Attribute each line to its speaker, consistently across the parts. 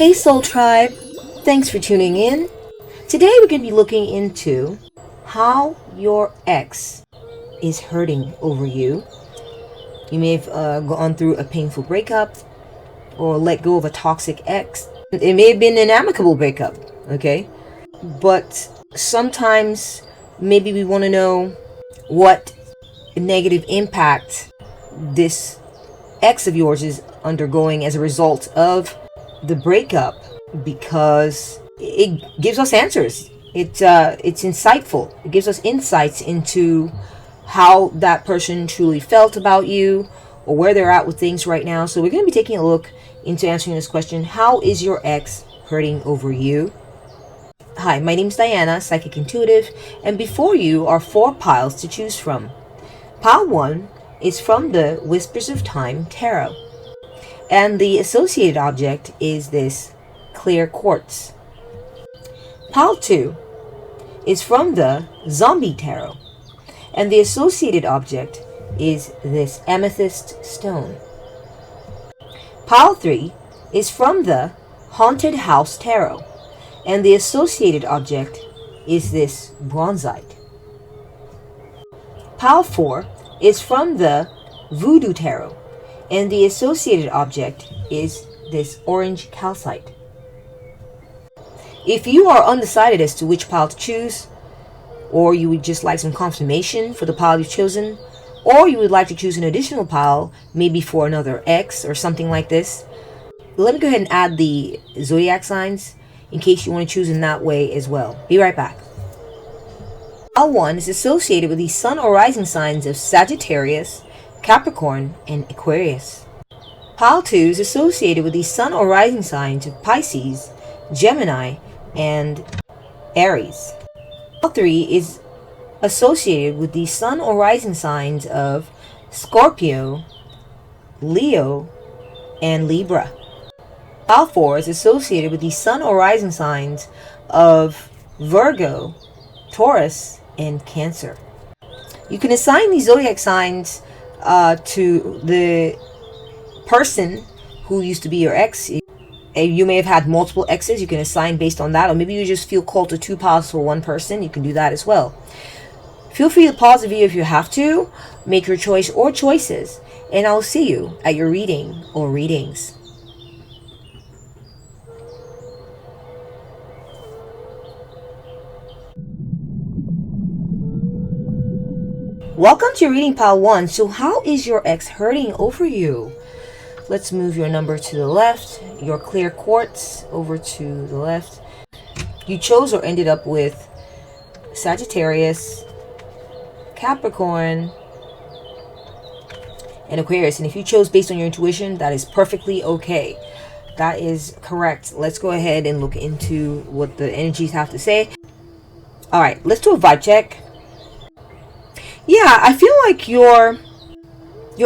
Speaker 1: Hey Soul Tribe, thanks for tuning in. Today we're going to be looking into how your ex is hurting over you. You may have gone through a painful breakup or let go of a toxic ex. It may have been an amicable breakup, okay? But sometimes maybe we want to know what negative impact this ex of yours is undergoing as a result of the breakup, because it gives us answers. It's insightful. It gives us insights into how that person truly felt about you or where they're at with things right now. So we're going to be taking a look into answering this question: how is your ex hurting over you? Hi, my name's Diana, Psychic Intuitive, and before you are 4 piles to choose from. Pile 1 is from the Whispers of Time Tarot, and the associated object is this clear quartz. Pile 2 is from the Zombie Tarot, and the associated object is this amethyst stone. Pile 3 is from the Haunted House Tarot, and the associated object is this bronzite. Pile 4 is from the Voodoo Tarot, and the associated object is this orange calcite. If you are undecided as to which pile to choose, or you would just like some confirmation for the pile you've chosen, or you would like to choose an additional pile, maybe for another ex or something like this, let me go ahead and add the zodiac signs in case you want to choose in that way as well. Be right back. Pile 1 is associated with the sun or rising signs of Sagittarius, Capricorn, and Aquarius. Pile 2 is associated with the sun or rising signs of Pisces, Gemini, and Aries. Pile 3 is associated with the sun or rising signs of Scorpio, Leo, and Libra. Pile 4 is associated with the sun or rising signs of Virgo, Taurus, and Cancer. You can assign these zodiac signs to the person who used to be your ex. You may have had multiple exes. You can assign based on that, or maybe you just feel called to 2 piles for one person. You can do that as well. Feel free to pause the video if you have to, make your choice or choices, and I'll see you at your reading or readings. Welcome to your reading, pile 1. So how is your ex hurting over you? Let's move your number to the left, your clear quartz over to the left. You chose or ended up with Sagittarius, Capricorn, and Aquarius. And if you chose based on your intuition, that is perfectly okay. That is correct. Let's go ahead and look into what the energies have to say. All right, let's do a vibe check. Yeah, I feel like your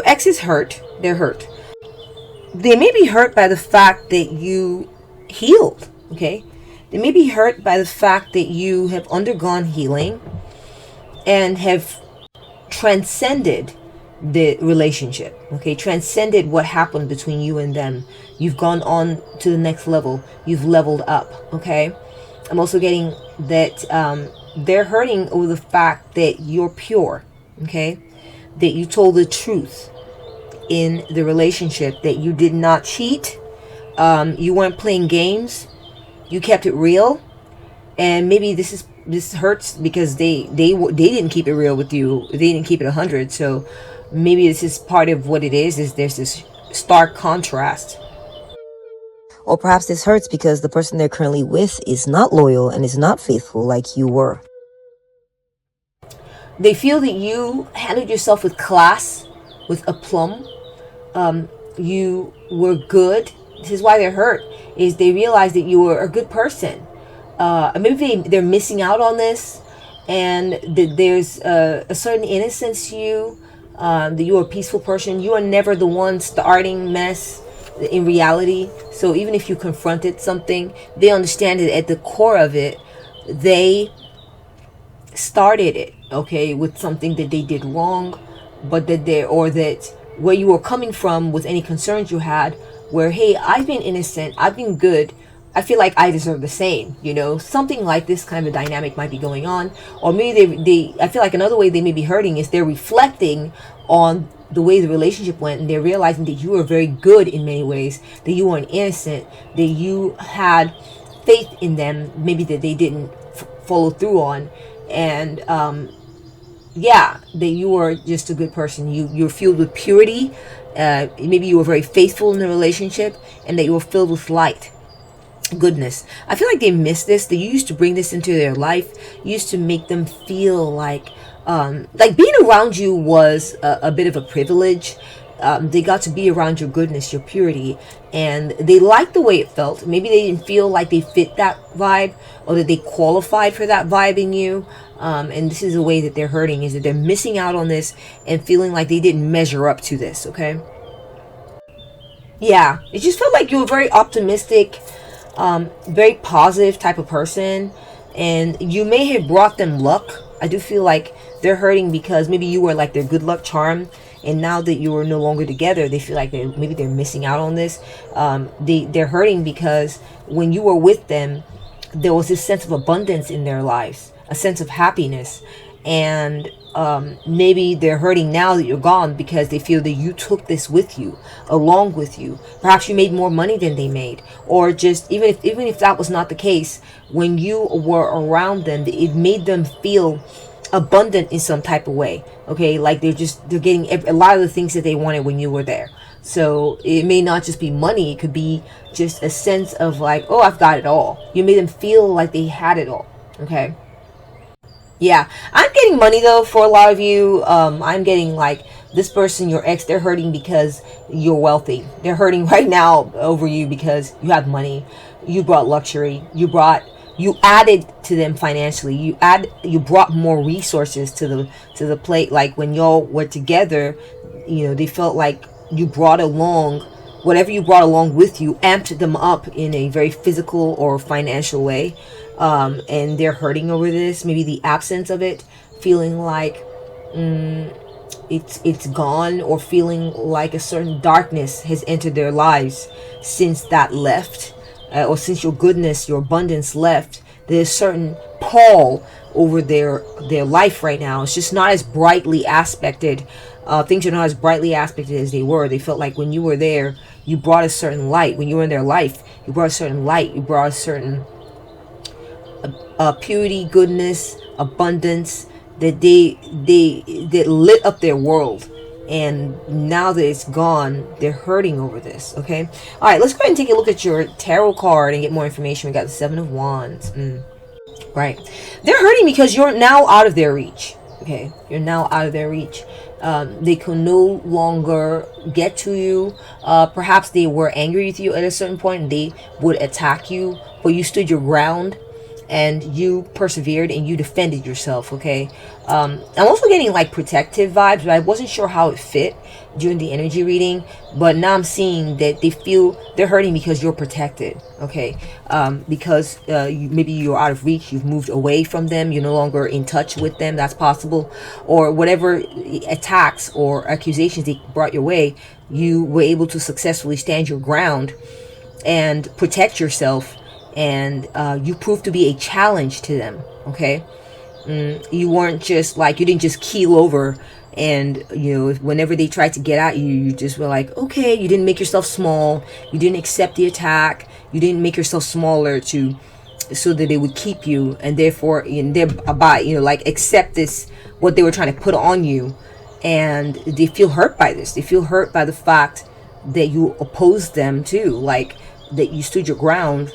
Speaker 1: ex is hurt. They're hurt. They may be hurt by the fact that you healed, okay? They may be hurt by the fact that you have undergone healing and have transcended the relationship, okay? Transcended what happened between you and them. You've gone on to the next level. You've leveled up, okay? I'm also getting that they're hurting over the fact that you're pure, okay? That you told the truth in the relationship, that you did not cheat, you weren't playing games, you kept it real. And maybe this hurts because they didn't keep it real with you. They didn't keep it 100. So maybe this is part of what it is there's this stark contrast. Or perhaps this hurts because the person they're currently with is not loyal and is not faithful like you were. They feel that you handled yourself with class, with aplomb. You were good. This is why they're hurt, is they realize that you were a good person. Maybe they're missing out on this, and that there's a certain innocence to you, that you're a peaceful person. You are never the one starting mess in reality. So even if you confronted something, they understand that at the core of it, they started it, okay, with something that they did wrong, but that where you were coming from with any concerns you had, where, hey, I've been innocent, I've been good, I feel like I deserve the same, you know, something like this kind of a dynamic might be going on. Or maybe I feel like another way they may be hurting is they're reflecting on the way the relationship went, and they're realizing that you were very good in many ways, that you weren't innocent, that you had faith in them, maybe that they didn't follow through on. And yeah, that you were just a good person. You're filled with purity. Maybe you were very faithful in the relationship, and that you were filled with light, goodness. I feel like they miss this. They used to bring this into their life. Used to make them feel like being around you was a bit of a privilege. They got to be around your goodness, your purity, and they liked the way it felt. Maybe they didn't feel like they fit that vibe, or that they qualified for that vibe in you. And this is the way that they're hurting, is that they're missing out on this and feeling like they didn't measure up to this, okay? Yeah, it just felt like you were very optimistic, very positive type of person, and you may have brought them luck. I do feel like they're hurting because maybe you were like their good luck charm, and now that you are no longer together, they feel like they're missing out on this. They're hurting because when you were with them, there was this sense of abundance in their lives, a sense of happiness, and maybe they're hurting now that you're gone because they feel that you took this with you, along with you. Perhaps you made more money than they made, or just even if that was not the case, when you were around them, it made them feel abundant in some type of way. Okay, like they're getting a lot of the things that they wanted when you were there. So it may not just be money, it could be just a sense of like, oh, I've got it all. You made them feel like they had it all. Okay. Yeah, I'm getting money though for a lot of you. I'm getting like this person, your ex, they're hurting because you're wealthy. They're hurting right now over you because you have money. You brought luxury. You added to them financially. You brought more resources to the plate. Like when y'all were together, you know, they felt like you brought along whatever you brought along with you, amped them up in a very physical or financial way. And they're hurting over this, maybe the absence of it, feeling like it's gone, or feeling like a certain darkness has entered their lives since that left, or since your goodness, your abundance left. There's a certain pall over their life right now. It's just not as brightly aspected. Things are not as brightly aspected as they were. They felt like when you were there, you brought a certain light. When you were in their life, you brought a certain light. You brought a certain purity, goodness, abundance, that that lit up their world. And now that it's gone, they're hurting over this. Okay, all right, let's go ahead and take a look at your tarot card and get more information. We got the Seven of Wands. Right, they're hurting because you're now out of their reach. Okay, you're now out of their reach. They can no longer get to you. Perhaps they were angry with you at a certain point and they would attack you, but you stood your ground and you persevered and you defended yourself. Okay, I'm also getting like protective vibes, but I wasn't sure how it fit during the energy reading, but now I'm seeing that they feel they're hurting because you're protected. Okay, because maybe you're out of reach, you've moved away from them, you're no longer in touch with them. That's possible. Or whatever attacks or accusations they brought your way, you were able to successfully stand your ground and protect yourself, and you proved to be a challenge to them. Okay, you weren't just like, you didn't just keel over, and you know, whenever they tried to get at you, you just were like, okay. You didn't make yourself small, you didn't accept the attack, you didn't make yourself smaller so that they would keep you, and therefore thereby, you know, like, accept this, what they were trying to put on you. And they feel hurt by this. They feel hurt by the fact that you opposed them too, like that you stood your ground.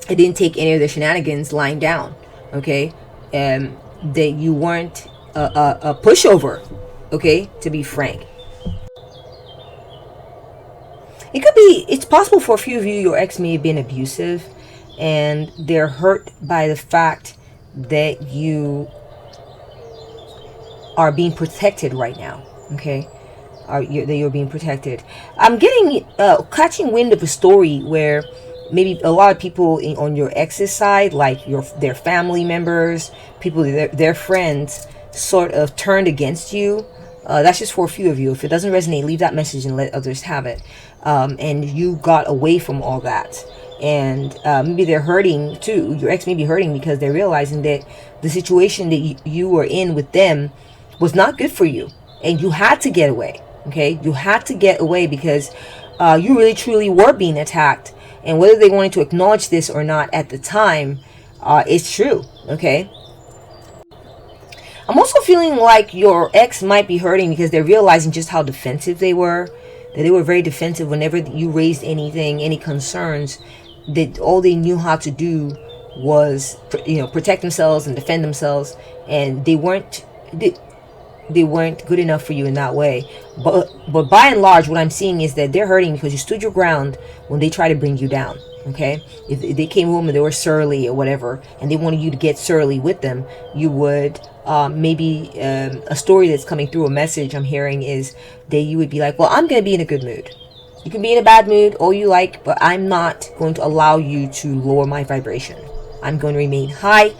Speaker 1: It didn't take any of the shenanigans lying down. Okay, that you weren't a pushover. Okay, to be frank, it's possible for a few of you, your ex may have been abusive, and they're hurt by the fact that you are being protected right now. Okay, that you're being protected. I'm getting catching wind of a story where maybe a lot of people on your ex's side, like their family members, people, their friends, sort of turned against you. That's just for a few of you. If it doesn't resonate, leave that message and let others have it. And you got away from all that. And maybe they're hurting too. Your ex may be hurting because they're realizing that the situation that you were in with them was not good for you, and you had to get away. Okay, you had to get away because you really truly were being attacked. And whether they wanted to acknowledge this or not at the time, it's true. Okay, I'm also feeling like your ex might be hurting because they're realizing just how defensive they were. That they were very defensive whenever you raised anything, any concerns. That all they knew how to do was, protect themselves and defend themselves, and they weren't good enough for you in that way. But by and large, what I'm seeing is that they're hurting because you stood your ground when they try to bring you down. Okay, if they came home and they were surly or whatever, and they wanted you to get surly with them, you would maybe a story that's coming through, a message I'm hearing is that you would be like, well, I'm going to be in a good mood. You can be in a bad mood all you like, but I'm not going to allow you to lower my vibration. I'm going to remain high.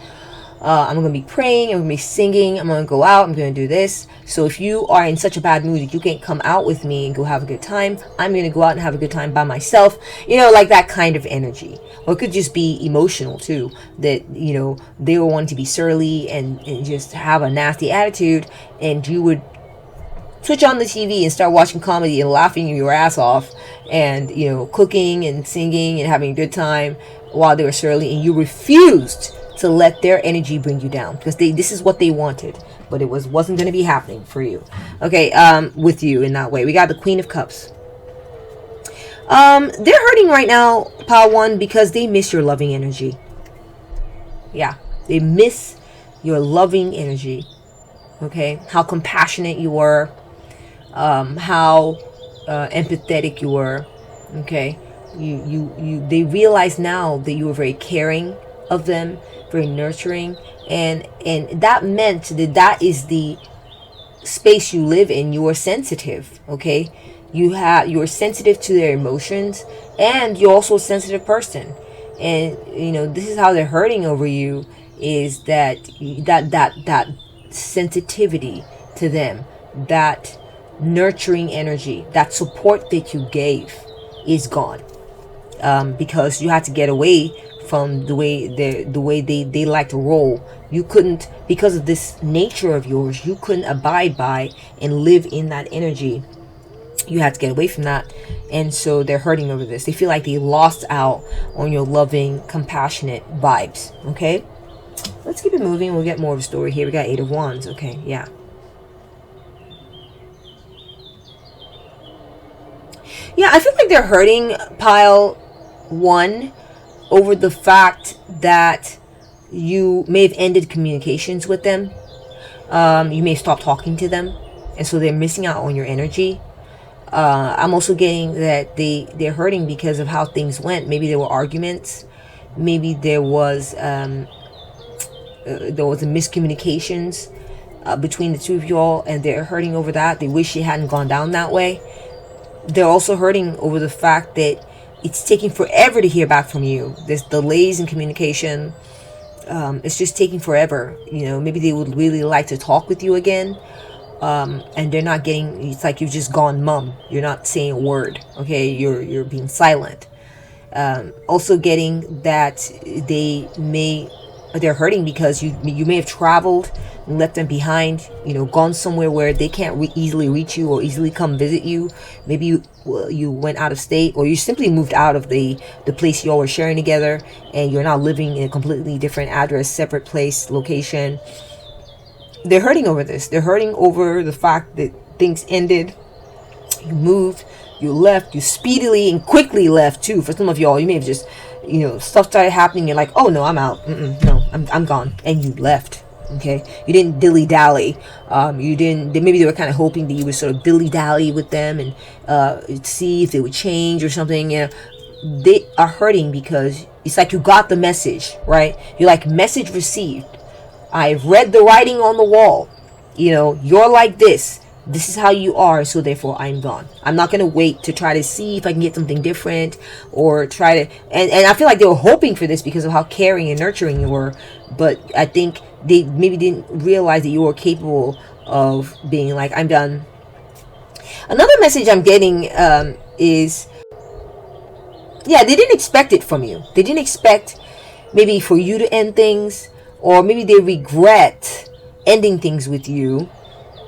Speaker 1: I'm going to be praying. I'm going to be singing. I'm going to go out. I'm going to do this. So if you are in such a bad mood that you can't come out with me and go have a good time, I'm going to go out and have a good time by myself. Like that kind of energy. Or it could just be emotional too. That, they were wanting to be surly and just have a nasty attitude. And you would switch on the TV and start watching comedy and laughing your ass off, and cooking and singing and having a good time while they were surly, and you refused to let their energy bring you down because this is what they wanted, but it wasn't going to be happening for you. Okay, with you in that way. We got the Queen of Cups. They're hurting right now, Pile 1, because they miss your loving energy. Yeah, they miss your loving energy. Okay, how compassionate you were, how empathetic you were. Okay, they realize now that you were very caring of them, very nurturing, and that meant that is the space you live in. You are sensitive. Okay, you're sensitive to their emotions, and you're also a sensitive person. And this is how they're hurting over you, is that sensitivity to them, that nurturing energy, that support that you gave is gone, because you had to get away from the way they like to roll. You couldn't, because of this nature of yours, you couldn't abide by and live in that energy. You had to get away from that, and so they're hurting over this. They feel like they lost out on your loving, compassionate vibes. Okay, let's keep it moving. We'll get more of a story here. We got 8 of Wands. Okay, yeah. Yeah, I feel like they're hurting, Pile 1, over the fact that you may have ended communications with them. You may have stopped talking to them, and so they're missing out on your energy. I'm also getting that they're hurting because of how things went. Maybe there were arguments. Maybe there was a miscommunications between the two of y'all, and they're hurting over that. They wish it hadn't gone down that way. They're also hurting over the fact that it's taking forever to hear back from you. There's delays in communication. It's just taking forever. Maybe they would really like to talk with you again. And they're not getting, it's like you've just gone mum. You're not saying a word. Okay, you're being silent. Also getting that they're hurting because you may have traveled and left them behind, gone somewhere where they can't easily reach you or easily come visit you. Maybe you went out of state, or you simply moved out of the place y'all were sharing together, and you're now living in a completely different address, separate place, location. They're hurting over this. They're hurting over the fact that things ended. You moved, you left, you speedily and quickly left too. For some of y'all, you may have just, stuff started happening. You're like, oh no, I'm out. No, I'm gone. And you left. Okay, you didn't dilly dally. You didn't. Maybe they were kind of hoping that you would sort of dilly dally with them and see if they would change or something. They are hurting because it's like you got the message, right? You're like, message received. I've read the writing on the wall. You're like this. This is how you are, so therefore I'm gone. I'm not going to wait to try to see if I can get something different or try to... And I feel like they were hoping for this because of how caring and nurturing you were. But I think they maybe didn't realize that you were capable of being like, I'm done. Another message I'm getting is yeah, they didn't expect it from you. They didn't expect maybe for you to end things, or maybe they regret ending things with you.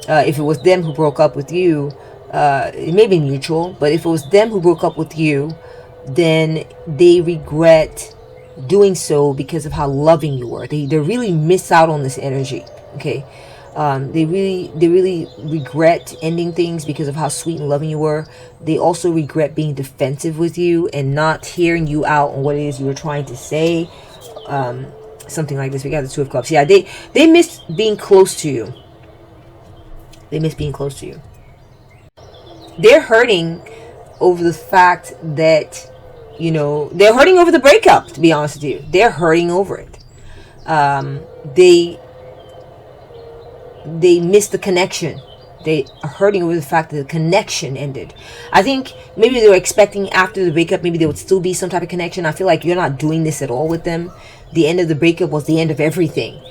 Speaker 1: If it was them who broke up with you, it may be mutual, but if it was them who broke up with you, then they regret doing so because of how loving you were. They really miss out on this energy. Okay. They really regret ending things because of how sweet and loving you were. They also regret being defensive with you and not hearing you out on what it is you were trying to say. Something like this. We got the Two of Cups. Yeah, they miss being close to you. They miss being close to you. They're hurting over the fact that, they're hurting over the breakup, to be honest with you. They're hurting over it. They miss the connection. They are hurting over the fact that the connection ended. I think maybe they were expecting after the breakup, maybe there would still be some type of connection. I feel like you're not doing this at all with them. The end of the breakup was the end of everything,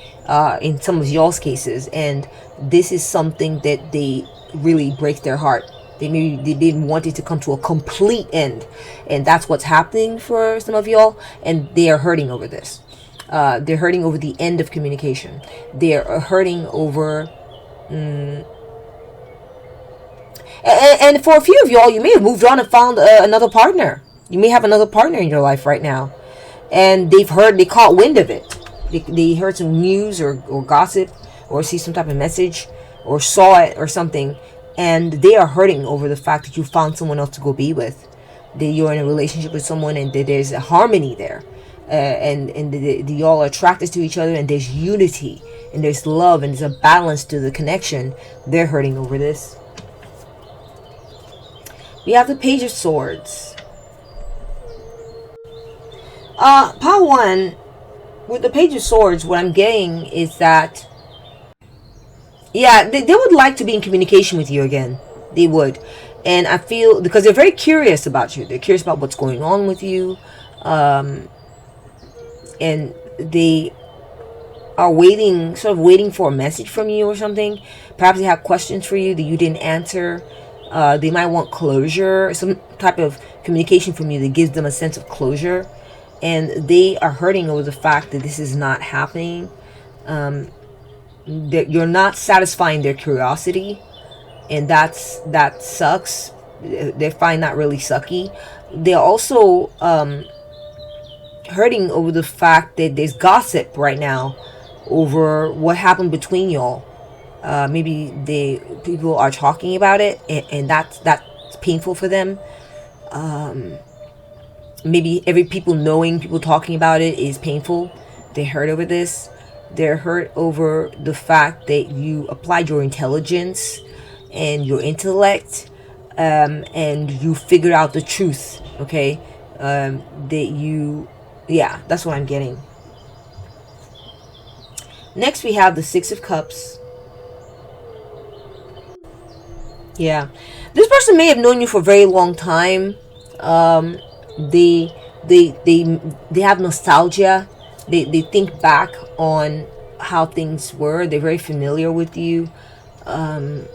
Speaker 1: in some of y'all's cases. And this is something that they really breaks their heart. They didn't want it to come to a complete end. And that's what's happening for some of y'all. And they are hurting over this. They're hurting over the end of communication. They're hurting over... And for a few of y'all, you may have moved on and found another partner. You may have another partner in your life right now. And they caught wind of it. They heard some news or gossip or see some type of message or saw it or something. And they are hurting over the fact that you found someone else to go be with. That you're in a relationship with someone and that there's a harmony there. And y'all are attracted to each other and there's unity and there's love and there's a balance to the connection. They're hurting over this. We have the Page of Swords. Part 1, with the Page of Swords, what I'm getting is that, yeah, they would like to be in communication with you again. They would. And I feel, because they're very curious about you. They're curious about what's going on with you. And they are sort of waiting for a message from you or something. Perhaps they have questions for you that you didn't answer. They might want closure, some type of communication from you that gives them a sense of closure. And they are hurting over the fact that this is not happening. That you're not satisfying their curiosity. And that sucks. They find that really sucky. They're also hurting over the fact that there's gossip right now over what happened between y'all. Maybe people are talking about it, and that's painful for them. Maybe people talking about it is painful. They hurt over this. They're hurt over the fact that you applied your intelligence and your intellect, and you figured out the truth. Okay, that's what I'm getting. Next, we have the Six of Cups. Yeah, this person may have known you for a very long time. They have nostalgia. They think back on how things were. They're very familiar with you, and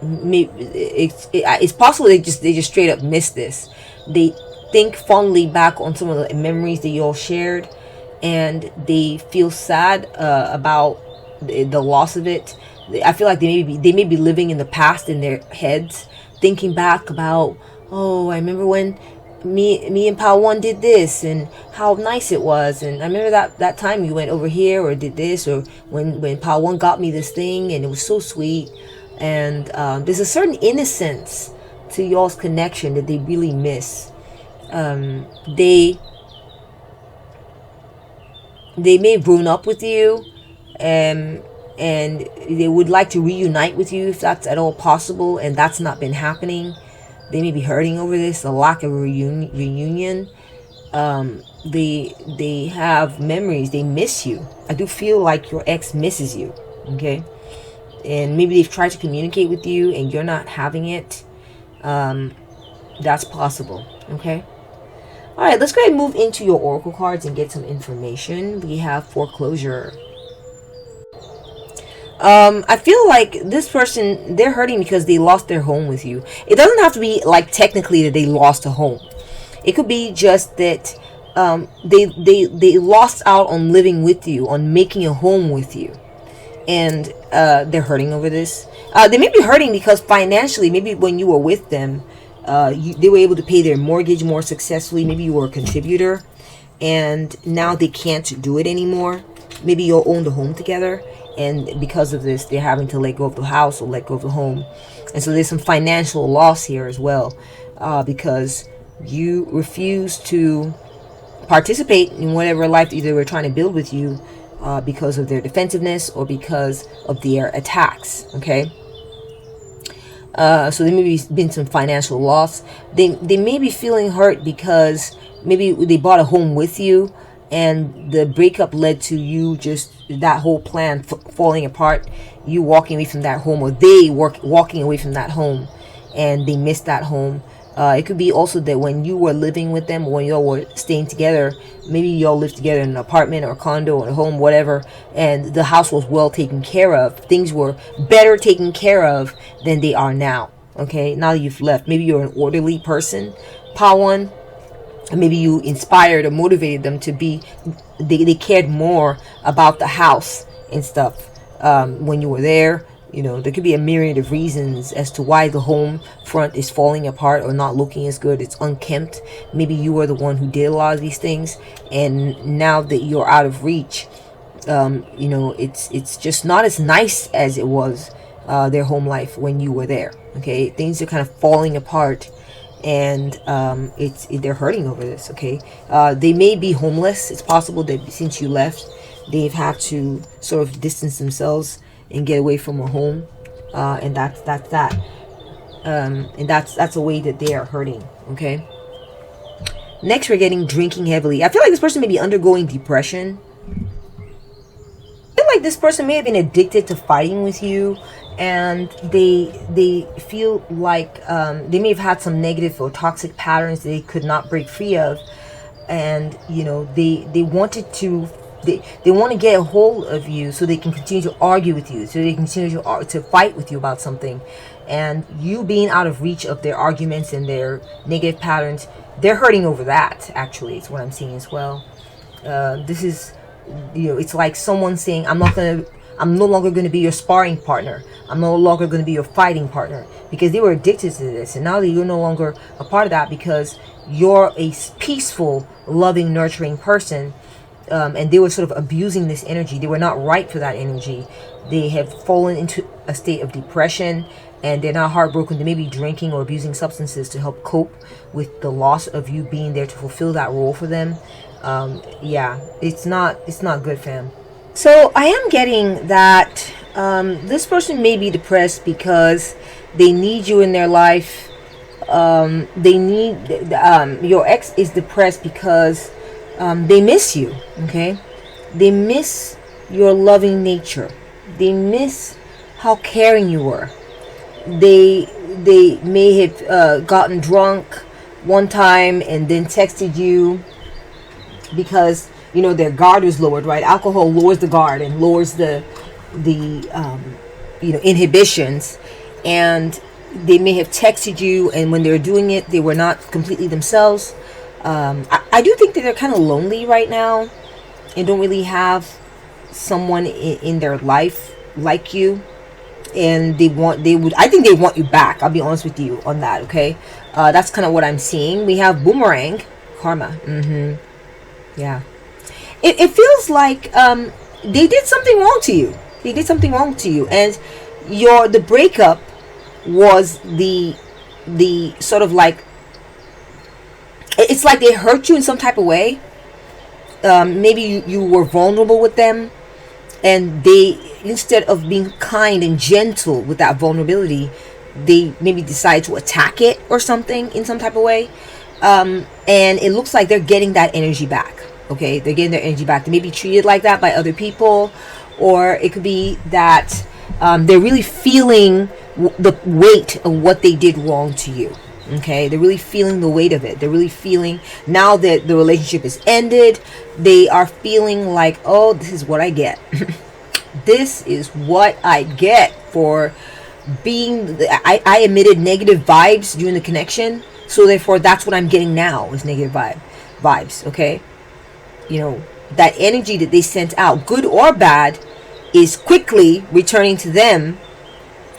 Speaker 1: maybe it's possible they just straight up miss this. They think fondly back on some of the memories that you all shared, and they feel sad about the loss of it. I feel like they may be living in the past in their heads, thinking back about, oh, I remember when me and Pal One did this and how nice it was, and I remember that time you went over here or did this, or when Pal One got me this thing and it was so sweet. And there's a certain innocence to y'all's connection that they really miss. They may have grown up with you, and they would like to reunite with you if that's at all possible, and that's not been happening. They may be hurting over this, the lack of a reunion. They have memories. They miss you. I do feel like your ex misses you. Okay, and maybe they've tried to communicate with you and you're not having it. That's possible. Okay. All right, let's go ahead and move into your oracle cards and get some information. We have foreclosure. I feel like this person, they're hurting because they lost their home with you. It doesn't have to be like technically that they lost a home. It could be just that they lost out on living with you, on making a home with you, and they're hurting over this. They may be hurting because financially, maybe when you were with them, they were able to pay their mortgage more successfully. Maybe you were a contributor, and now they can't do it anymore. Maybe you'll own the home together, and because of this, they're having to let go of the house or let go of the home. And so there's some financial loss here as well, because you refuse to participate in whatever life they were trying to build with you, because of their defensiveness or because of their attacks. Okay. So there may be been some financial loss. They may be feeling hurt because maybe they bought a home with you, and the breakup led to you just that whole plan falling apart. You walking away from that home, or they walking away from that home, and they missed that home. It could be also that when you were living with them, when y'all were staying together, maybe y'all lived together in an apartment or a condo or a home, whatever, and the house was well taken care of. Things were better taken care of than they are now. Okay, now that you've left, maybe you're an orderly person, Pawan, and maybe you inspired or motivated them to be. They cared more about the house and stuff when you were there. You know, there could be a myriad of reasons as to why the home front is falling apart or not looking as good. It's unkempt. Maybe you were the one who did a lot of these things, and now that you're out of reach, you know, it's just not as nice as it was, their home life when you were there. Okay, things are kind of falling apart, and they're hurting over this. Okay, they may be homeless. It's possible that since you left, they've had to sort of distance themselves and get away from a home, and that's that, and that's a way that they are hurting. Okay. Next, we're getting drinking heavily. I feel like this person may be undergoing depression. I feel like this person may have been addicted to fighting with you, and they feel like they may have had some negative or toxic patterns they could not break free of, and you know they wanted to. They want to get a hold of you so they can continue to argue with you, so they can continue to fight with you about something. And you being out of reach of their arguments and their negative patterns, they're hurting over that, actually. It's what I'm seeing as well. This is, you know, it's like someone saying, I'm no longer going to be your sparring partner. I'm no longer going to be your fighting partner, because they were addicted to this. And now that you're no longer a part of that because you're a peaceful, loving, nurturing person, and they were sort of abusing this energy. They were not right for that energy. They have fallen into a state of depression, and they're now heartbroken. They may be drinking or abusing substances to help cope with the loss of you being there to fulfill that role for them. Yeah, it's not good, fam. So I am getting that this person may be depressed because they need you in their life. They need your ex is depressed because they miss you. Okay, they miss your loving nature. They miss how caring you were. They may have gotten drunk one time and then texted you because you know their guard was lowered, right? Alcohol lowers the guard and lowers the inhibitions, and they may have texted you, and when they were doing it, they were not completely themselves. I do think that they're kind of lonely right now and don't really have someone in their life like you, and I think they want you back. I'll be honest with you on that. Okay, that's kind of what I'm seeing. We have boomerang karma. Yeah, it feels like they did something wrong to you. They did something wrong to you, and the breakup was the sort of like, it's like they hurt you in some type of way. Maybe you were vulnerable with them, and they, instead of being kind and gentle with that vulnerability, they maybe decide to attack it or something in some type of way. And it looks like they're getting that energy back. Okay, they're getting their energy back. They may be treated like that by other people, or it could be that they're really feeling the weight of what they did wrong to you. Okay, they're really feeling the weight of it. They're really feeling, now that the relationship is ended, they are feeling like, oh, this is what I get. This is what I get for being, I emitted negative vibes during the connection, So therefore, that's what I'm getting now is negative vibes. Okay, that energy that they sent out, good or bad, is quickly returning to them.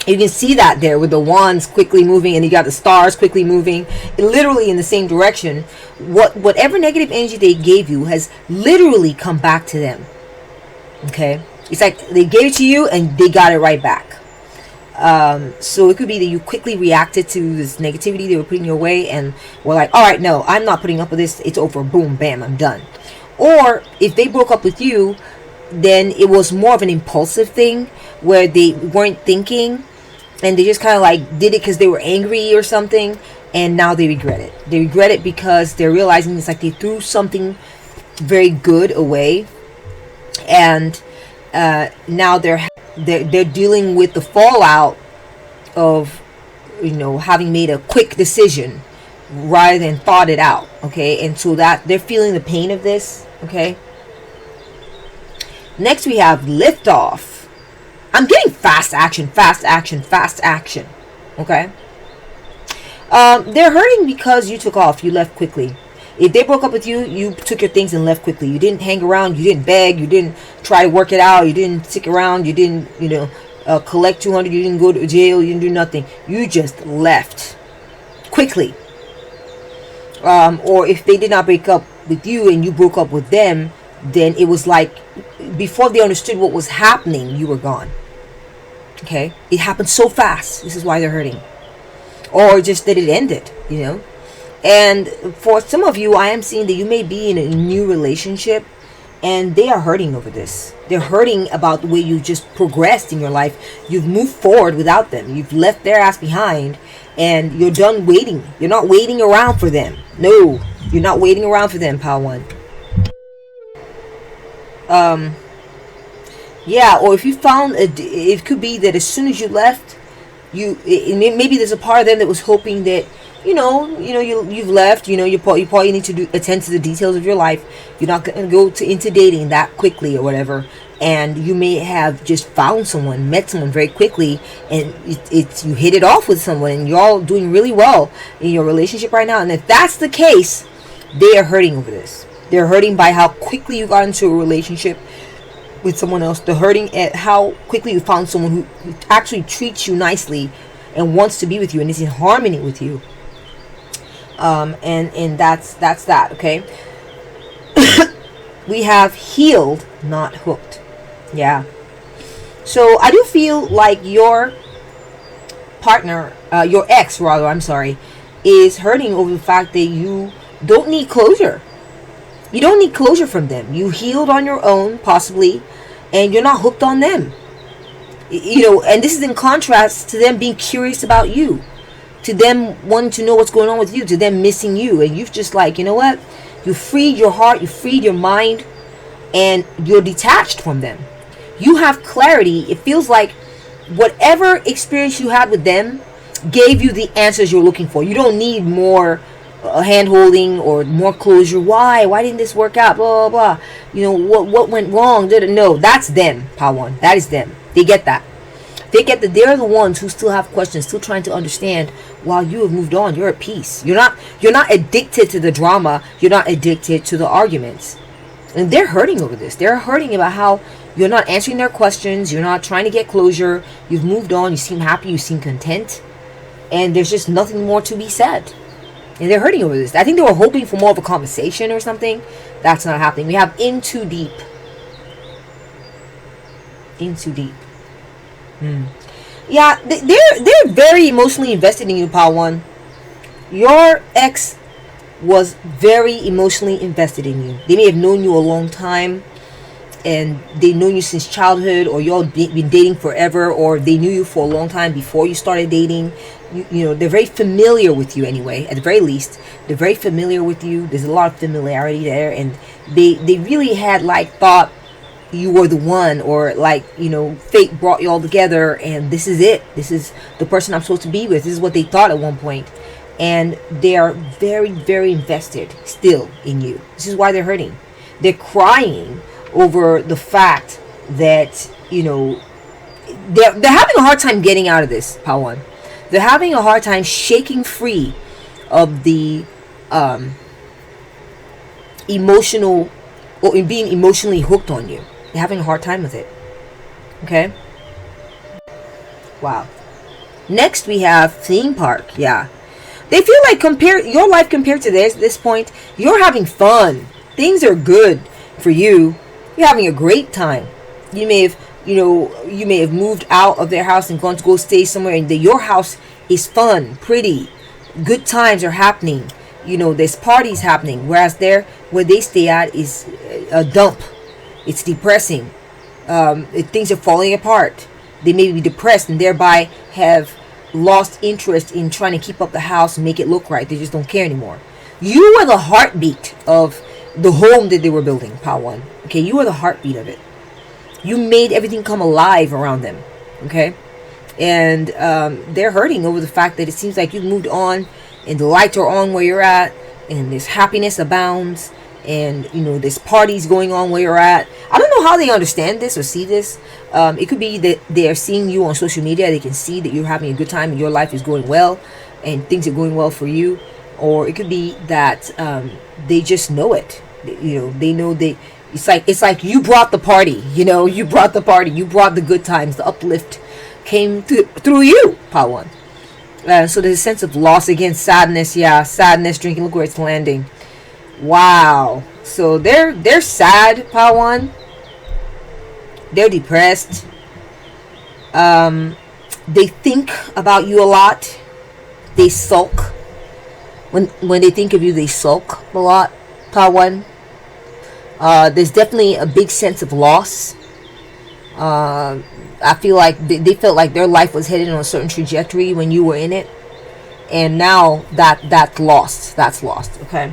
Speaker 1: You can see that there with the wands quickly moving, and you got the stars quickly moving, literally in the same direction. Whatever negative energy they gave you has literally come back to them. Okay, it's like they gave it to you and they got it right back. So it could be that you quickly reacted to this negativity they were putting your way and were like, all right, no, I'm not putting up with this. It's over. Boom, bam, I'm done. Or if they broke up with you, then it was more of an impulsive thing where they weren't thinking, and they just kind of like did it because they were angry or something, and now they regret it. They regret it because they're realizing it's like they threw something very good away, and now they're dealing with the fallout of having made a quick decision rather than thought it out. Okay, and so that they're feeling the pain of this. Okay, next we have liftoff. I'm getting fast action. Okay. They're hurting because you took off. You left quickly. If they broke up with you, you took your things and left quickly. You didn't hang around. You didn't beg. You didn't try to work it out. You didn't stick around. You didn't, collect 200. You didn't go to jail. You didn't do nothing. You just left quickly. Or if they did not break up with you and you broke up with them, then it was like before they understood what was happening, you were gone. Okay, it happened so fast. This is why they're hurting, or just that it ended. And for some of you, I am seeing that you may be in a new relationship, and they are hurting over this. They're hurting about the way you just progressed in your life. You've moved forward without them. You've left their ass behind, and you're done waiting. You're not waiting around for them. No, you're not waiting around for them, pal one. Yeah, or if you found it could be that as soon as you left, maybe there's a part of them that was hoping that you've left. You probably need to attend to the details of your life. You're not gonna go into dating that quickly or whatever, and you may have just met someone very quickly, and you hit it off with someone, and you're all doing really well in your relationship right now. And if that's the case, they are hurting over this. They're hurting by how quickly you got into a relationship with someone else. They're hurting at how quickly you found someone who actually treats you nicely and wants to be with you and is in harmony with you. And that's that. Okay. We have healed, not hooked. Yeah. So I do feel like your partner, your ex rather, I'm sorry, is hurting over the fact that you don't need closure. You don't need closure from them. You healed on your own, possibly, and you're not hooked on them. And this is in contrast to them being curious about you, to them wanting to know what's going on with you, to them missing you. And you've just like, you know what? You freed your heart, you freed your mind, and you're detached from them. You have clarity. It feels like whatever experience you had with them gave you the answers you're looking for. You don't need more hand holding or more closure. Why didn't this work out, blah blah blah. What went wrong? No, that's them, Pawan. That is them. They get that. They get that they're the ones who still have questions, still trying to understand. While you have moved on, you're at peace. You're not addicted to the drama. You're not addicted to the arguments. And they're hurting over this. They're hurting about how you're not answering their questions. You're not trying to get closure. You've moved on. You seem happy. You seem content. And there's just nothing more to be said. And they're hurting over this. I think they were hoping for more of a conversation or something. That's not happening. We have in too deep. In too deep. Yeah, they're very emotionally invested in you, Pal One. Your ex was very emotionally invested in you. They may have known you a long time, and they've known you since childhood, or y'all been dating forever, or they knew you for a long time before you started dating. They're very familiar with you anyway. At the very least, they're very familiar with you. There's a lot of familiarity there, and they really had thought you were the one, or fate brought you all together, and this is it. This is the person I'm supposed to be with. This is what they thought at one point, and they are very, very invested still in you. This is why they're hurting. They're crying over the fact that they're having a hard time getting out of this, Pawan. They're having a hard time shaking free of the emotional, or in being emotionally hooked on you. They're having a hard time with it. Okay. Wow. Next we have theme park. Yeah. They feel like your life compared to this point, you're having fun. Things are good for you. You're having a great time. You may have, you may have moved out of their house and gone to go stay somewhere, and your house is fun, pretty, good times are happening. There's parties happening. Whereas where they stay at is a dump. It's depressing. Things are falling apart. They may be depressed and thereby have lost interest in trying to keep up the house and make it look right. They just don't care anymore. You are the heartbeat of the home that they were building, Power One. Okay, you are the heartbeat of it. You made everything come alive around them. Okay, and they're hurting over the fact that it seems like you've moved on, and the lights are on where you're at, and this happiness abounds, and there's parties going on where you're at. I don't know how they understand this or see this. It could be that they're seeing you on social media. They can see that you're having a good time and your life is going well and things are going well for you. Or it could be that they just know it. They know that it's like you brought the party. You brought the party. You brought the good times. The uplift came through you, Power One. So there's a sense of loss again, sadness. Yeah, sadness, drinking. Look where it's landing. Wow. So they're sad, Power One. They're depressed. They think about you a lot. They sulk. When they think of you, they sulk a lot, Power One. There's definitely a big sense of loss. I feel like they felt like their life was headed on a certain trajectory when you were in it, and now that's lost. That's lost. Okay.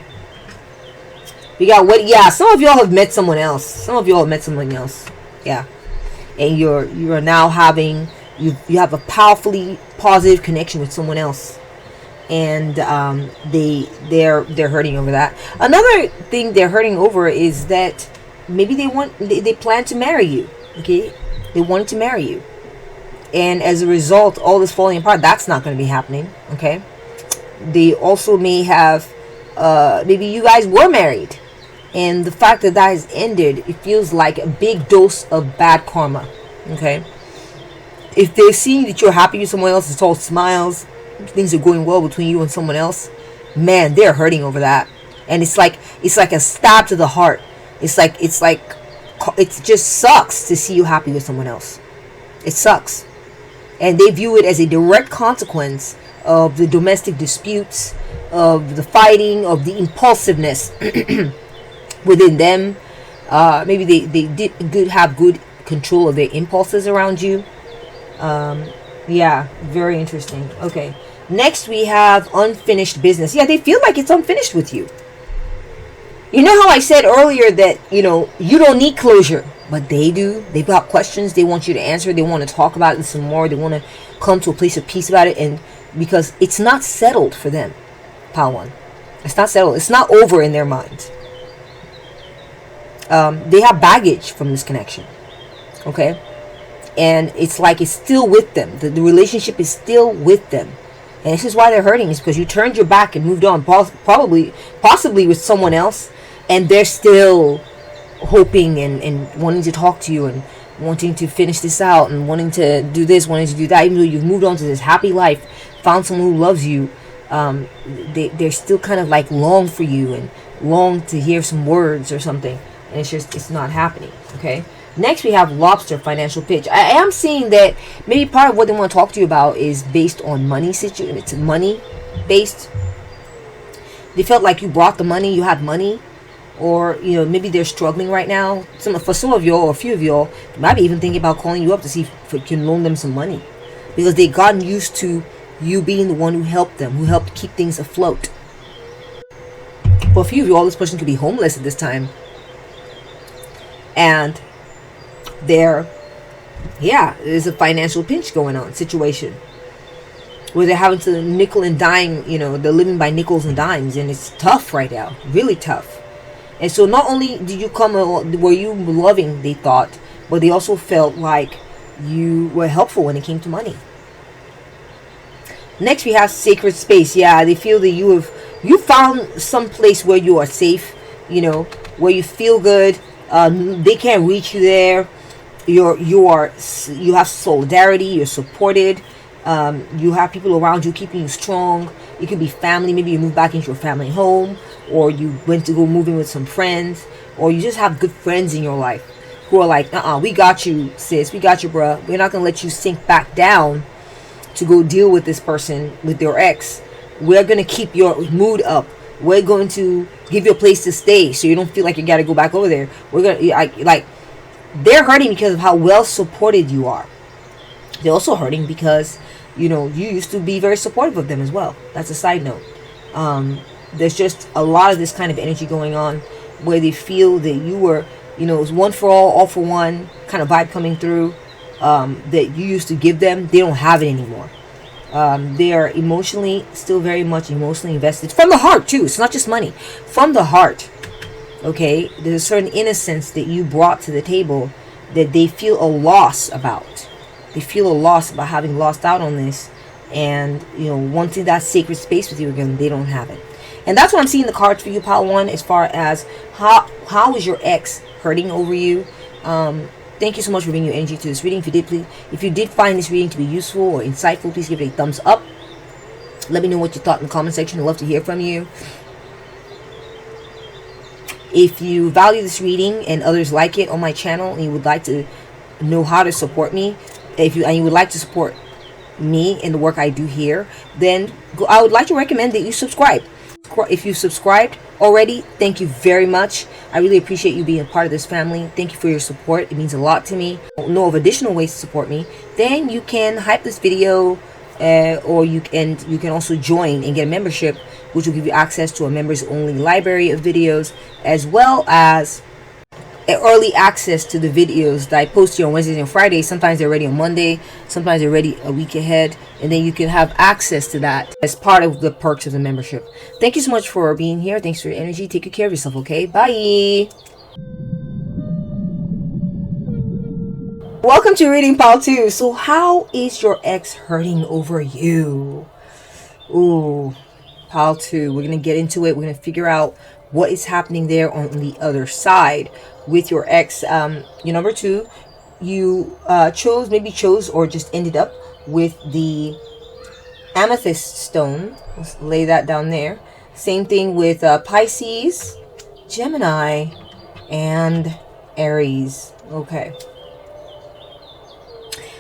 Speaker 1: We got what? Yeah, some of y'all have met someone else. Yeah, and you are now having you have a powerfully positive connection with someone else, and they're hurting over that. Another thing they're hurting over is that maybe they plan to marry you. Okay, they wanted to marry you, and as a result, all this falling apart. That's not going to be happening. Okay, they also may have maybe you guys were married. And the fact that has ended, it feels like a big dose of bad karma. Okay? If they're seeing that you're happy with someone else, it's all smiles, things are going well between you and someone else, man, they're hurting over that. And it's like a stab to the heart. It's like it just sucks to see you happy with someone else. It sucks. And they view it as a direct consequence of the domestic disputes, of the fighting, of the impulsiveness within them. Maybe they have good control of their impulses around you. Yeah, very interesting. Okay, next we have unfinished business. Yeah, they feel like it's unfinished with you. You know how I said earlier that you don't need closure, but they do. They've got questions they want you to answer. They want to talk about it some more. They want to come to a place of peace about it, and because it's not settled for them, Power One, it's not settled. It's not over in their minds. They have baggage from this connection. Okay, and it's like it's still with them. The relationship is still with them, and this is why they're hurting. Is because you turned your back and moved on, possibly with someone else, and they're still hoping and wanting to talk to you and wanting to finish this out and wanting to do this, wanting to do that. Even though you've moved on to this happy life, found someone who loves you, they're still kind of like long for you and long to hear some words or something. And it's not happening. Okay. Next we have lobster financial pitch. I am seeing that maybe part of what they want to talk to you about is based on money situation. It's money based. They felt like you brought the money, you had money, or maybe they're struggling right now. For some of y'all, or a few of y'all, they might be even thinking about calling you up to see if you can loan them some money, because they've gotten used to you being the one who helped them, who helped keep things afloat. For a few of y'all, this person could be homeless at this time. And there's a financial pinch going on situation where they're having to nickel and dime, they're living by nickels and dimes, and it's tough right now, really tough. And so not only did you were you loving, they thought, but they also felt like you were helpful when it came to money. Next we have sacred space. Yeah, they feel that you found some place where you are safe, where you feel good. They can't reach you there. You have solidarity. You're supported. You have people around you keeping you strong. It could be family. Maybe you move back into your family home, or you went to go move in with some friends, or you just have good friends in your life who are like, we got you, sis. We got you, bruh. We're not gonna let you sink back down to go deal with this person, with your ex. We're gonna keep your mood up. We're going to give you a place to stay so you don't feel like you gotta go back over there. We're gonna they're hurting because of how well supported you are. They're also hurting because you used to be very supportive of them as well. That's a side note. There's just a lot of this kind of energy going on where they feel that you were, it was one for all for one kind of vibe coming through, that you used to give them. They don't have it anymore. They are still very much emotionally invested from the heart too. It's not just money, from the heart. Okay, there's a certain innocence that you brought to the table that they feel a loss about. They feel a loss about having lost out on this, and wanting that sacred space with you again. They don't have it, and that's what I'm seeing the cards for you, pile one. As far as how is your ex hurting over you? Thank you so much for bringing your energy to this reading. If you did find this reading to be useful or insightful, please give it a thumbs up. Let me know what you thought in the comment section. I'd love to hear from you. If you value this reading and others like it on my channel, and you would like to know how to support me, and you would like to support me in the work I do here, then I would like to recommend that you subscribe. If you subscribed already, thank you very much. I really appreciate you being a part of this family. Thank you for your support. It means a lot to me. Know of additional ways to support me, then you can hype this video, or you can also join and get a membership, which will give you access to a members only library of videos, as well as early access to the videos that I post here on Wednesdays and Fridays. Sometimes they're ready on Monday, sometimes they're ready a week ahead, and then you can have access to that as part of the perks of the membership. Thank you so much for being here. Thanks for your energy. Take good care of yourself, okay? Bye. Welcome to reading pile 2. So how is your ex hurting over you? Ooh, pile 2. We're gonna get into it. We're gonna figure out what is happening there on the other side with your ex. Your number 2, you chose or just ended up with the Amethyst stone. Let's lay that down there. Same thing with Pisces, Gemini, and Aries. Okay,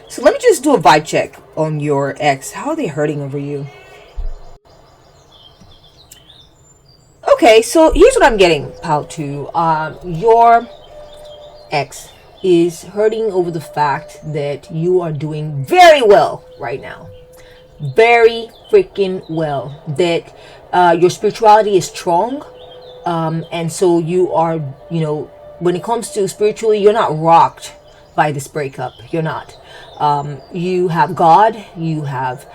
Speaker 1: so let me just do a vibe check on your ex. How are they hurting over you? Okay, so here's what I'm getting, pile 2. Your ex is hurting over the fact that you are doing very well right now. Very freaking well. That your spirituality is strong. And so you are, when it comes to spiritually, you're not rocked by this breakup. You're not. You have God. You have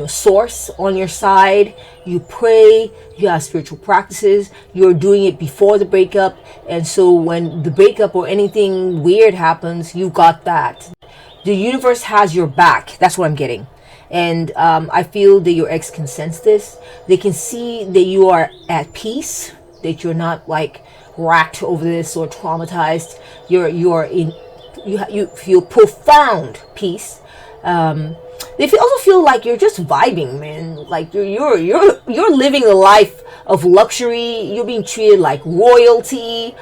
Speaker 1: source on your side. You pray, you have spiritual practices, you're doing it before the breakup, and so when the breakup or anything weird happens, you got that. The universe has your back. That's what I'm getting. And I feel that your ex can sense this. They can see that you are at peace, that you're not like racked over this or traumatized. You feel profound peace. They also feel like you're just vibing, man. Like you're living a life of luxury. You're being treated like royalty.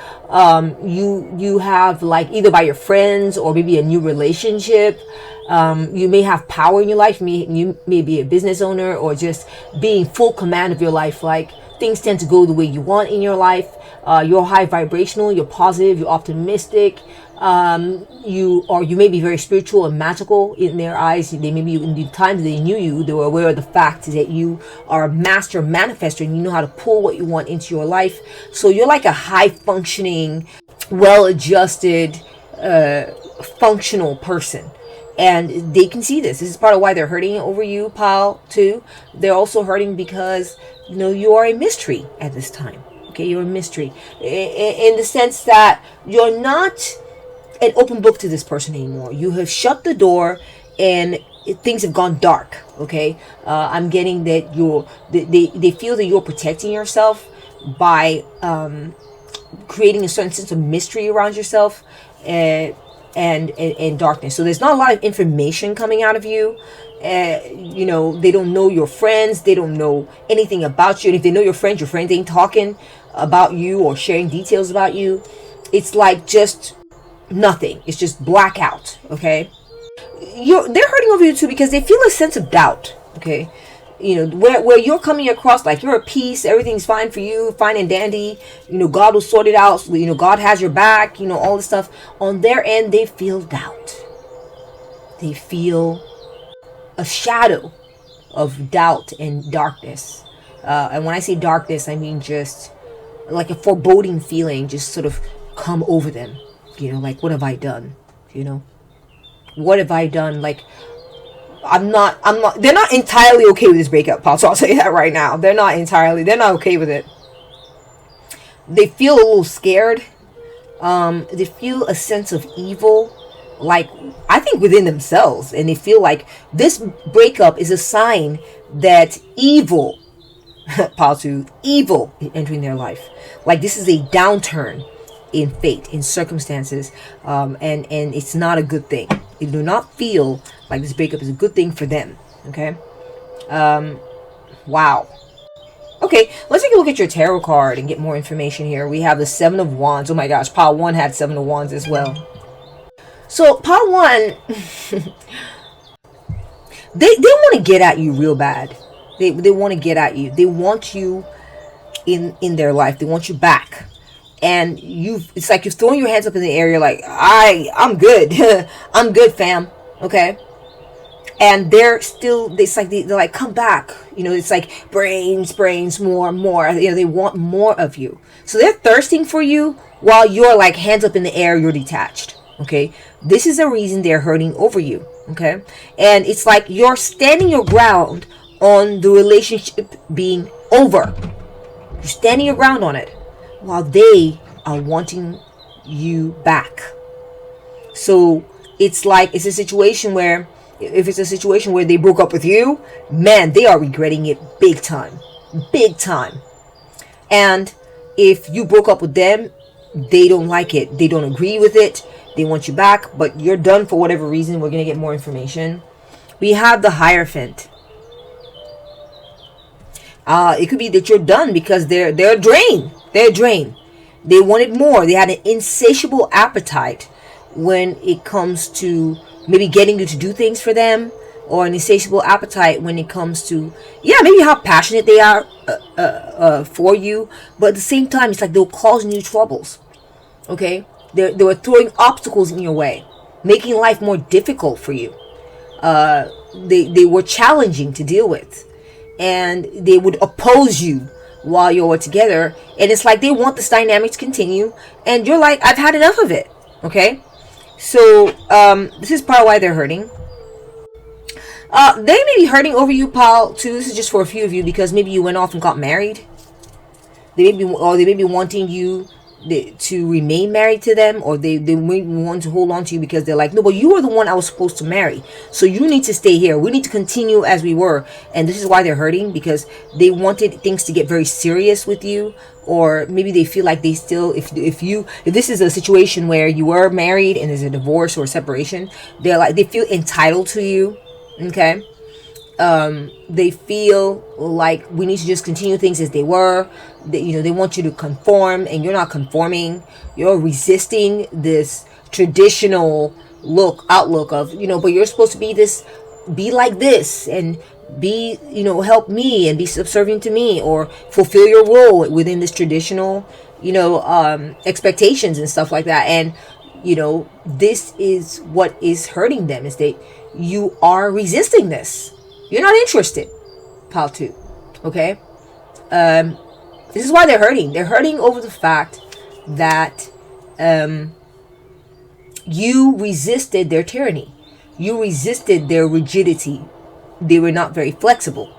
Speaker 1: You have, like, either by your friends or maybe a new relationship. You may have power in your life. You may be a business owner or just being full command of your life. Like, things tend to go the way you want in your life. You're high vibrational. You're positive. You're optimistic. You may be very spiritual and magical in their eyes. They maybe in the times they knew you, they were aware of the fact that you are a master manifester and you know how to pull what you want into your life. So you're like a high functioning, well-adjusted, functional person. And they can see this. This is part of why they're hurting over you, pile 2. They're also hurting because, you are a mystery at this time. Okay, you're a mystery. In the sense that you're not an open book to this person anymore. You have shut the door, and things have gone dark. Okay, I'm getting that they feel that you're protecting yourself by creating a certain sense of mystery around yourself, and darkness. So there's not a lot of information coming out of you. They don't know your friends. They don't know anything about you. And if they know your friends ain't talking about you or sharing details about you. It's like just nothing. It's just blackout. Okay. They're hurting over you too because they feel a sense of doubt. Okay. Where you're coming across like you're at peace, everything's fine for you, fine and dandy. God will sort it out. So, God has your back. All this stuff. On their end, they feel doubt. They feel a shadow of doubt and darkness. And when I say darkness, I mean just like a foreboding feeling, just sort of come over them. Like what have I done? What have I done? Like I'm not they're not entirely okay with this breakup, Paul. So I'll say that right now. They're not okay with it. They feel a little scared. They feel a sense of evil, like I think within themselves, and they feel like this breakup is a sign that evil, evil is entering their life. Like this is a downturn in fate, in circumstances, and it's not a good thing. They do not feel like this breakup is a good thing for them. Okay. Wow. Okay, let's take a look at your tarot card and get more information here. We have the Seven of Wands. Oh my gosh, pile 1 had Seven of Wands as well. So pile 1, they want to get at you real bad. They want to get at you. They want you in their life. They want you back. And it's like you're throwing your hands up in the air. You're like, I'm good. I'm good, fam. Okay. And they're like, come back. It's like brains, more. They want more of you. So they're thirsting for you while you're like hands up in the air. You're detached. Okay. This is the reason they're hurting over you. Okay. And it's like you're standing your ground on the relationship being over. You're standing your ground on it while they are wanting you back. So it's like it's a situation where if it's a situation where they broke up with you, man, they are regretting it big time. And if you broke up with them, they don't like it. They don't agree with it. They want you back, but you're done for whatever reason. We're going to get more information. We have the Hierophant. It could be that you're done because they're drained. They wanted more. They had an insatiable appetite when it comes to maybe getting you to do things for them, or an insatiable appetite when it comes to maybe how passionate they are for you. But at the same time, it's like they're causing you troubles. Okay, they were throwing obstacles in your way, making life more difficult for you. They were challenging to deal with, and they would oppose you while you were together. And it's like they want this dynamic to continue, and you're like, I've had enough of it. Okay. So, this is part of why they're hurting. They may be hurting over you, pal, too. This is just for a few of you because maybe you went off and got married. They may be wanting you to remain married to them, or they may want to hold on to you because they're like, no, but you were the one I was supposed to marry. So you need to stay here. We need to continue as we were. And this is why they're hurting, because they wanted things to get very serious with you. Or maybe they feel like they still, if this is a situation where you were married and there's a divorce or a separation, they feel entitled to you. Okay. They feel like we need to just continue things as they were. They want you to conform, and you're not conforming. You're resisting this traditional outlook of, but you're supposed to be like this, and be, help me and be subservient to me, or fulfill your role within this traditional, expectations and stuff like that. And, this is what is hurting them, is that you are resisting this. You're not interested, pal 2. Okay. This is why they're hurting. They're hurting over the fact that, you resisted their tyranny. You resisted their rigidity. They were not very flexible.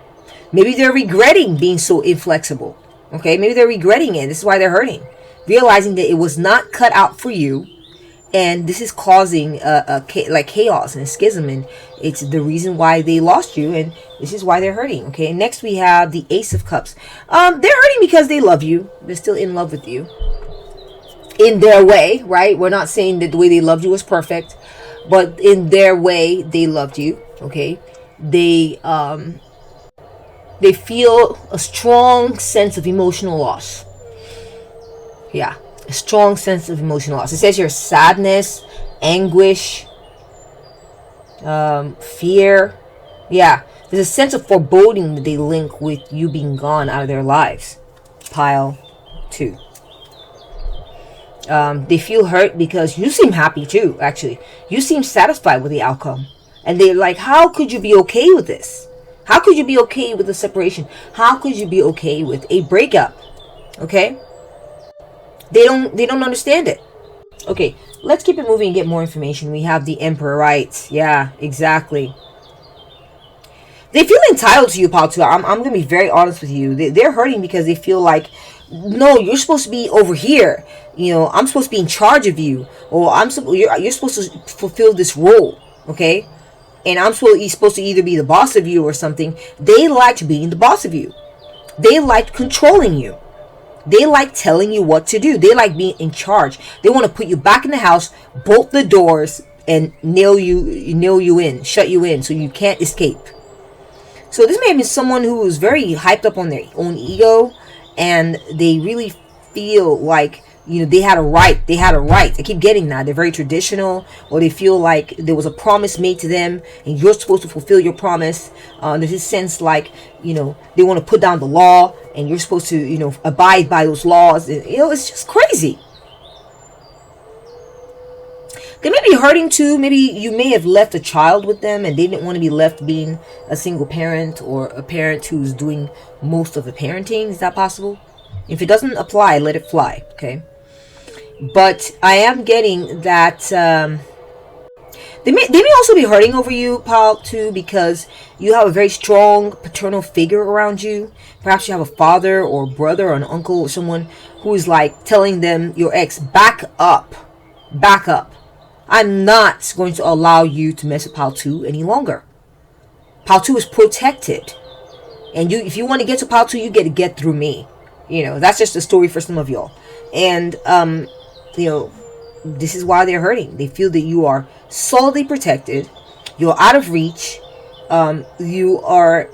Speaker 1: Maybe they're regretting being so inflexible. Okay, maybe they're regretting it. This is why they're hurting. Realizing that it was not cut out for you, And this is causing like chaos and schism, and it's the reason why they lost you, and this is why they're hurting. Okay, next we have the Ace of Cups. They're hurting because they love you. They're still in love with you in their way, right? We're not saying that the way they loved you was perfect, but in their way they loved you. Okay, they feel a strong sense of emotional loss. Yeah, a strong sense of emotional loss. It says here sadness, anguish, fear. Yeah, there's a sense of foreboding that they link with you being gone out of their lives. Pile 2. They feel hurt because you seem happy too, actually. You seem satisfied with the outcome. And they're like, how could you be okay with this? How could you be okay with a separation? How could you be okay with a breakup? Okay? They don't understand it. Okay, let's keep it moving and get more information. We have the Emperor, right? Yeah, exactly. They feel entitled to you, Pal 2. I'm going to be very honest with you. They're hurting because they feel like, no, you're supposed to be over here. You know, I'm supposed to be in charge of you. Or you're supposed to fulfill this role, okay? And I'm supposed to either be the boss of you or something. They liked being the boss of you. They liked controlling you. They like telling you what to do. They like being in charge. They want to put you back in the house, bolt the doors, and nail you in, shut you in, so you can't escape. So this may have been someone who was very hyped up on their own ego, and they really feel like, you know, they had a right. I keep getting that. They're very traditional, or they feel like there was a promise made to them and you're supposed to fulfill your promise. There's this sense like, you know, they want to put down the law and you're supposed to, you know, abide by those laws. And, you know, it's just crazy. They may be hurting too. Maybe you may have left a child with them and they didn't want to be left being a single parent, or a parent who's doing most of the parenting. Is that possible? If it doesn't apply, let it fly. Okay. But I am getting that they may also be hurting over you, Pal, too, because you have a very strong paternal figure around you. Perhaps you have a father or brother or an uncle or someone who is like telling them, your ex, back up. I'm not going to allow you to mess with Pal 2 any longer. Pal 2 is protected. And if you want to get to Pal 2, you get to get through me. You know, that's just a story for some of y'all. And, you know, this is why they're hurting. They feel that you are solidly protected. You're out of reach. You are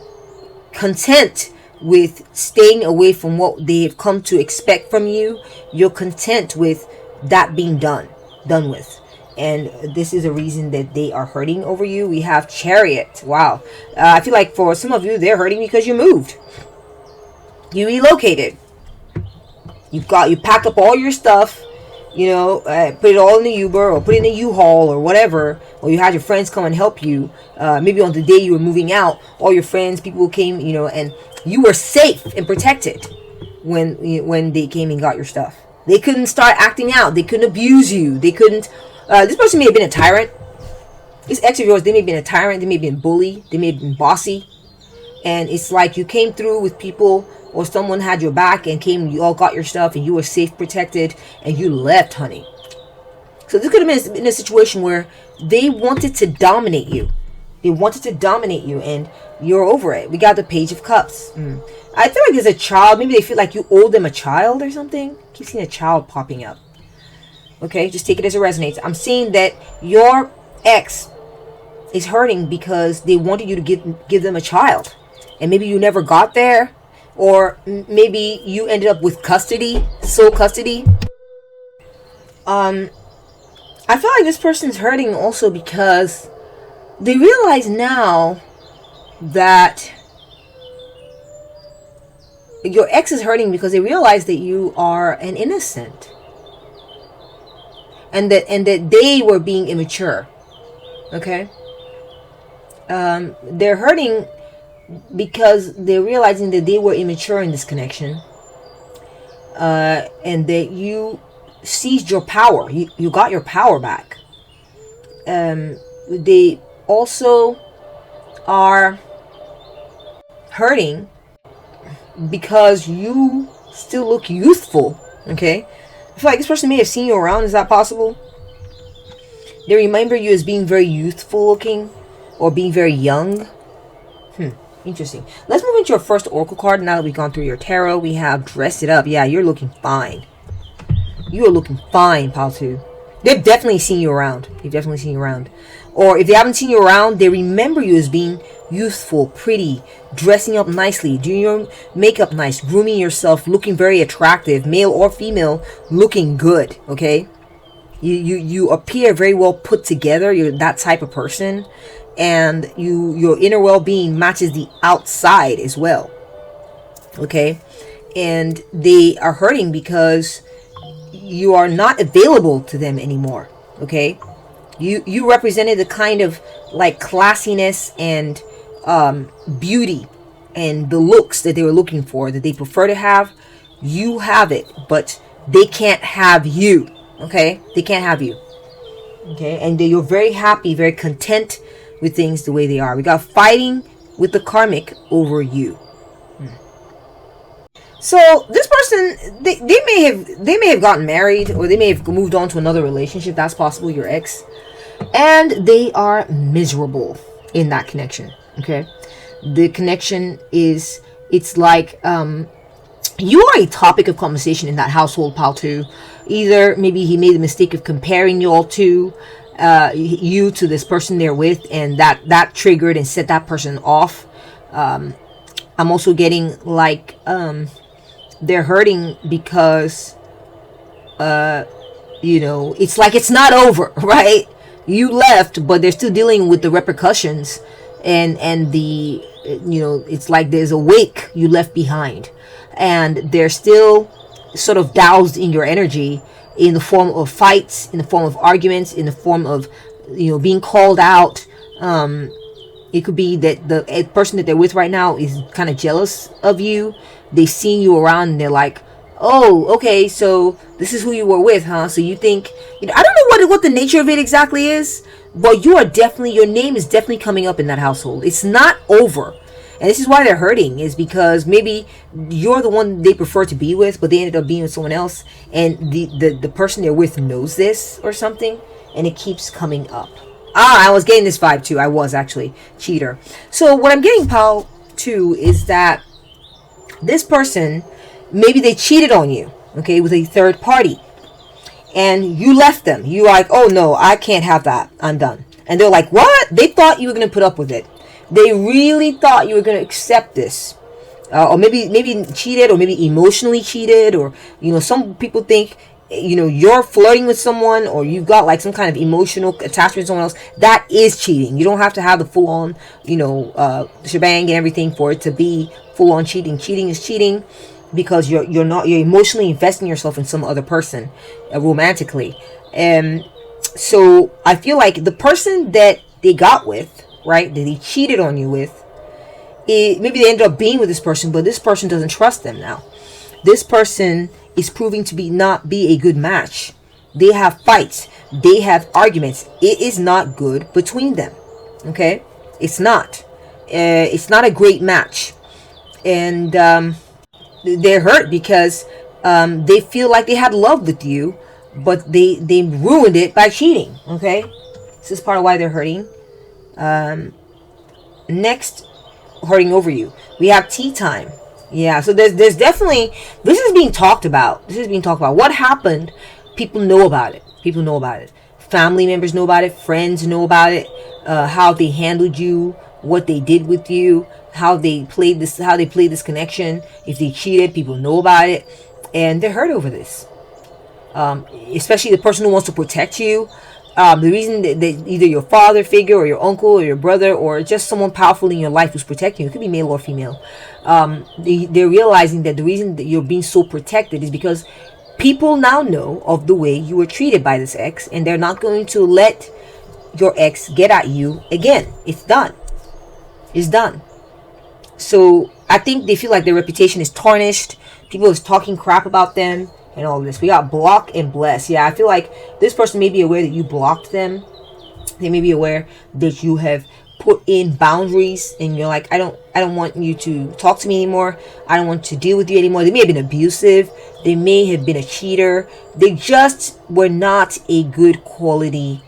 Speaker 1: content with staying away from what they have come to expect from you. You're content with that being done with. And this is a reason that they are hurting over you. We have Chariot. Wow. I feel like for some of you, they're hurting because you moved. You relocated. You packed up all your stuff, you know, put it all in the Uber or put it in the U-Haul or whatever, or you had your friends come and help you. Maybe on the day you were moving out, all your friends, people came, you know, and you were safe and protected when they came and got your stuff. They couldn't start acting out. They couldn't abuse you. They couldn't. This person may have been a tyrant. This ex of yours, they may have been a tyrant. They may have been a bully. They may have been bossy. And it's like you came through with people, or someone had your back and came, you all got your stuff and you were safe, protected, and you left, honey. So this could have been in a situation where they wanted to dominate you. And you're over it. We got the Page of Cups. I feel like there's a child. Maybe they feel like you owe them a child or something. I keep seeing a child popping up. Okay, just take it as it resonates. I'm seeing that your ex is hurting because they wanted you to give them a child. And maybe you never got there. Or maybe you ended up with custody, sole custody. I feel like this person's hurting also because they realize now that your ex is hurting because they realize that you are an innocent. And that they were being immature. Okay? They're hurting because they're realizing that they were immature in this connection, and that you seized your power. You got your power back. They also are hurting because you still look youthful. Okay, I feel like this person may have seen you around. Is that possible? They remember you as being very youthful looking or being very young. Interesting. Let's move into your first oracle card. Now that we've gone through your tarot, we have dressed it up. Yeah, you're looking fine. You are looking fine, pal 2. They've definitely seen you around. They've definitely seen you around. Or if they haven't seen you around, they remember you as being youthful, pretty, dressing up nicely, doing your makeup nice, grooming yourself, looking very attractive, male or female, looking good, okay? You appear very well put together. You're that type of person. And your inner well-being matches the outside as well, okay? And they are hurting because you are not available to them anymore, okay? You represented the kind of like classiness and beauty and the looks that they were looking for, that they prefer to have. You have it, but they can't have you, okay? They can't have you, okay? And you're very happy, very content with things the way they are. We got fighting with the karmic over you. So this person, they may have gotten married, or they may have moved on to another relationship. That's possible, your ex, and they are miserable in that connection. Okay, the connection is, it's like you are a topic of conversation in that household, pal 2. Either maybe he made the mistake of comparing you all to you to this person they're with, and that triggered and set that person off. I'm also getting like they're hurting because it's like it's not over, right? You left, but they're still dealing with the repercussions, and the it's like there's a wake you left behind, and they're still sort of doused in your energy, in the form of fights, in the form of arguments, in the form of being called out. It could be that the person that they're with right now is kind of jealous of you. They've seen you around and they're like, oh, okay, so this is who you were with, huh? So you think, I don't know what the nature of it exactly is, but your name is definitely coming up in that household. It's not over. And this is why they're hurting, is because maybe you're the one they prefer to be with, but they ended up being with someone else, and the person they're with knows this or something, and it keeps coming up. I was getting this vibe too. I was actually cheater. So what I'm getting, pal, too, is that this person, maybe they cheated on you, okay, with a third party, and you left them. You're like, oh no, I can't have that. I'm done. And they're like, what? They thought you were going to put up with it. They really thought you were going to accept this. Or maybe cheated, or maybe emotionally cheated, or, some people think, you're flirting with someone, or you've got like some kind of emotional attachment to someone else. That is cheating. You don't have to have the full on, shebang and everything for it to be full on cheating. Cheating is cheating because you're emotionally investing yourself in some other person, romantically. And so I feel like the person that they got with, right, that he cheated on you with, maybe they ended up being with this person, but this person doesn't trust them now. This person is proving to not be a good match. They have fights. They have arguments. It is not good between them. Okay? It's not. It's not a great match. And they're hurt because they feel like they had love with you, but they ruined it by cheating. Okay? This is part of why they're hurting. Next, hurting over you, we have tea time. Yeah, so there's definitely, this is being talked about. What happened? People know about it. Family members know about it. Friends know about it. How they handled you, what they did with you, how they played this connection. If they cheated, people know about it, and they're hurt over this. Especially the person who wants to protect you. The reason that either your father figure or your uncle or your brother or just someone powerful in your life who's protecting you, it could be male or female, they're realizing that the reason that you're being so protected is because people now know of the way you were treated by this ex, and they're not going to let your ex get at you again. It's done. So I think they feel like their reputation is tarnished. People are talking crap about them and all this. We got block and bless. Yeah, I feel like this person may be aware that you blocked them. They may be aware that you have put in boundaries, and you're like, I don't want you to talk to me anymore. I don't want to deal with you anymore. They may have been abusive. They may have been a cheater. They just were not a good quality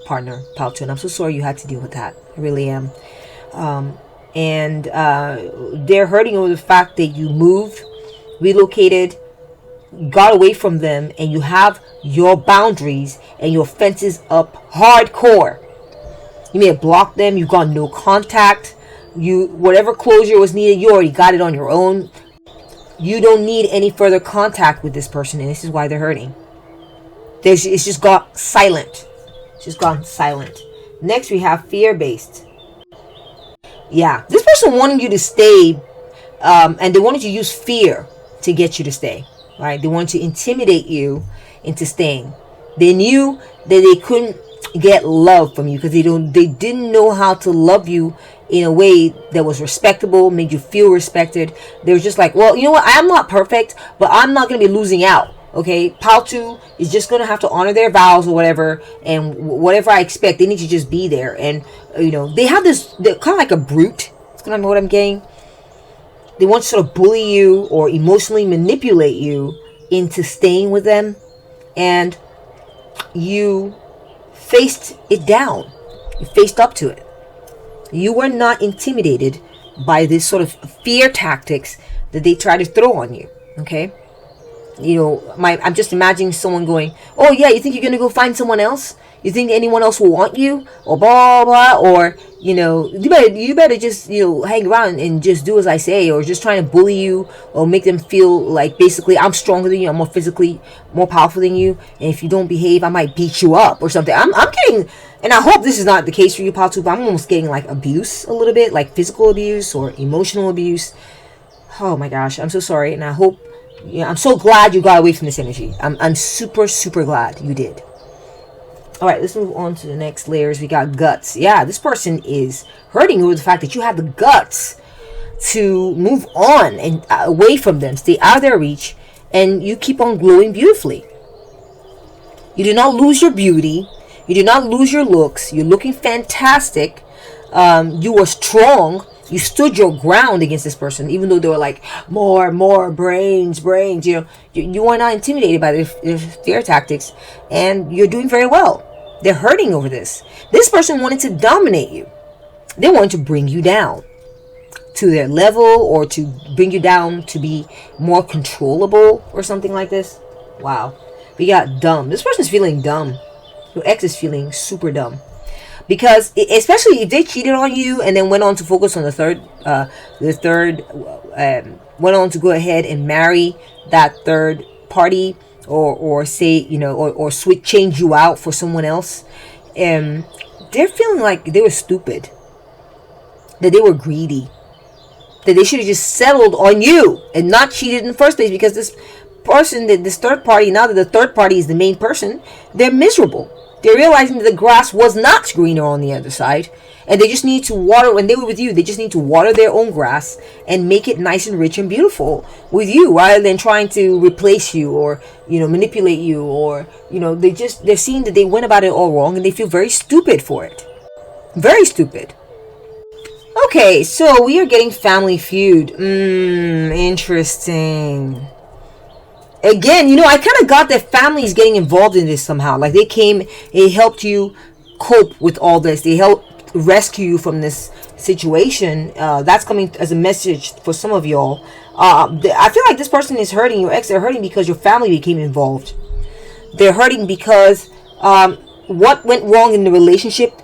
Speaker 1: partner, Palto, and I'm so sorry you had to deal with that. I really am. And they're hurting over the fact that you moved, relocated, got away from them, and you have your boundaries and your fences up hardcore. You may have blocked them. You got no contact. Whatever closure was needed, you already got it on your own. You don't need any further contact with this person, and this is why they're hurting. It's just got silent. It's just gone silent. Next, we have fear-based. Yeah, this person wanted you to stay, and they wanted to use fear to get you to stay. Right? They wanted to intimidate you into staying. They knew that they couldn't get love from you because they didn't know how to love you in a way that was respectable, made you feel respected. They were just like, well, you know what? I'm not perfect, but I'm not going to be losing out. Okay, Paltu is just going to have to honor their vows or whatever, and whatever I expect, they need to just be there. And, they have they're kind of like a brute. That's kind of what I'm getting. They want to sort of bully you or emotionally manipulate you into staying with them, and you faced it down. You faced up to it. You were not intimidated by this sort of fear tactics that they try to throw on you. Okay? I'm just imagining someone going, oh yeah, you think you're going to go find someone else? You think anyone else will want you? Or blah, blah, or, you better just, hang around and just do as I say, or just trying to bully you or make them feel like basically I'm stronger than you, I'm more physically more powerful than you, and if you don't behave, I might beat you up or something. I'm getting, and I hope this is not the case for you, Patu, but I'm almost getting like abuse a little bit, like physical abuse or emotional abuse. Oh my gosh, I'm so sorry, and I hope, I'm so glad you got away from this energy. I'm super, super glad you did. All right, let's move on to the next layers. We got guts. Yeah, this person is hurting over the fact that you have the guts to move on and away from them, stay out of their reach, and you keep on glowing beautifully. You do not lose your beauty. You do not lose your looks. You're looking fantastic. You were strong. You stood your ground against this person, even though they were like, more, brains. You are not intimidated by their fear tactics, and you're doing very well. They're hurting over this. This person wanted to dominate you. They wanted to bring you down to their level, or to bring you down to be more controllable or something like this. Wow. We got dumb. This person's feeling dumb. Your ex is feeling super dumb. Because especially if they cheated on you and then went on to focus on went on to go ahead and marry that third party, or say, or change you out for someone else, they're feeling like they were stupid, that they were greedy, that they should have just settled on you and not cheated in the first place, because this person, this third party, now that the third party is the main person, they're miserable. They're realizing that the grass was not greener on the other side, and they just need to water. When they were with you, they just need to water their own grass and make it nice and rich and beautiful with you, rather than trying to replace you or manipulate you, or they're seeing that they went about it all wrong, and they feel very stupid for it. Very stupid. Okay, so we are getting family feud. Interesting. Again, I kind of got that family is getting involved in this somehow. Like they helped you cope with all this. They helped rescue you from this situation. That's coming as a message for some of y'all. I feel like this person is hurting. Your ex, they're hurting because your family became involved. They're hurting because what went wrong in the relationship,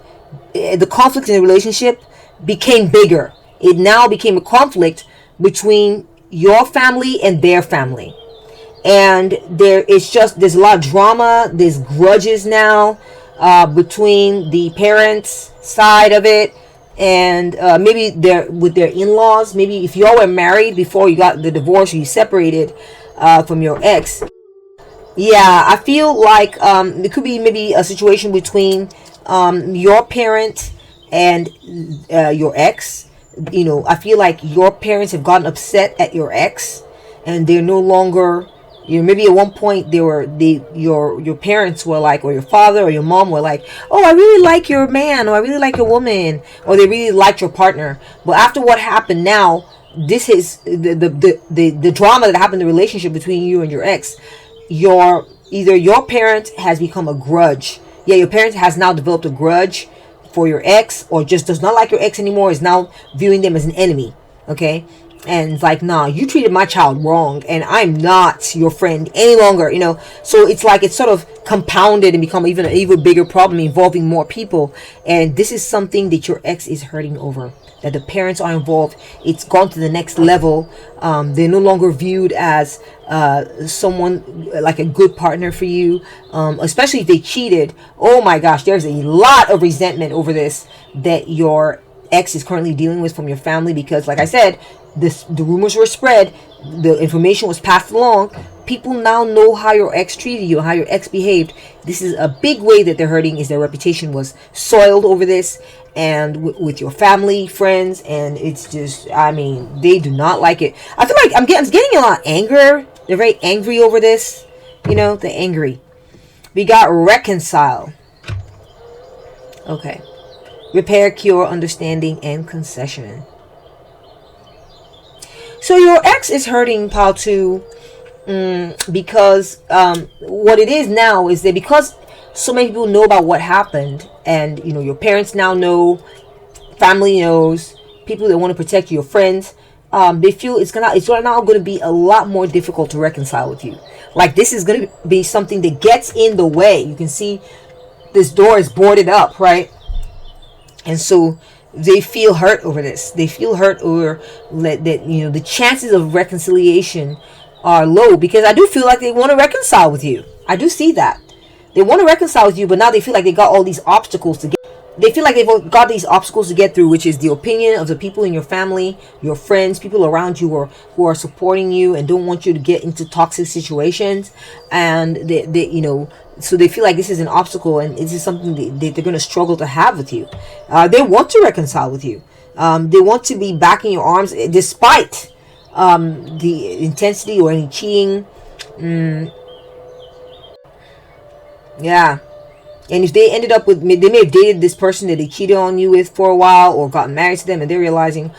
Speaker 1: the conflict in the relationship became bigger. It now became a conflict between your family and their family. And there's a lot of drama. There's grudges now between the parents' side of it, and maybe they're with their in-laws. Maybe if y'all were married before you got the divorce, or you separated from your ex. Yeah, I feel like it could be maybe a situation between your parent and your ex. I feel like your parents have gotten upset at your ex, and they're no longer. Maybe at one point your parents were like, or your father or your mom were like, oh, I really like your man, or I really like your woman, or they really liked your partner. But after what happened now, this is the drama that happened in the relationship between you and your ex. Either your parent has become a grudge Yeah, your parents has now developed a grudge for your ex, or just does not like your ex anymore, is now viewing them as an enemy. Okay, and it's like, nah, you treated my child wrong, and I'm not your friend any longer. So it's like it's sort of compounded and become even an even bigger problem involving more people. And this is something that your ex is hurting over, that the parents are involved. It's gone to the next level. They're no longer viewed as someone like a good partner for you, especially if they cheated. Oh my gosh, there's a lot of resentment over this that your ex is currently dealing with from your family, because like I said, the rumors were spread, the information was passed along. People now know how your ex treated you, how your ex behaved. This is a big way that they're hurting, is their reputation was soiled over this, and with your family, friends, and it's just, I mean, they do not like it. I feel like I'm getting a lot of anger. They're very angry over this. They're angry. We got reconcile. Okay. Repair, cure, understanding, and concession. So your ex is hurting, pal, too, because what it is now is that because so many people know about what happened, and your parents now know, family knows, people that want to protect you, your friends, they feel it's now going to be a lot more difficult to reconcile with you. Like, this is going to be something that gets in the way. You can see this door is boarded up, right? And so they feel hurt over this. They feel hurt over that the chances of reconciliation are low, because I do feel like they want to reconcile with you. I do see that. They want to reconcile with you, but now they feel like they got all these obstacles to get. They feel like they've got these obstacles to get through, which is the opinion of the people in your family, your friends, people around you who are supporting you and don't want you to get into toxic situations. And so they feel like this is an obstacle, and this is something they're going to struggle to have with you. They want to reconcile with you. They want to be back in your arms, despite the intensity or any cheating. Yeah. And if they ended up with, they may have dated this person that they cheated on you with for a while, or gotten married to them, and they're realizing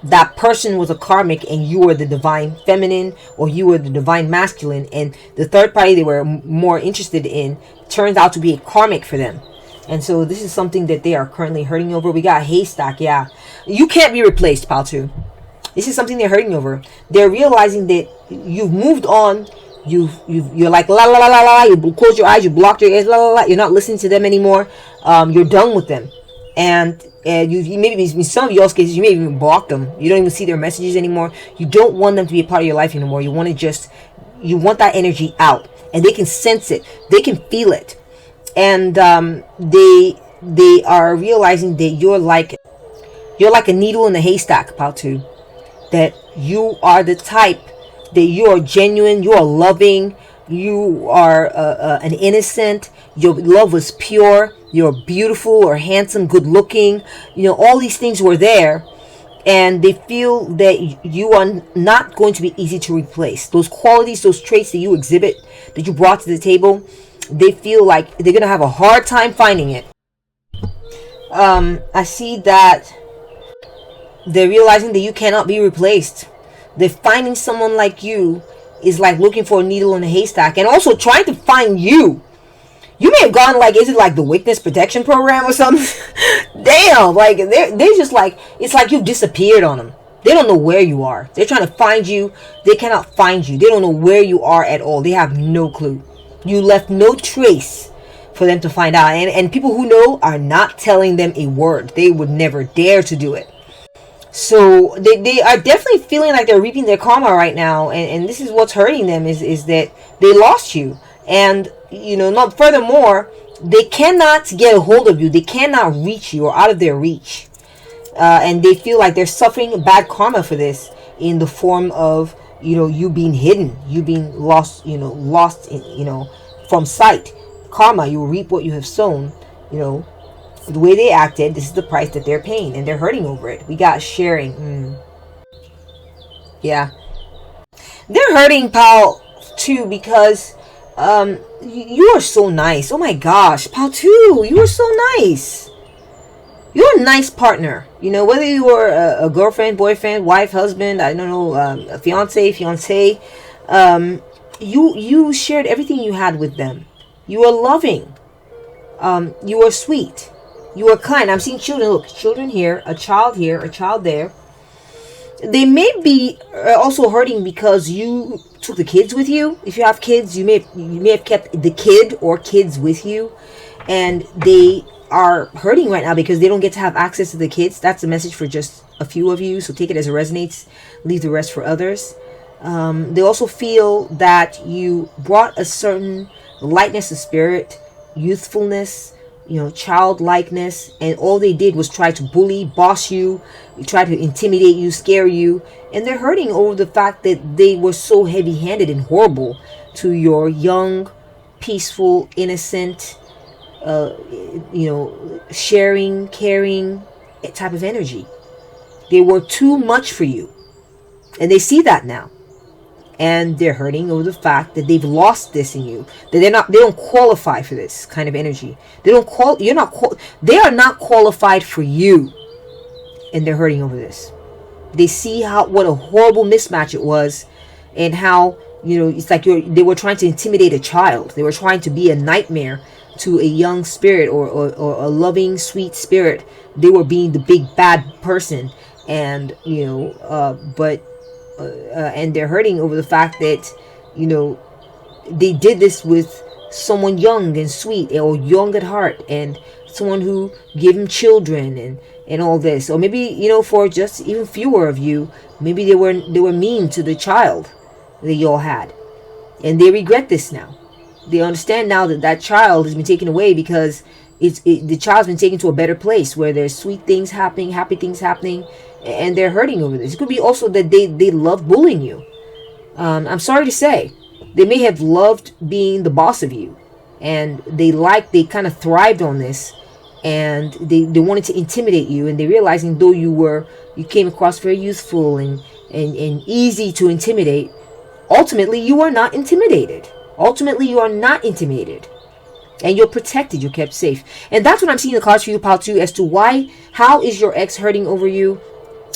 Speaker 1: that person was a karmic and you were the divine feminine, or you were the divine masculine, and the third party they were more interested in turns out to be a karmic for them. And so this is something that they are currently hurting over. We got haystack. Yeah, you can't be replaced, pal, too. This is something they're hurting over. They're realizing that you've moved on. You're like la la la la la. You close your eyes. You blocked your ears. La la la. You're not listening to them anymore. You're done with them, and you maybe in some of y'all's cases you may even block them. You don't even see their messages anymore. You don't want them to be a part of your life anymore. You want that energy out, and they can sense it. They can feel it, and they are realizing that you're like a needle in a haystack, pal, too. That you are the type, that you are genuine, you are loving, you are an innocent, your love was pure, you're beautiful or handsome, good looking, all these things were there, and they feel that you are not going to be easy to replace. Those qualities, those traits that you exhibit, that you brought to the table, they feel like they're going to have a hard time finding it. I see that they're realizing that you cannot be replaced. They're finding someone like you is like looking for a needle in a haystack, and also trying to find you. You may have gone like, is it like the witness protection program or something? Damn, like they're just like, it's like you've disappeared on them. They don't know where you are. They're trying to find you. They cannot find you. They don't know where you are at all. They have no clue. You left no trace for them to find out, and people who know are not telling them a word. They would never dare to do it. So they are definitely feeling like they're reaping their karma right now, and this is what's hurting them is that they lost you, and not furthermore, they cannot get a hold of you. They cannot reach you, or out of their reach, and they feel like they're suffering bad karma for this, in the form of you being hidden, you being lost, lost in, from sight. Karma, you will reap what you have sown. The way they acted, this is the price that they're paying, and they're hurting over it. We got sharing. Yeah. They're hurting, pal, too, because you are so nice. Oh my gosh, pal, too. You are so nice. You're a nice partner. Whether you were a girlfriend, boyfriend, wife, husband, I don't know, a fiance, you shared everything you had with them. You are loving. You are sweet. You are kind. I'm seeing children. Look, children here, a child here, a child there. They may be also hurting because you took the kids with you. If you have kids, you may have kept the kid or kids with you, and they are hurting right now because they don't get to have access to the kids. That's a message for just a few of you, so take it as it resonates. Leave the rest for others. They also feel that you brought a certain lightness of spirit, youthfulness, childlikeness, and all they did was try to bully, boss you, try to intimidate you, scare you, and they're hurting over the fact that they were so heavy-handed and horrible to your young, peaceful, innocent, sharing, caring type of energy. They were too much for you, and they see that now. And they're hurting over the fact that they've lost this in you. That they don't qualify for this kind of energy. They are not qualified for you. And they're hurting over this. They see what a horrible mismatch it was, and how, it's like they were trying to intimidate a child. They were trying to be a nightmare to a young spirit or a loving, sweet spirit. They were being the big bad person, and and they're hurting over the fact that they did this with someone young and sweet, or young at heart, and someone who gave them children and all this. Or maybe for just even fewer of you, maybe they were mean to the child that you all had, and they regret this now. They understand now that child has been taken away because the child's been taken to a better place where there's sweet things happening, happy things happening, and they're hurting over this. It could be also that they love bullying you. I'm sorry to say, they may have loved being the boss of you, and they kind of thrived on this, and they wanted to intimidate you, and they realizing though you came across very youthful and easy to intimidate, ultimately you are not intimidated. And you're protected, you're kept safe. And that's what I'm seeing in the cards for you, pile 2, as to how is your ex hurting over you.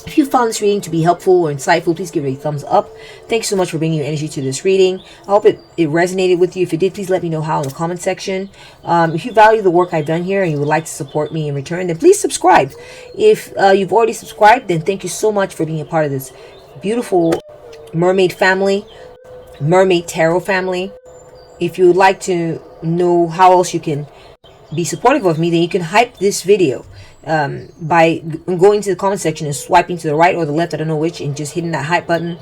Speaker 1: If you found this reading to be helpful or insightful, please give it a thumbs up. Thank you so much for bringing your energy to this reading. I hope it resonated with you. If it did, please let me know how in the comment section. If you value the work I've done here and you would like to support me in return, then please subscribe. If you've already subscribed, then thank you so much for being a part of this beautiful mermaid family, mermaid tarot family. If you would like to know how else you can be supportive of me, then you can hype this video by going to the comment section and swiping to the right or the left, I don't know which, and just hitting that hype button.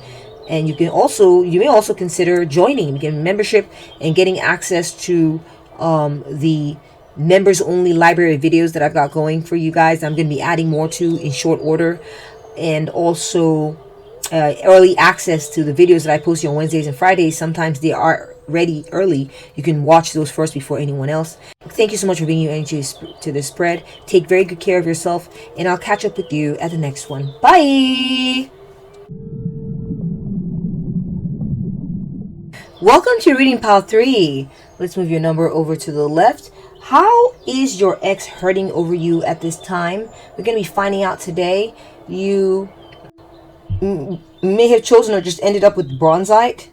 Speaker 1: And you may also consider joining, getting membership and getting access to the members only library of videos that I've got going for you guys. I'm going to be adding more to in short order, and also early access to the videos that I post on Wednesdays and Fridays. Sometimes they are ready early. You can watch those first before anyone else. Thank you so much for bringing your energy to this spread. Take very good care of yourself, and I'll catch up with you at the next one. Bye! Welcome to reading pile 3. Let's move your number over to the left. How is your ex hurting over you at this time? We're going to be finding out today. You may have chosen or just ended up with Bronzite,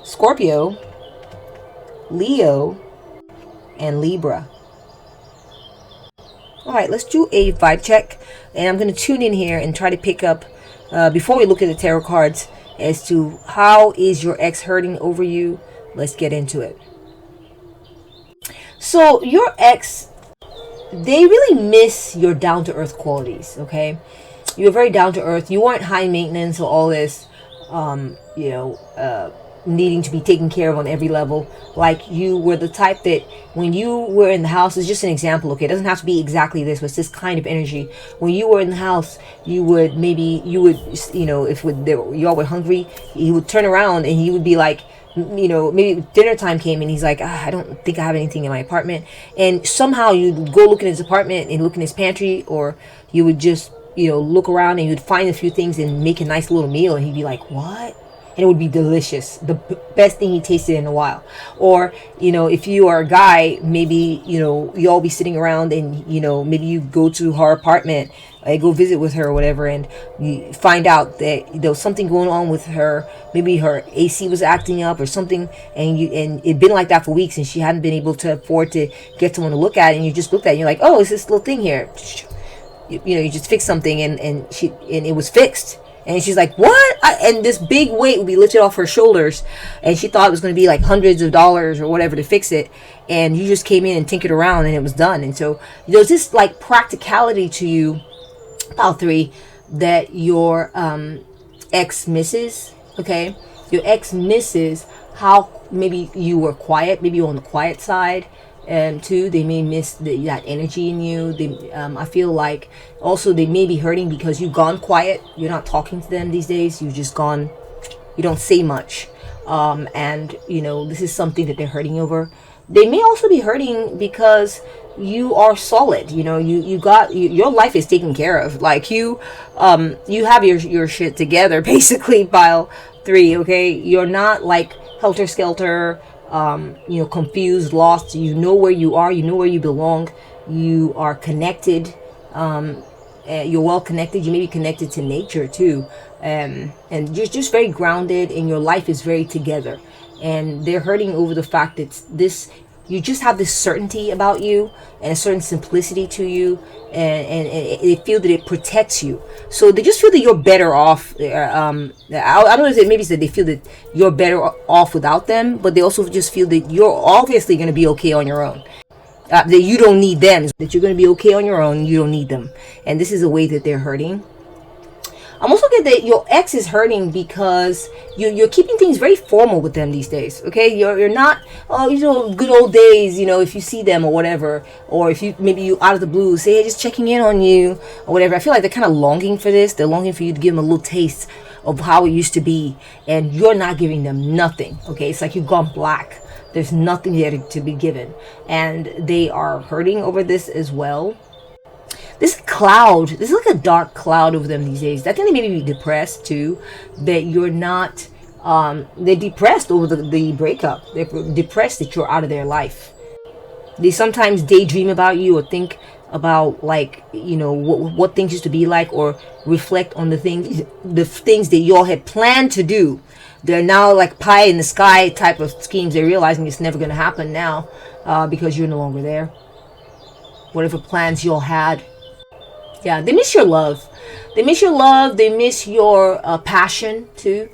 Speaker 1: Scorpio, Leo, and Libra. Alright, let's do a vibe check. And I'm going to tune in here and try to pick up, before we look at the tarot cards, as to how is your ex hurting over you. Let's get into it. So, your ex, they really miss your down-to-earth qualities, okay? You're very down-to-earth. You weren't high maintenance or all this, needing to be taken care of on every level. Like, you were the type that when you were in the house, it's just an example, okay? It doesn't have to be exactly this, but it's this kind of energy. When you were in the house, you would, if y'all were hungry, he would turn around and he would be like, maybe dinner time came and he's like, I don't think I have anything in my apartment. And somehow you'd go look in his apartment and look in his pantry, or you would just, look around and you'd find a few things and make a nice little meal, and he'd be like, what? And it would be delicious, the best thing he tasted in a while. Or if you are a guy, maybe you all be sitting around and maybe you go to her apartment go visit with her or whatever, and you find out that there was something going on with her. Maybe her AC was acting up or something, and it'd been like that for weeks, and she hadn't been able to afford to get someone to look at it. And you just looked at it, and you're like, oh, it's this little thing here. You just fixed something, and it was fixed. And she's like, what? And this big weight would be lifted off her shoulders, and she thought it was going to be like hundreds of dollars or whatever to fix it, and you just came in and tinkered around and it was done. And so there's this like practicality to you, pile 3, that your ex misses. Okay, your ex misses how maybe you were quiet, maybe you're on the quiet side. Too, they may miss that energy in you. I feel like also they may be hurting because you've gone quiet. You're not talking to them these days. You've just gone, you don't say much. And this is something that they're hurting over. They may also be hurting because you are solid. Your life is taken care of. Like you have your shit together, basically, pile 3. Okay, you're not like helter skelter, confused, lost. You know where you are, you know where you belong, you are connected, you're well connected. You may be connected to nature too, and you're just very grounded, and your life is very together. And they're hurting over the fact that you just have this certainty about you and a certain simplicity to you, and they feel that it protects you. So they just feel that you're better off. I don't know if maybe it's that they feel that you're better off without them, but they also just feel that you're obviously going to be okay on your own. That you don't need them. That you're going to be okay on your own. You don't need them. And this is a way that they're hurting. I'm also getting that your ex is hurting because you're keeping things very formal with them these days. Okay, you're not good old days. If you see them or whatever, or if you out of the blue say, hey, just checking in on you or whatever. I feel like they're kind of longing for this. They're longing for you to give them a little taste of how it used to be, and you're not giving them nothing. Okay, it's like you've gone black. There's nothing there to be given, and they are hurting over this as well. This cloud, this is like a dark cloud over them these days. I think they may be depressed too, that you're not, they're depressed over the breakup. They're depressed that you're out of their life. They sometimes daydream about you or think about what things used to be like, or reflect on the things that y'all had planned to do. They're now like pie in the sky type of schemes. They're realizing it's never going to happen now because you're no longer there. Whatever plans y'all had. Yeah, they miss your love. They miss your love. They miss your passion too.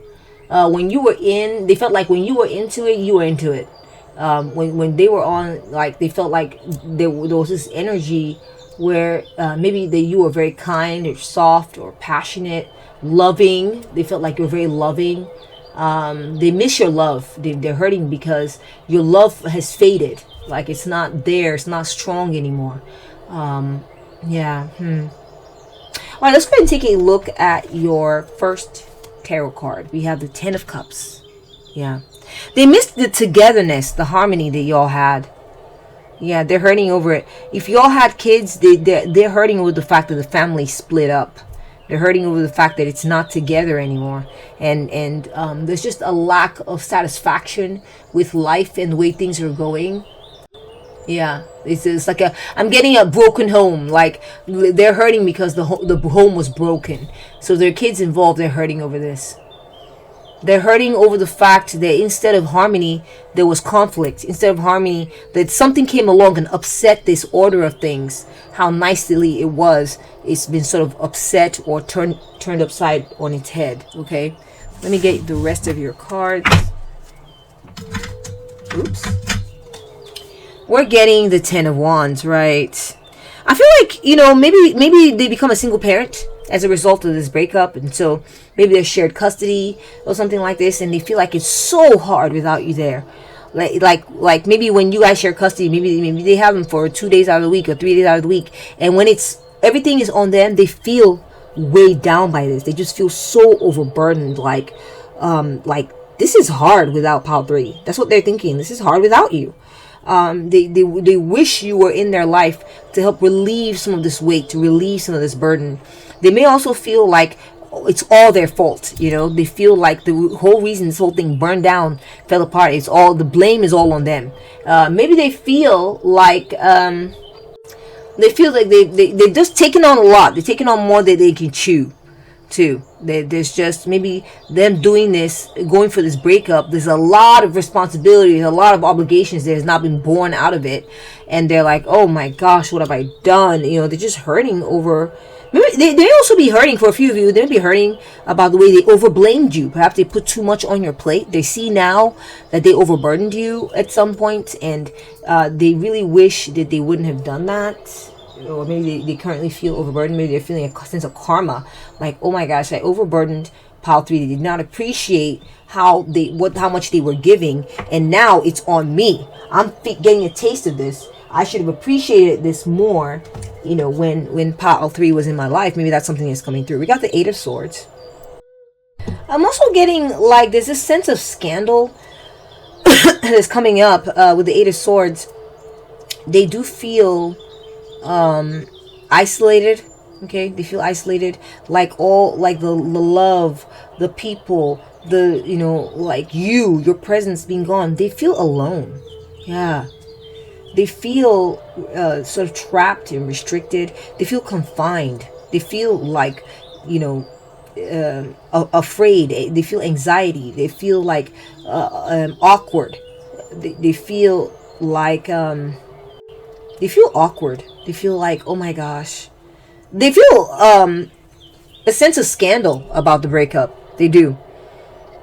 Speaker 1: When you were they felt like when you were into it, you were into it. When they were on, like, they felt like there was this energy where maybe you were very kind or soft or passionate, loving. They felt like you were very loving. They miss your love. They're hurting because your love has faded. Like, it's not there. It's not strong anymore. Yeah. All right, let's go ahead and take a look at your first tarot card. We have the 10 of Cups. Yeah. They missed the togetherness, the harmony that y'all had. Yeah, they're hurting over it. If y'all had kids, they're hurting over the fact that the family split up. They're hurting over the fact that it's not together anymore. And there's just a lack of satisfaction with life and the way things are going. Yeah, it's like I'm getting a broken home. Like, they're hurting because the home was broken. So their kids involved, they're hurting over this. They're hurting over the fact that instead of harmony, there was conflict. Instead of harmony, that something came along and upset this order of things. How nicely it was, it's been sort of upset or turned upside on its head. Okay, let me get the rest of your cards. Oops. We're getting the 10 of Wands, right? I feel like, maybe they become a single parent as a result of this breakup, and so maybe there's shared custody or something like this, and they feel like it's so hard without you there. Like maybe when you guys share custody, maybe they have them for 2 days out of the week or 3 days out of the week, and when everything is on them, they feel weighed down by this. They just feel so overburdened, like this is hard without pile 3. That's what they're thinking. This is hard without you. They wish you were in their life to help relieve some of this weight, to relieve some of this burden. They may also feel like it's all their fault. They feel like the whole reason this whole thing burned down, fell apart, the blame is all on them. Maybe they feel like They feel like they're just taking on a lot. They're taking on more than they can chew too. There's just maybe them doing this, going for this breakup. There's a lot of responsibility, a lot of obligations that has not been born out of it, and they're like, oh my gosh, what have I done? You know, they're just hurting over. Maybe they may also be hurting for a few of you. They may be hurting about the way they overblamed you. Perhaps they put too much on your plate. They see now that they overburdened you at some point, and they really wish that they wouldn't have done that. Or maybe they currently feel overburdened. Maybe they're feeling a sense of karma, like, oh my gosh, I overburdened pile 3. They did not appreciate how much they were giving, and now it's on me. I'm getting a taste of this. I should have appreciated this more, you know, when pile 3 was in my life. Maybe that's something that's coming through. We got the 8 of Swords. I'm also getting like there's this sense of scandal that's coming up with the 8 of Swords. They do feel isolated. Okay, they feel isolated, like the love, the people, the, you know, like your presence being gone. They feel alone. Yeah, they feel sort of trapped and restricted. They feel confined. They feel like, you know, afraid. They feel anxiety. They feel like awkward. They feel like they feel awkward. They feel like, oh my gosh. They feel a sense of scandal about the breakup. They do.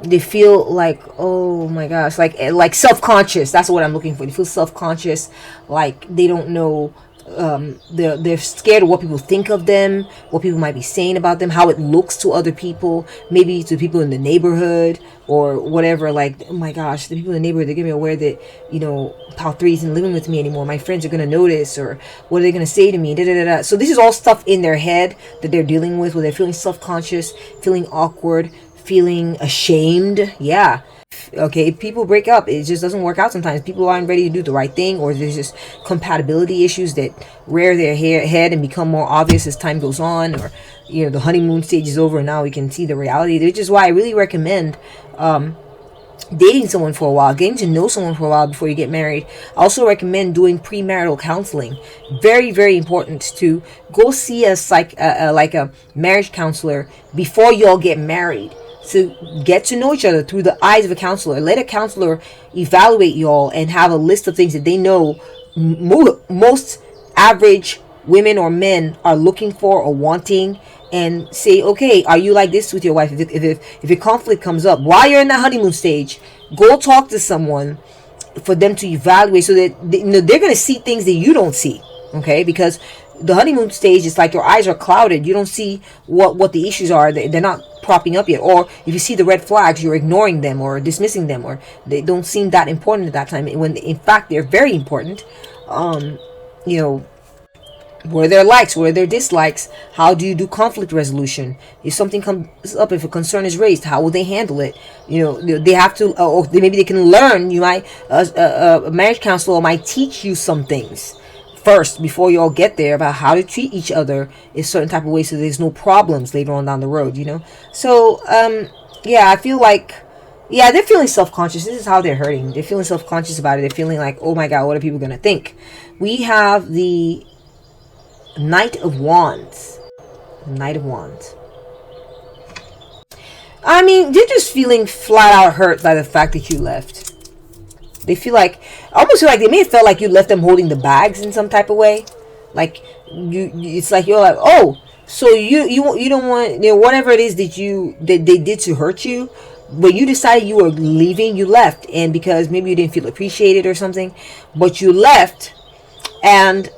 Speaker 1: They feel like, oh my gosh, like self-conscious. That's what I'm looking for. They feel self-conscious, like they don't know. They're scared of what people think of them, what people might be saying about them, how it looks to other people, maybe to people in the neighborhood or whatever. Like, oh my gosh, the people in the neighborhood, they're gonna be aware that, you know, pile 3 isn't living with me anymore. My friends are gonna notice, or what are they gonna say to me? Da, da, da, da. So this is all stuff in their head that they're dealing with, where they're feeling self-conscious, feeling awkward, feeling ashamed. Yeah. Okay, people break up. It just doesn't work out sometimes. People aren't ready to do the right thing, or there's just compatibility issues that rear their head and become more obvious as time goes on, or, you know, the honeymoon stage is over and now we can see the reality, which is why I really recommend dating someone for a while, getting to know someone for a while before you get married. I also recommend doing premarital counseling. Very, very important to go see a marriage counselor before you all get married, to get to know each other through the eyes of a counselor. Let a counselor evaluate y'all and have a list of things that they know most average women or men are looking for or wanting, and say, okay, are you like this with your wife? If a conflict comes up while you're in the honeymoon stage, go talk to someone for them to evaluate, so that they, you know, they're going to see things that you don't see. Okay, because the honeymoon stage is like your eyes are clouded. You don't see what the issues are. They're not propping up yet. Or if you see the red flags, you're ignoring them or dismissing them, or they don't seem that important at that time, when in fact they're very important. You know, what are their likes, what are their dislikes? How do you do conflict resolution? If something comes up, if a concern is raised, how will they handle it? You know, they have to, or maybe they can learn. You might, a marriage counselor might teach you some things first before you all get there, about how to treat each other in certain type of ways, so there's no problems later on down the road, you know. So yeah, I feel like, yeah, they're feeling self-conscious. This is how they're hurting. They're feeling self-conscious about it. They're feeling like, oh my god, what are people gonna think? We have the Knight of Wands. Knight of Wands. I mean, they're just feeling flat out hurt by the fact that you left. They feel like, almost feel like they may have felt like you left them holding the bags in some type of way. Like it's like you're like, oh, so you don't want, you know, whatever it is that they did to hurt you. When you decided you were leaving, you left, and because maybe you didn't feel appreciated or something, but you left, and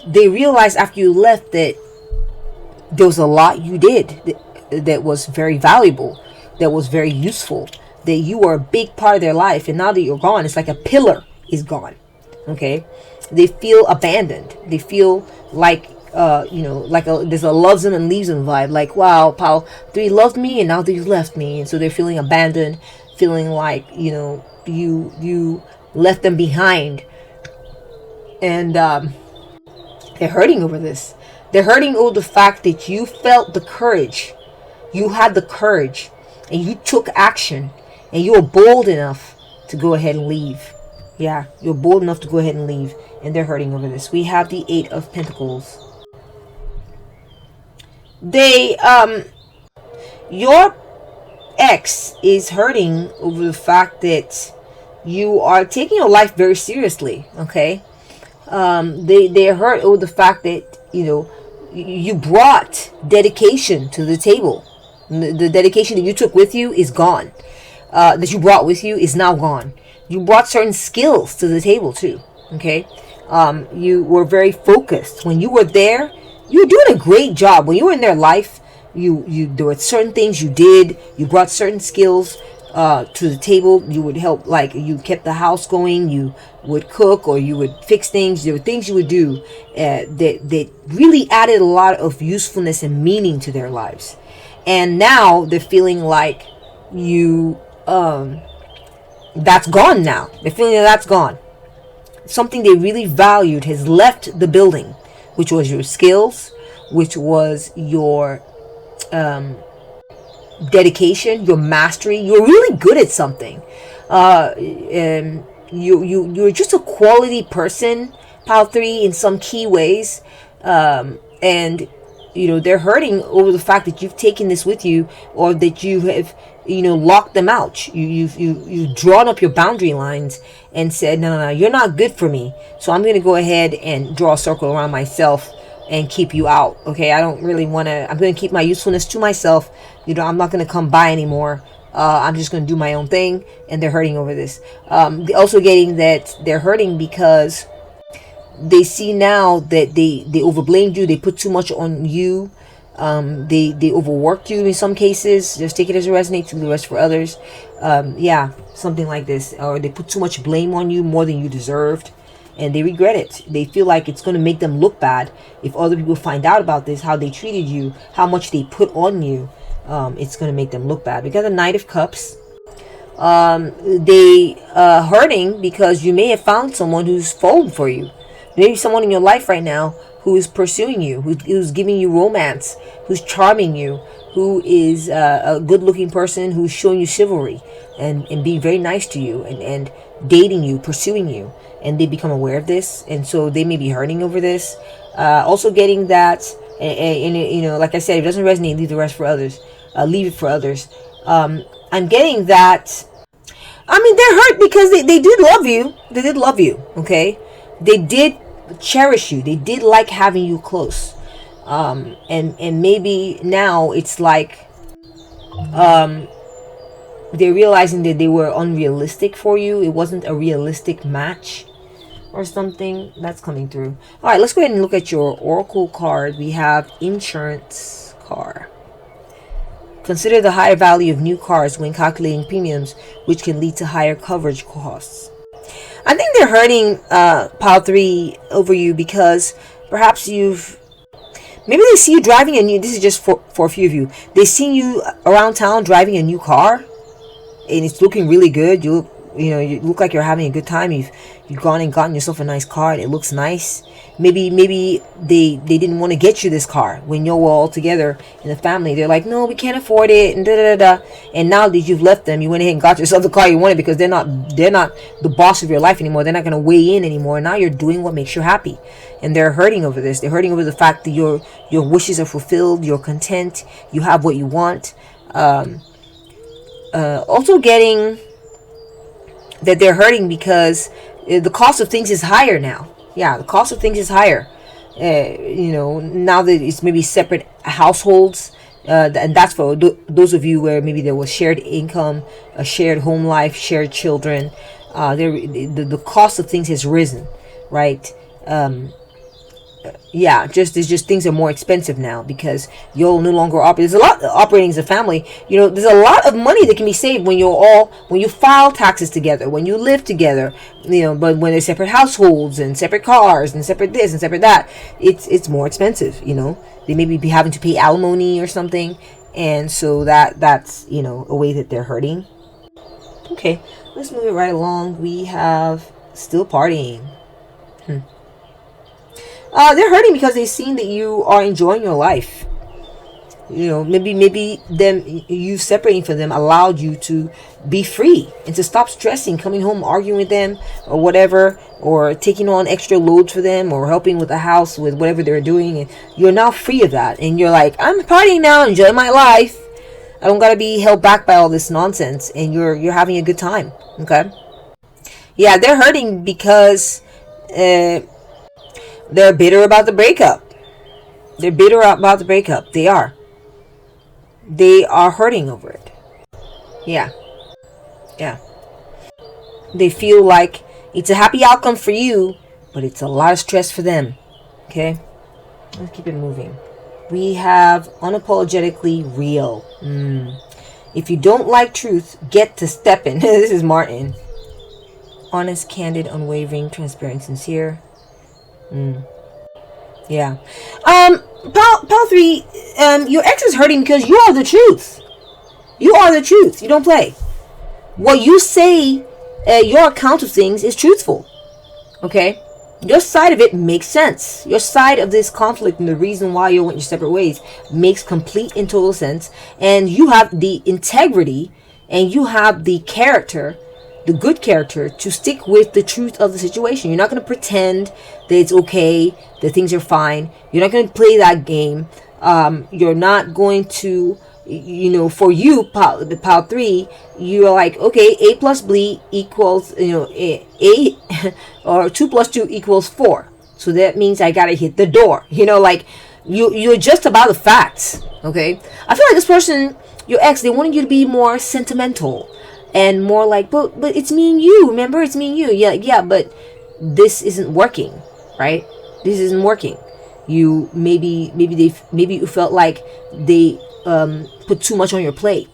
Speaker 1: they realized after you left that there was a lot you did that was very valuable, that was very useful, that you were a big part of their life, and now that you're gone, it's like a pillar is gone. Okay, they feel abandoned. They feel like you know, like there's a loves them and leaves them vibe. Like, wow, pal 3 loved me and now they've left me, and so they're feeling abandoned, feeling like, you know, you left them behind, and they're hurting over this. They're hurting over the fact that you felt the courage. You had the courage, and you took action, and you were bold enough to go ahead and leave. Yeah, you're bold enough to go ahead and leave, and they're hurting over this. We have the Eight of Pentacles. Your ex is hurting over the fact that you are taking your life very seriously. Okay, they're hurt over the fact that you brought dedication to the table. The dedication that you took with you is gone. That you brought with you is now gone. You brought certain skills to the table too. Okay, you were very focused when you were there. You were doing a great job when you were in their life. There were certain things you did. You brought certain skills to the table. You would help, like you kept the house going. You would cook, or you would fix things. There were things you would do that really added a lot of usefulness and meaning to their lives. And now they're feeling like that's gone now. They're feeling that's gone. Something they really valued has left the building, which was your skills, which was your dedication, your mastery. You're really good at something. And you're just a quality person, Pile 3, in some key ways. And they're hurting over the fact that you've taken this with you, or that you have locked them out. You've drawn up your boundary lines and said, no, you're not good for me, so I'm going to go ahead and draw a circle around myself and keep you out. Okay, I don't really want to. I'm going to keep my usefulness to myself. I'm not going to come by anymore. I'm just going to do my own thing. And they're hurting over this. They're also getting that they're hurting because they see now that they overblamed you. They put too much on you. They overworked you in some cases. Just take it as it resonates, leave the rest for others. Yeah, something like this. Or they put too much blame on you, more than you deserved, and they regret it. They feel like it's going to make them look bad if other people find out about this, how they treated you, how much they put on you. It's going to make them look bad. We got the Knight of Cups. They hurting because you may have found someone who's fallen for you. Maybe someone in your life right now who is pursuing you, who's giving you romance, who's charming you, who is a good-looking person, who's showing you chivalry and being very nice to you and dating you, pursuing you. And they become aware of this, and so they may be hurting over this. Also getting that, and like I said, if it doesn't resonate, leave the rest for others. Leave it for others. I'm getting that. I mean, they're hurt because they did love you. They did love you. Okay, they did cherish you. They did like having you close. And maybe now it's like they're realizing that they were unrealistic for you. It wasn't a realistic match or something. That's coming through. All right, let's go ahead and look at your oracle card. We have Insurance Car. Consider the higher value of new cars when calculating premiums, which can lead to higher coverage costs. I think they're hurting Pile 3 over you because perhaps maybe they see you driving a new, this is just for a few of you, they see you around town driving a new car and it's looking really good. You look like you're having a good time. You've gone and gotten yourself a nice car and it looks nice. Maybe they didn't want to get you this car when you're all together in the family. They're like, no, we can't afford it, and And now that you've left them, you went ahead and got yourself the car you wanted because they're not the boss of your life anymore. They're not going to weigh in anymore. Now you're doing what makes you happy, and they're hurting over this. They're hurting over the fact that your wishes are fulfilled. You're content. You have what you want. Also getting that they're hurting because the cost of things is higher now. Yeah, the cost of things is higher. Now that it's maybe separate households, and that's for those of you where maybe there was shared income, a shared home life, shared children. The cost of things has risen, right? There's just things are more expensive now because you'll no longer operate. There's a lot operating as a family. There's a lot of money that can be saved when you file taxes together, when you live together. But when there's separate households and separate cars and separate this and separate that, it's more expensive. They maybe be having to pay alimony or something, and so that's a way that they're hurting. Okay, let's move it right along. We have still partying. They're hurting because they've seen that you are enjoying your life. maybe them, you separating from them allowed you to be free and to stop stressing, coming home arguing with them or whatever, or taking on extra loads for them, or helping with the house with whatever they're doing, and you're now free of that, and you're like, I'm partying now, enjoying my life. I don't gotta be held back by all this nonsense, and you're having a good time. Okay. Yeah, they're hurting because they're bitter about the breakup. They're bitter about the breakup. They are hurting over it. Yeah. They feel like it's a happy outcome for you, but it's a lot of stress for them. Okay, let's keep it moving. We have unapologetically real. If you don't like truth, get to stepping. This is Martin. Honest, candid, unwavering, transparent, sincere. Yeah. Pal 3, your ex is hurting because you are the truth. You are the truth. You don't play. What you say, your account of things is truthful. Okay? Your side of it makes sense. Your side of this conflict and the reason why you went your separate ways makes complete and total sense. And you have the integrity and you have the character, the good character, to stick with the truth of the situation. You're not going to pretend that it's okay, that things are fine. You're not going to play that game. You're not going to, for you, Pal 3, you're like, okay, A plus B equals, A or 2 plus 2 equals 4. So that means I got to hit the door. You're just about the facts. Okay. I feel like this person, your ex, they wanted you to be more sentimental and more like, but it's me and you. Remember, it's me and you. Yeah. But this isn't working, right? This isn't working. You maybe you felt like they put too much on your plate,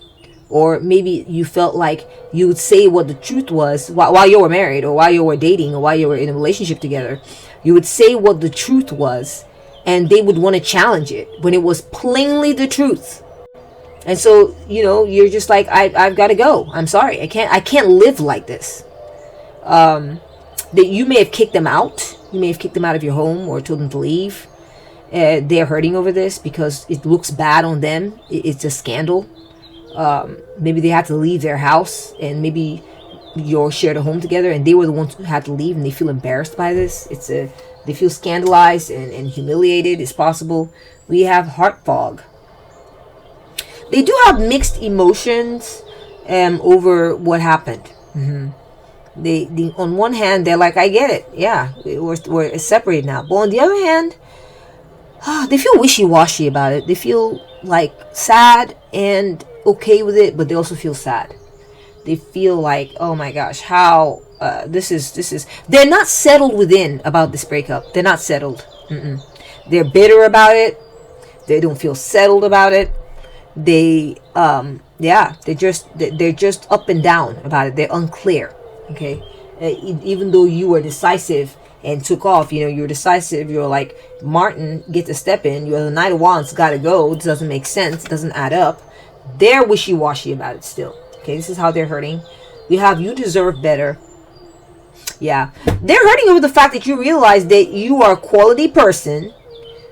Speaker 1: or maybe you felt like you would say what the truth was while you were married, or while you were dating, or while you were in a relationship together. You would say what the truth was, and they would want to challenge it when it was plainly the truth. And so, you're just like, I've got to go. I'm sorry. I can't live like this. That you may have kicked them out. You may have kicked them out of your home or told them to leave. They're hurting over this because it looks bad on them. It's a scandal. Maybe they had to leave their house, and maybe you all shared a home together, and they were the ones who had to leave, and they feel embarrassed by this. They feel scandalized and humiliated. It's possible. We have heart fog. They do have mixed emotions over what happened. They on one hand, they're like, I get it. Yeah, we're separated now. But on the other hand, they feel wishy-washy about it. They feel like sad and okay with it, but they also feel sad. They feel like, oh my gosh, how this is. They're not settled within about this breakup. They're not settled. They're bitter about it. They don't feel settled about it. They're just up and down about it. They're unclear. Okay, even though you were decisive and took off, you're decisive. You're like, Martin, get to step in. You're the Knight of Wands, gotta go. It doesn't make sense. It doesn't add up. They're wishy-washy about it still. Okay, this is how they're hurting. We have, you deserve better. Yeah, they're hurting over the fact that you realize that you are a quality person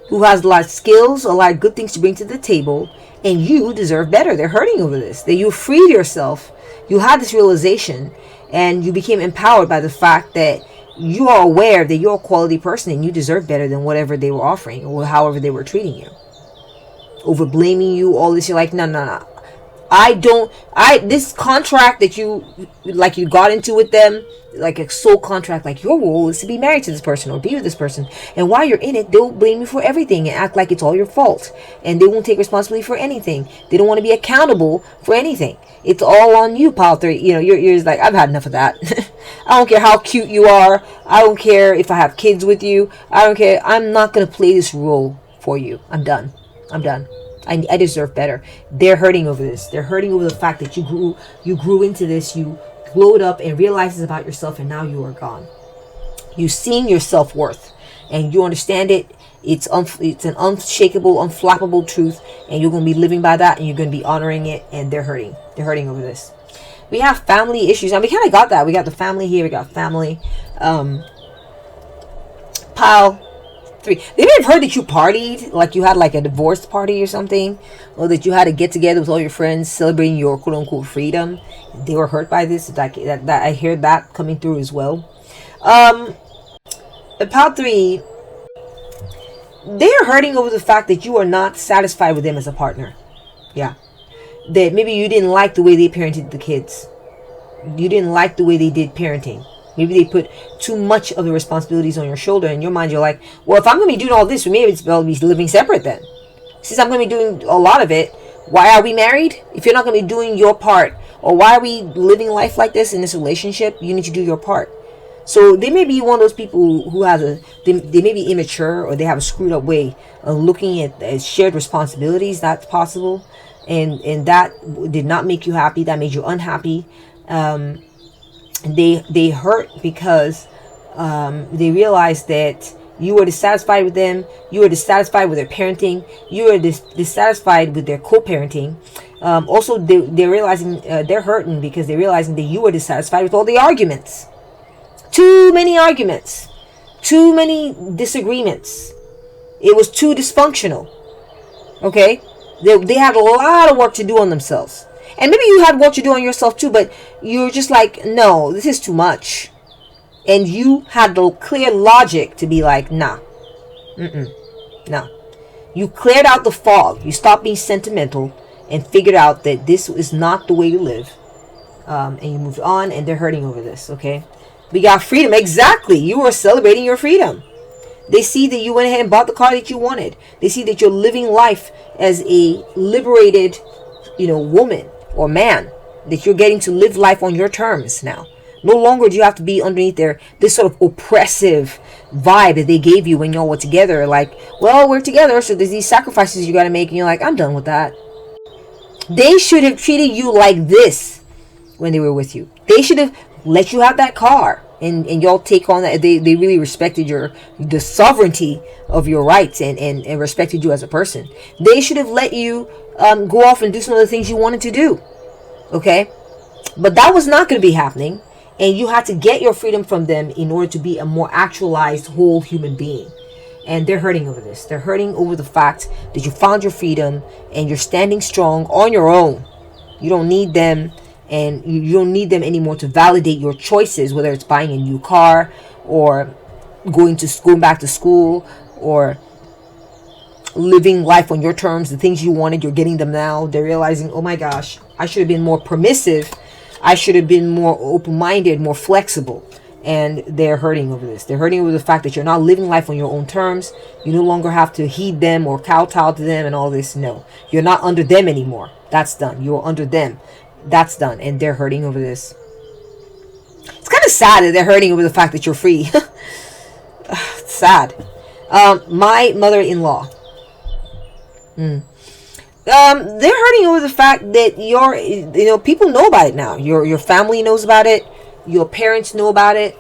Speaker 1: who has a lot of skills, a lot of good things to bring to the table, and you deserve better. They're hurting over this. That you freed yourself. You had this realization, and you became empowered by the fact that you are aware that you're a quality person and you deserve better than whatever they were offering or however they were treating you. Over blaming you, all this, you're like, no. This contract that you got into with them, like a soul contract, like your role is to be married to this person or be with this person. And while you're in it, they'll blame you for everything and act like it's all your fault. And they won't take responsibility for anything. They don't want to be accountable for anything. It's all on you, Pal 3. You're just like, I've had enough of that. I don't care how cute you are. I don't care if I have kids with you. I don't care. I'm not going to play this role for you. I'm done. I deserve better. They're hurting over this. They're hurting over the fact that you grew into this. You glowed up and realized this about yourself, and now you are gone. You've seen your self-worth, and you understand it. It's an unshakable, unflappable truth, and you're going to be living by that, and you're going to be honoring it, and they're hurting. They're hurting over this. We have family issues. Now, we kind of got that. We got the family here. We got family. Pile 3. They may have heard that you partied, like you had like a divorce party or something, or that you had a get together with all your friends celebrating your quote unquote freedom. They were hurt by this. That I hear that coming through as well. Pile 3, they are hurting over the fact that you are not satisfied with them as a partner. Yeah. That maybe you didn't like the way they parented the kids. You didn't like the way they did parenting. Maybe they put too much of the responsibilities on your shoulder. In your mind, you're like, well, if I'm going to be doing all this, maybe it's going to be living separate then. Since I'm going to be doing a lot of it, why are we married? If you're not going to be doing your part, or why are we living life like this in this relationship? You need to do your part. So they may be one of those people who has they may be immature, or they have a screwed up way of looking at shared responsibilities. That's possible. And that did not make you happy. That made you unhappy. They hurt because they realized that you were dissatisfied with them. You were dissatisfied with their parenting. You were dissatisfied with their co-parenting. Also, they're realizing they're hurting because they're realizing that you were dissatisfied with all the arguments. Too many arguments. Too many disagreements. It was too dysfunctional. Okay? They had a lot of work to do on themselves. And maybe you had work to do on yourself too, but you're just like, no, this is too much. And you had the clear logic to be like, nah. No. You cleared out the fog. You stopped being sentimental and figured out that this is not the way to live. And you moved on, and they're hurting over this, okay? We got freedom. Exactly. You were celebrating your freedom. They see that you went ahead and bought the car that you wanted. They see that you're living life as a liberated, woman or man. That you're getting to live life on your terms now. No longer do you have to be underneath this sort of oppressive vibe that they gave you when y'all were together. Like, well, we're together, so there's these sacrifices you got to make. And you're like, I'm done with that. They should have treated you like this when they were with you. They should have let you have that car. And y'all take on that. They really respected the sovereignty of your rights and respected you as a person. They should have let you go off and do some of the things you wanted to do. Okay? But that was not going to be happening. And you had to get your freedom from them in order to be a more actualized whole human being. And they're hurting over this. They're hurting over the fact that you found your freedom and you're standing strong on your own. You don't need them. And you don't need them anymore to validate your choices, whether it's buying a new car or going back to school or living life on your terms. The things you wanted, you're getting them now. They're realizing, oh my gosh, I should have been more permissive. I should have been more open-minded, more flexible. And they're hurting over this. They're hurting over the fact that you're not living life on your own terms. You no longer have to heed them or kowtow to them and all this. No, you're not under them anymore. That's done. You're under them. That's done, and they're hurting over this. It's kind of sad that they're hurting over the fact that you're free. It's sad. My mother-in-law. They're hurting over the fact that people know about it now. Your family knows about it. Your parents know about it.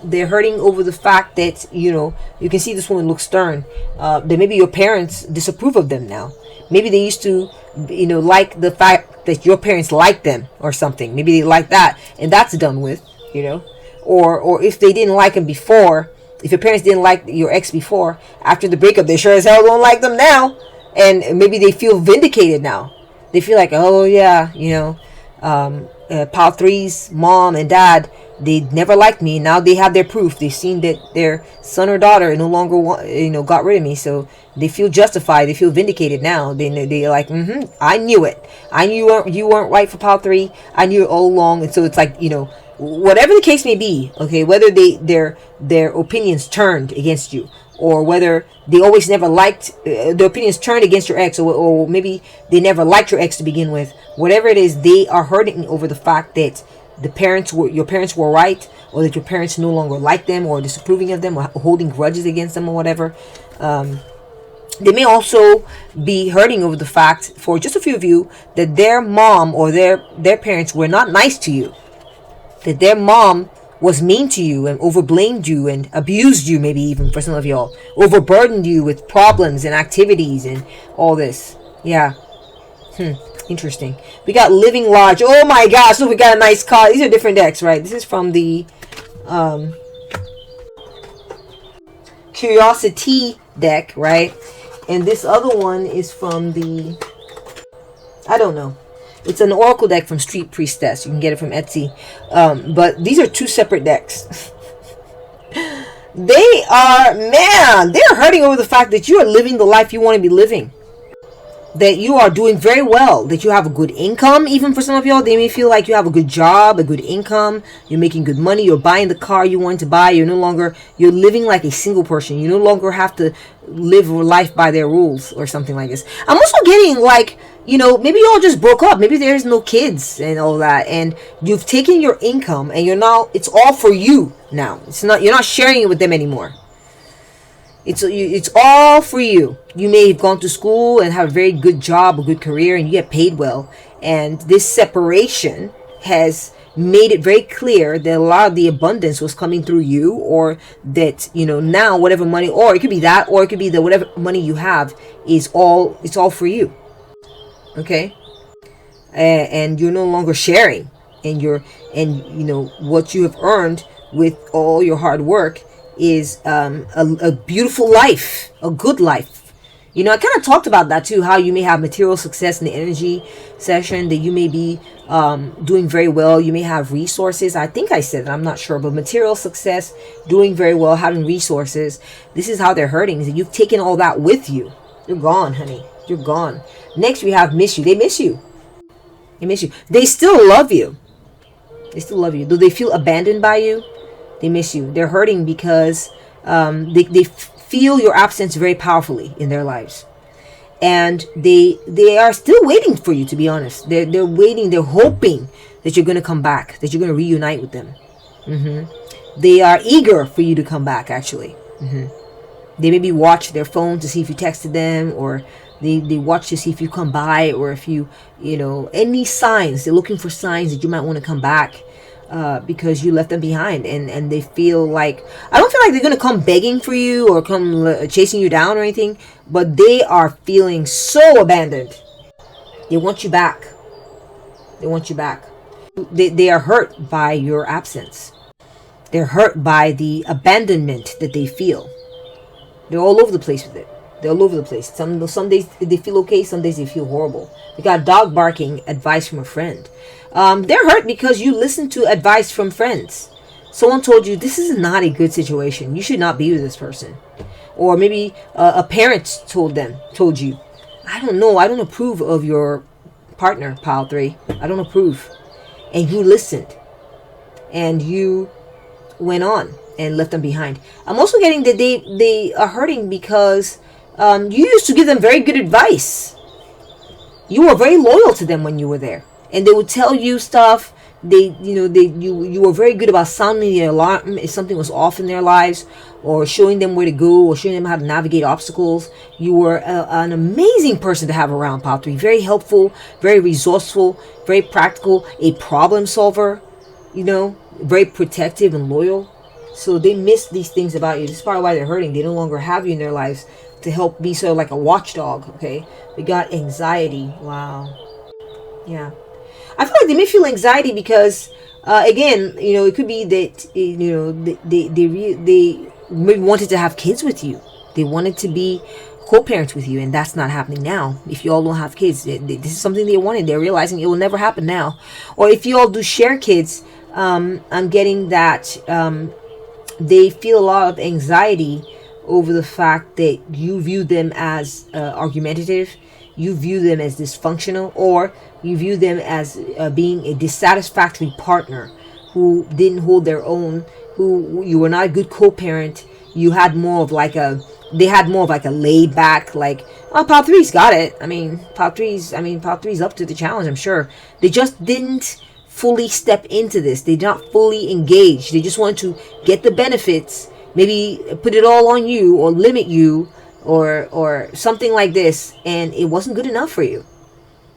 Speaker 1: They're hurting over the fact that you can see this woman looks stern. That maybe your parents disapprove of them now. Maybe they used to, like the fact that your parents like them or something. Maybe they like that, and that's done with, or if they didn't like them before, if your parents didn't like your ex before, after the breakup, they sure as hell don't like them now, and maybe they feel vindicated now. They feel like, oh yeah, Pile 3's mom and dad, they never liked me. Now they have their proof. They've seen that their son or daughter no longer got rid of me, so they feel justified. They feel vindicated now. They're like, I knew it. I knew you weren't right for Pile 3. I knew it all along. And so it's like, whatever the case may be, okay, whether their opinions turned against you, or whether they always never liked their opinions turned against your ex, or maybe they never liked your ex to begin with. Whatever it is, they are hurting over the fact that your parents were right, or that your parents no longer like them, or disapproving of them, or holding grudges against them, or whatever. They may also be hurting over the fact, for just a few of you, that their mom or their parents were not nice to you. That their mom was mean to you and overblamed you and abused you, maybe even for some of y'all. Overburdened you with problems and activities and all this. Yeah. Interesting. We got living large. Oh my gosh, look, we got a nice car. These are different decks, right? This is from the Curiosity deck, right? And this other one is from the, I don't know. It's an oracle deck from Street Priestess. You can get it from Etsy. But these are two separate decks. They are, man, they're hurting over the fact that you are living the life you want to be living. That you are doing very well, that you have a good income. Even for some of y'all, they may feel like you have a good job, a good income, you're making good money, you're buying the car you want to buy, you're living like a single person. You no longer have to live your life by their rules or something like this. I'm also getting like, maybe y'all just broke up, maybe there's no kids and all that, and you've taken your income and it's all for you now. You're not sharing it with them anymore. It's all for you. You may have gone to school and have a very good job, a good career, and you get paid well. And this separation has made it very clear that a lot of the abundance was coming through you, or that, now whatever money, or it could be that, or it could be that whatever money you have it's all for you. Okay? And you're no longer sharing, and what you have earned with all your hard work is a beautiful life, a good life. I kind of talked about that too, how you may have material success in the energy session, that you may be doing very well, you may have resources. I think I said it, I'm not sure, but material success, doing very well, having resources. This is how they're hurting, is that you've taken all that with you. You're gone, honey. You're gone. Next we have miss you. They miss you. They miss you. They still love you. They still love you. Do they feel abandoned by you? They miss you. They're hurting because they feel your absence very powerfully in their lives. And they are still waiting for you, to be honest. They're waiting. They're hoping that you're going to come back, that you're going to reunite with them. They are eager for you to come back, actually. They maybe watch their phone to see if you texted them, or they watch to see if you come by, or if any signs. They're looking for signs that you might want to come back. Because you left them behind, and they feel like, I don't feel like they're going to come begging for you or come chasing you down or anything, but they are feeling so abandoned. They want you back. They want you back. They are hurt by your absence. They're hurt by the abandonment that they feel. They're all over the place with it. They're all over the place. Some days they feel okay, some days they feel horrible. They got dog barking advice from a friend. They're hurt because you listen to advice from friends. Someone told you this is not a good situation. You should not be with this person. Or maybe a parent told you, I don't know, I don't approve of your partner, pile 3. I don't approve. And you listened. And you went on and left them behind. I'm also getting that they are hurting because you used to give them very good advice. You were very loyal to them when you were there. And they would tell you stuff. You were very good about sounding the alarm if something was off in their lives, or showing them where to go, or showing them how to navigate obstacles. You were an amazing person to have around, Pile 3. Very helpful, very resourceful, very practical, a problem solver, very protective and loyal. So they miss these things about you. This is probably why they're hurting. They no longer have you in their lives to help be sort of like a watchdog, okay? We got anxiety. Wow. Yeah. I feel like they may feel anxiety because, again, it could be that, they maybe wanted to have kids with you. They wanted to be co-parents with you, and that's not happening now. If you all don't have kids, this is something they wanted. They're realizing it will never happen now. Or if you all do share kids, I'm getting that they feel a lot of anxiety over the fact that you view them as argumentative, you view them as dysfunctional, or you view them as being a dissatisfactory partner who didn't hold their own, who you were not a good co-parent. They had more of like a laid back, like, oh, Pile 3's got it. Pile 3's up to the challenge, I'm sure. They just didn't fully step into this. They did not fully engage. They just wanted to get the benefits, maybe put it all on you, or limit you, or something like this, and it wasn't good enough for you.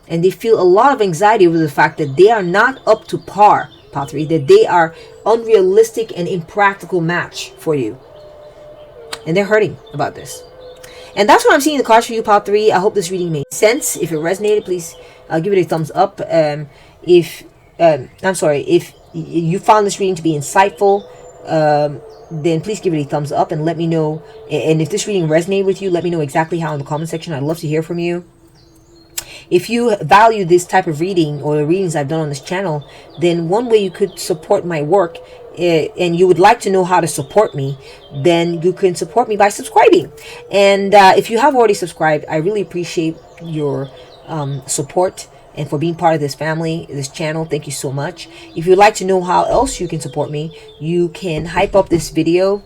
Speaker 1: And they feel a lot of anxiety over the fact that they are not up to par, Pile 3, that they are unrealistic and impractical match for you. And they're hurting about this. And that's what I'm seeing in the cards for you, Pile 3. I hope this reading made sense. If it resonated, please give it a thumbs up. If you found this reading to be insightful, then please give it a thumbs up and let me know. And if this reading resonated with you, let me know exactly how in the comment section. I'd love to hear from you. If you value this type of reading or the readings I've done on this channel, then one way you could support my work, and you would like to know how to support me, then you can support me by subscribing. And if you have already subscribed, I really appreciate your support and for being part of this family, this channel. Thank you so much. If you'd like to know how else you can support me, you can hype up this video,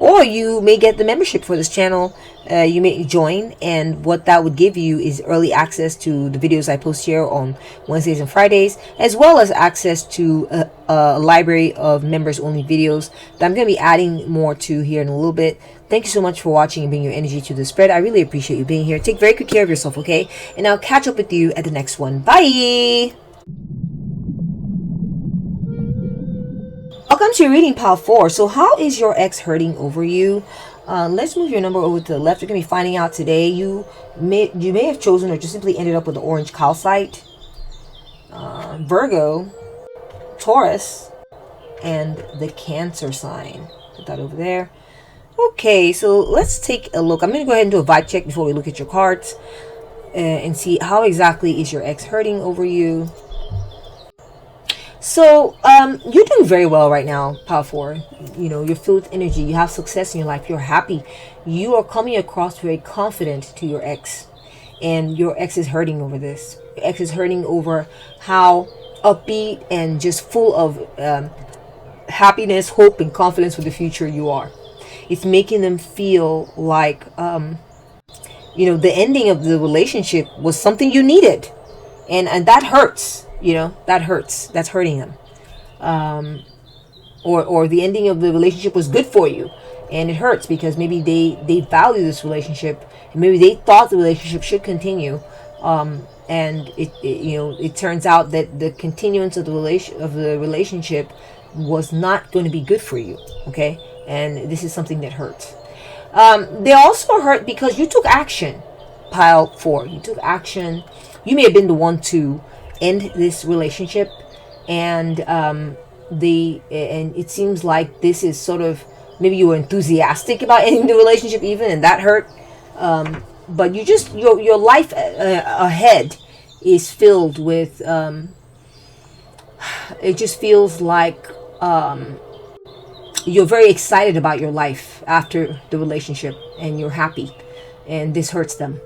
Speaker 1: or you may get the membership for this channel. You may join, and what that would give you is early access to the videos I post here on Wednesdays and Fridays, as well as access to a library of members only videos that I'm going to be adding more to here in a little bit. Thank you so much for watching and bringing your energy to the spread. I really appreciate you being here. Take very good care of yourself, okay? And I'll catch up with you at the next one. Bye! Welcome to your reading, pile 4. So how is your ex hurting over you? Let's move your number over to the left. You're going to be finding out today. You may have chosen or just simply ended up with the orange calcite, Virgo, Taurus, and the Cancer sign. Put that over there. Okay, so let's take a look. I'm going to go ahead and do a vibe check before we look at your cards and see how exactly is your ex hurting over you. So, you're doing very well right now, Power 4. You know, you're filled with energy. You have success in your life. You're happy. You are coming across very confident to your ex. And your ex is hurting over this. Your ex is hurting over how upbeat and just full of happiness, hope, and confidence for the future you are. It's making them feel like, you know, the ending of the relationship was something you needed. And that hurts. You know, that hurts. That's hurting them. Or the ending of the relationship was good for you, and it hurts because maybe they value this relationship, and maybe they thought the relationship should continue, and it turns out that the continuance of the relationship was not going to be good for you. Okay, and this is something that hurts. They also hurt because you took action, pile 4. You took action. You may have been the one to end this relationship, and it seems like this is sort of, maybe you were enthusiastic about ending the relationship even, and that hurt, but you just your life ahead is filled with it just feels like you're very excited about your life after the relationship, and you're happy, and this hurts them.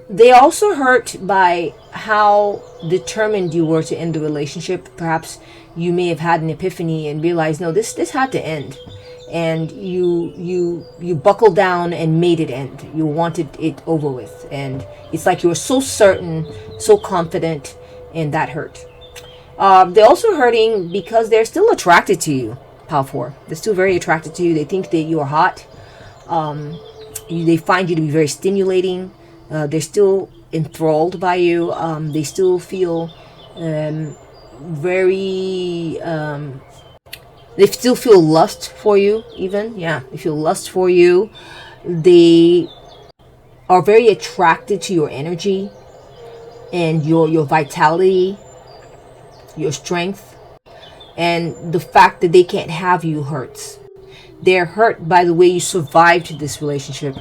Speaker 1: They also hurt by how determined you were to end the relationship. Perhaps you may have had an epiphany and realized, no, this had to end, and you buckled down and made it end. You wanted it over with, and it's like you were so certain, so confident, and that hurt. They're also hurting because they're still attracted to you, Pal 4. They're still very attracted to you. They think that you are hot. They find you to be very stimulating. They're still enthralled by you. They still feel very... they still feel lust for you, even. Yeah, they feel lust for you. They are very attracted to your energy and your vitality, your strength. And the fact that they can't have you hurts. They're hurt by the way you survived this relationship.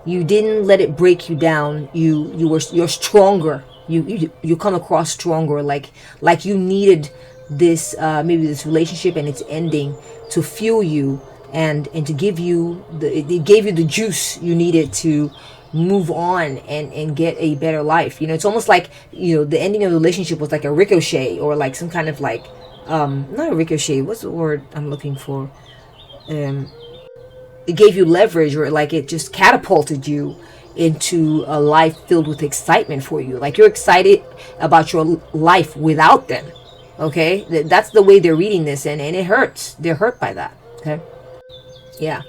Speaker 1: You didn't let it break you down. You're stronger. You come across stronger, like you needed this maybe this relationship and its ending to fuel you and to give you it gave you the juice you needed to move on and get a better life. You know, it's almost like, you know, the ending of the relationship was like a ricochet, or like some kind of like not a ricochet, what's the word I'm looking for? It gave you leverage, or like it just catapulted you into a life filled with excitement for you. Like you're excited about your life without them. Okay, that's the way they're reading this, and it hurts. They're hurt by that. Okay, yeah,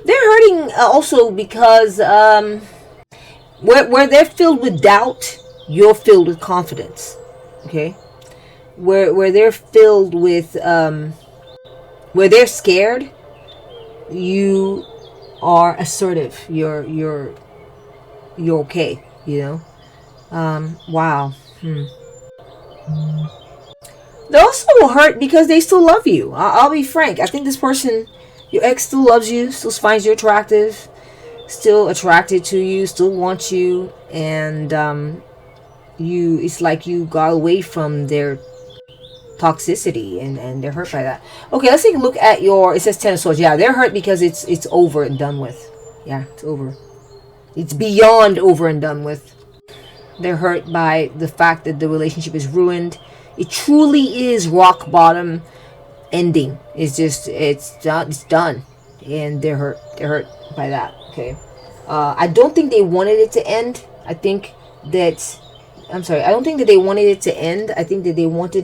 Speaker 1: they're hurting also because where they're filled with doubt, you're filled with confidence. Okay, where they're filled with where they're scared, you are assertive. You're okay. You know. Wow. They're also hurt because they still love you. I'll be frank. I think this person, your ex, still loves you, still finds you attractive, still attracted to you, still wants you, and it's like you got away from their toxicity, and they're hurt by that. Okay, let's take a look at your, it says Ten of Swords. Yeah, they're hurt because it's over and done with. Yeah, it's over. It's beyond over and done with. They're hurt by the fact that the relationship is ruined. It truly is rock bottom ending. It's done, and they're hurt by that. Okay, I don't think they wanted it to end. I don't think that they wanted it to end. I think that they wanted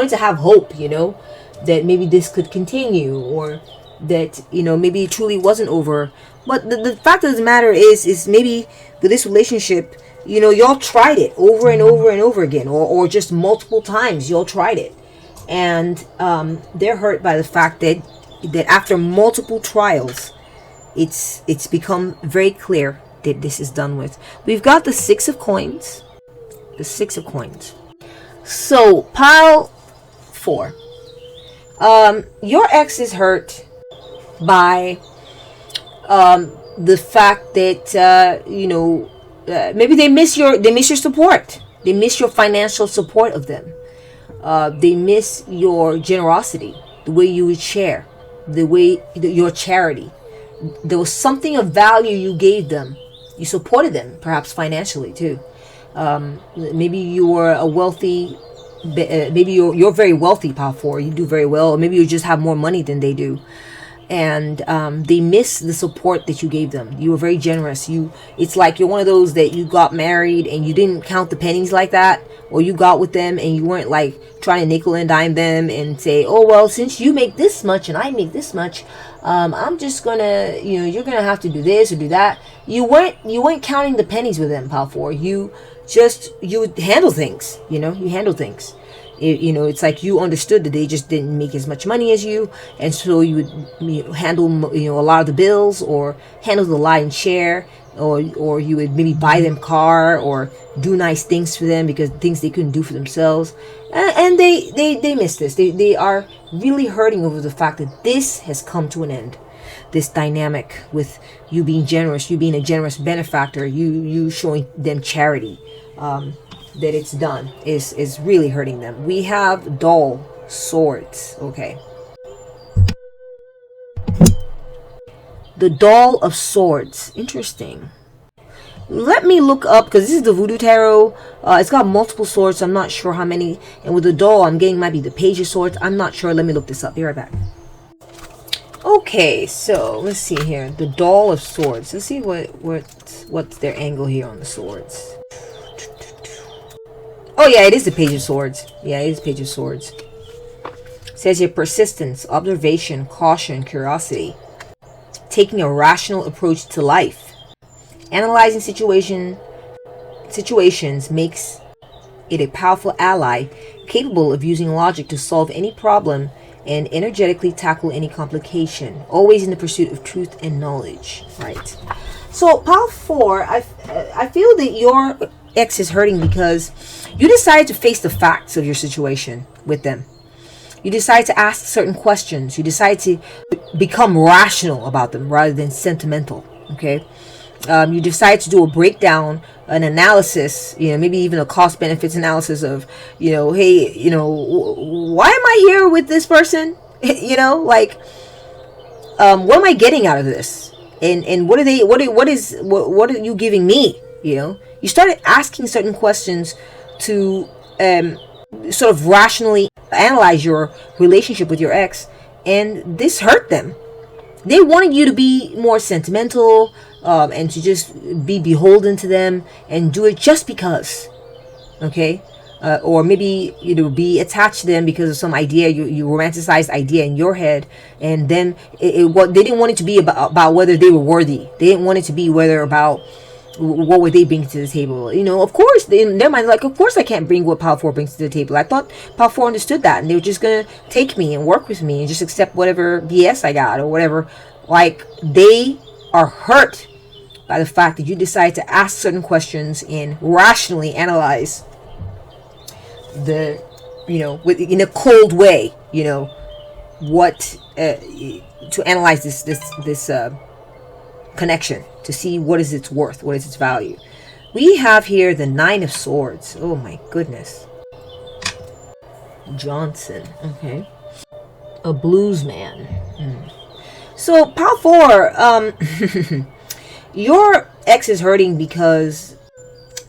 Speaker 1: to have hope, that maybe this could continue, or that, maybe it truly wasn't over. But the fact of the matter is maybe with this relationship, y'all tried it over and over and over again, or just multiple times y'all tried it. And they're hurt by the fact that after multiple trials, it's become very clear that this is done with. We've got the Six of Coins. The Six of Coins. So, pile 4. Your ex is hurt by the fact that maybe they miss your support. They miss your financial support of them. They miss your generosity, the way you would share, your charity. There was something of value you gave them. You supported them, perhaps financially too. Maybe you were a wealthy, maybe you're very wealthy, pile 4. You do very well. Or maybe you just have more money than they do. And they miss the support that you gave them. You were very generous. It's like you're one of those that you got married and you didn't count the pennies like that, or you got with them and you weren't like trying to nickel and dime them and say, oh well, since you make this much and I make this much, I'm just gonna, you're gonna have to do this or do that. You weren't counting the pennies with them, pal 4. You would handle things. You handle things. It's like you understood that they just didn't make as much money as you, and so you would handle a lot of the bills, or handle the lion's share, or you would maybe buy them a car or do nice things for them because things they couldn't do for themselves. And they miss this. They are really hurting over the fact that this has come to an end. This dynamic with you being generous, you being a generous benefactor, you showing them charity. That it's done is really hurting them. We have dull swords. Okay. The Doll of Swords. Interesting. Let me look up, because this is the Voodoo Tarot. It's got multiple swords. So I'm not sure how many. And with the doll, I'm getting might be the Page of Swords. I'm not sure. Let me look this up. Be right back. Okay, so let's see here. The Doll of Swords. Let's see what's their angle here on the swords. Oh yeah, it is the Page of Swords. Yeah, it is Page of Swords. It says here persistence, observation, caution, curiosity. Taking a rational approach to life. Analyzing situations makes it a powerful ally, capable of using logic to solve any problem and energetically tackle any complication. Always in the pursuit of truth and knowledge. Right. So, pile 4, I feel that your ex is hurting because you decided to face the facts of your situation with them. You decide to ask certain questions. You decide to become rational about them rather than sentimental. Okay. You decide to do a breakdown, an analysis, maybe even a cost benefits analysis of, hey, why am I here with this person? What am I getting out of this? And what are you giving me? You started asking certain questions to sort of rationally analyze your relationship with your ex, and this hurt them. They wanted you to be more sentimental, and to just be beholden to them and do it just because. Okay? Or maybe be attached to them because of some idea, you romanticized idea in your head, and then what they didn't want it to be about whether they were worthy. They didn't want it to be whether about what would they bring to the table. Of course, in their mind, like, of course I can't bring what Pile 4 brings to the table. I thought Pile 4 understood that, and they were just gonna take me and work with me and just accept whatever BS I got or whatever. Like, they are hurt by the fact that you decide to ask certain questions and rationally analyze the in a cold way, what to analyze this connection, to see what is its worth, what is its value. We have here the Nine of Swords. Oh my goodness. Johnson. Okay. A blues man. So pile 4, your ex is hurting because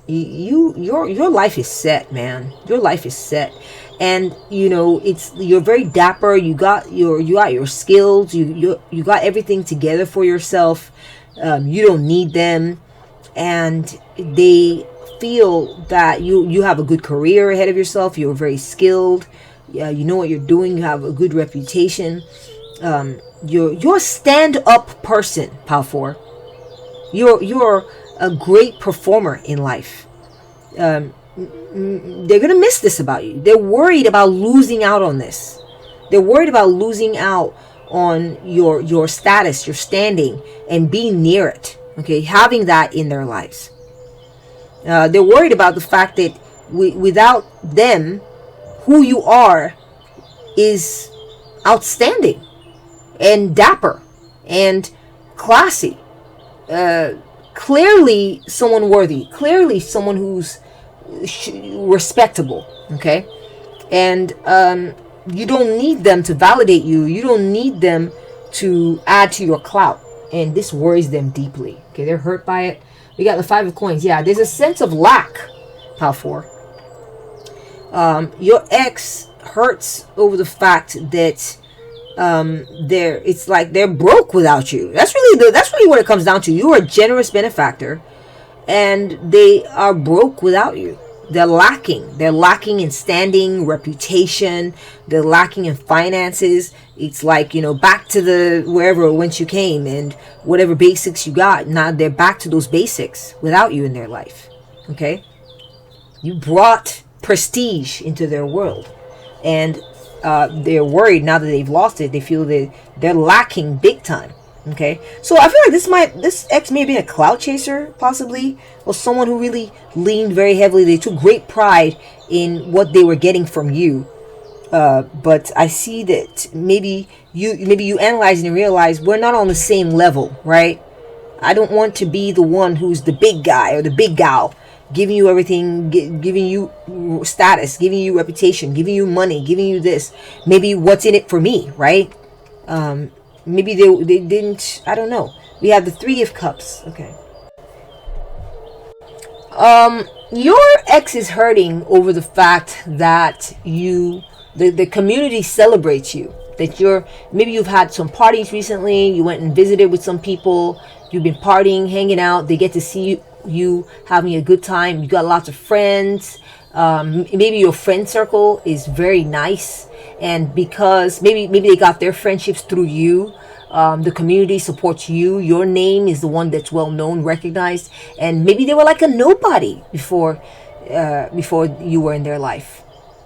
Speaker 1: your life is set, man. Your life is set. And you're very dapper. You got your skills. You got everything together for yourself. You don't need them, and they feel that you have a good career ahead of yourself. You're very skilled. You know what you're doing. You have a good reputation. You're a stand-up person, Pal 4. You're a great performer in life. They're gonna miss this about you. They're worried about losing out on this. They're worried about losing out on your status, your standing, and being near it. Okay, having that in their lives. They're worried about the fact that without them, who you are is outstanding and dapper and classy. Clearly someone worthy. Clearly someone who's respectable. Okay, and you don't need them to validate you. You don't need them to add to your clout, and this worries them deeply. Okay, they're hurt by it. We got the Five of Coins. Yeah, there's a sense of lack, Pal 4. Your ex hurts over the fact that it's like they're broke without you. That's really what it comes down to. You are a generous benefactor, and they are broke without you. They're lacking in standing, reputation. They're lacking in finances. It's like, back to the wherever whence you came, and whatever basics you got. Now they're back to those basics without you in their life. Okay, you brought prestige into their world, and they're worried now that they've lost it. They feel that they're lacking big time. Okay, so I feel like this ex may be a clout chaser, possibly, or someone who really leaned very heavily. They took great pride in what they were getting from you. But I see that maybe you analyze and realize we're not on the same level, right? I don't want to be the one who's the big guy or the big gal, giving you everything, giving you status, giving you reputation, giving you money, giving you this. Maybe what's in it for me, right? Maybe they didn't. I don't know. We have the Three of Cups. Okay. Your ex is hurting over the fact that the community celebrates you. That maybe you've had some parties recently. You went and visited with some people. You've been partying, hanging out. They get to see you having a good time. You got lots of friends. Maybe your friend circle is very nice, and because maybe they got their friendships through you. The community supports you. Your name is the one that's well known, recognized, and maybe they were like a nobody before you were in their life.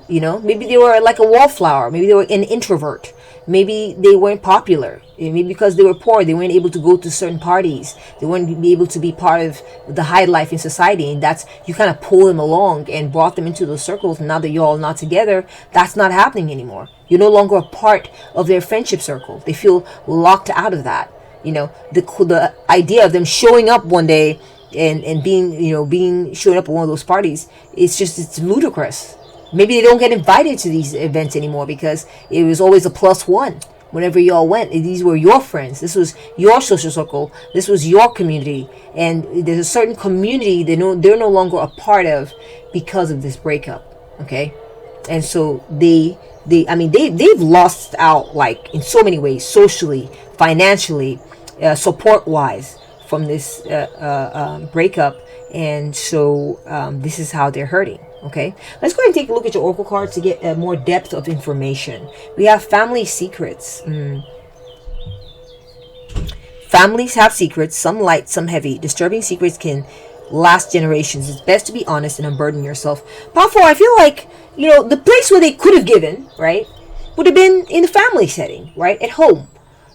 Speaker 1: Maybe they were like a wallflower. Maybe they were an introvert. Maybe they weren't popular. Maybe because they were poor, they weren't able to go to certain parties. They weren't able to be part of the high life in society. And that's, you kind of pull them along and brought them into those circles. And now that you're all not together, that's not happening anymore. You're no longer a part of their friendship circle. They feel locked out of that. The idea of them showing up one day and being showing up at one of those parties, it's ludicrous. Maybe they don't get invited to these events anymore because it was always a +1 whenever y'all went. These were your friends. This was your social circle. This was your community. And there's a certain community they're no longer a part of because of this breakup. Okay? And so they've lost out, like, in so many ways, socially, financially, support-wise, from this breakup. And so this is how they're hurting. Okay, let's go ahead and take a look at your oracle cards to get more depth of information. We have family secrets. Families have secrets, some light, some heavy. Disturbing secrets can last generations. It's best to be honest and unburden yourself. Powerful, I feel like, the place where they could have given, right, would have been in the family setting, right, at home,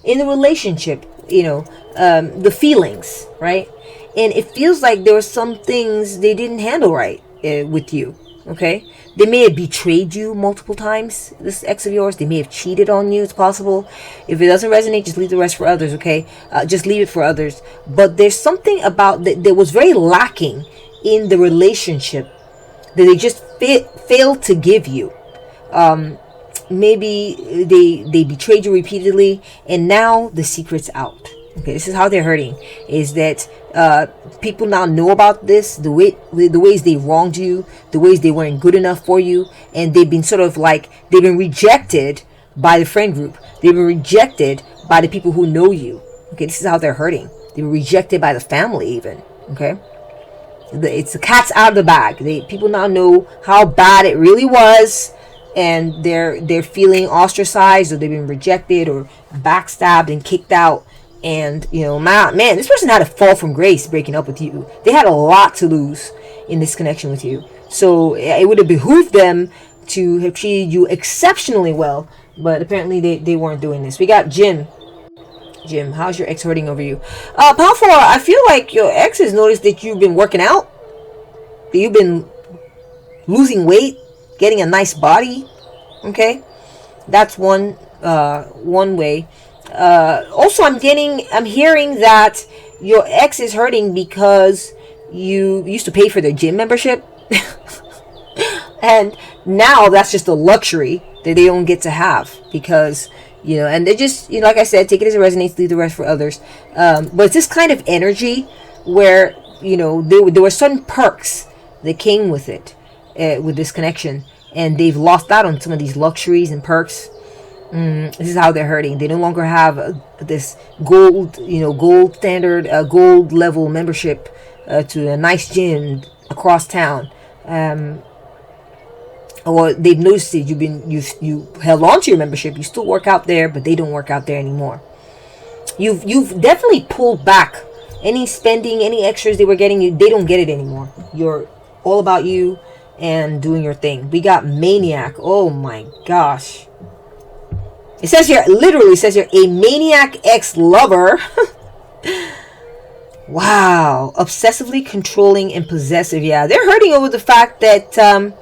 Speaker 1: in the relationship, the feelings, right? And it feels like there were some things they didn't handle right with you. Okay, they may have betrayed you multiple times. This ex of yours, they may have cheated on you. It's possible. If it doesn't resonate, just leave the rest for others. Okay, just leave it for others. But there's something about that was very lacking in the relationship that they just failed to give you. Maybe they betrayed you repeatedly, and now the secret's out. Okay, this is how they're hurting, is that people now know about this, the ways they wronged you, the ways they weren't good enough for you, and they've been sort of like, they've been rejected by the friend group. They've been rejected by the people who know you. Okay, this is how they're hurting. They were rejected by the family even. Okay, it's the cat's out of the bag. People now know how bad it really was, and they're feeling ostracized, or they've been rejected or backstabbed and kicked out. And man, this person had a fall from grace breaking up with you. They had a lot to lose in this connection with you, so it would have behooved them to have treated you exceptionally well, but apparently they weren't doing this. We got Jim. How's your ex hurting over you? Powerful. I feel like your ex has noticed that you've been working out, that you've been losing weight, getting a nice body. Okay, that's one way. Also, I'm hearing that your ex is hurting because you used to pay for their gym membership, and now that's just a luxury that they don't get to have, because and they just, like I said, take it as it resonates, leave the rest for others. But it's this kind of energy where there were certain perks that came with it, with this connection, and they've lost out on some of these luxuries and perks. This is how they're hurting. They no longer have this gold standard, gold level membership to a nice gym across town. Or they've noticed that you held on to your membership. You still work out there, but they don't work out there anymore. You've definitely pulled back any spending, any extras they were getting you. They don't get it anymore. You're all about you and doing your thing. We got Maniac. Oh my gosh. It says here, literally says here, a maniac ex-lover. Wow. Obsessively controlling and possessive. Yeah, they're hurting over the fact that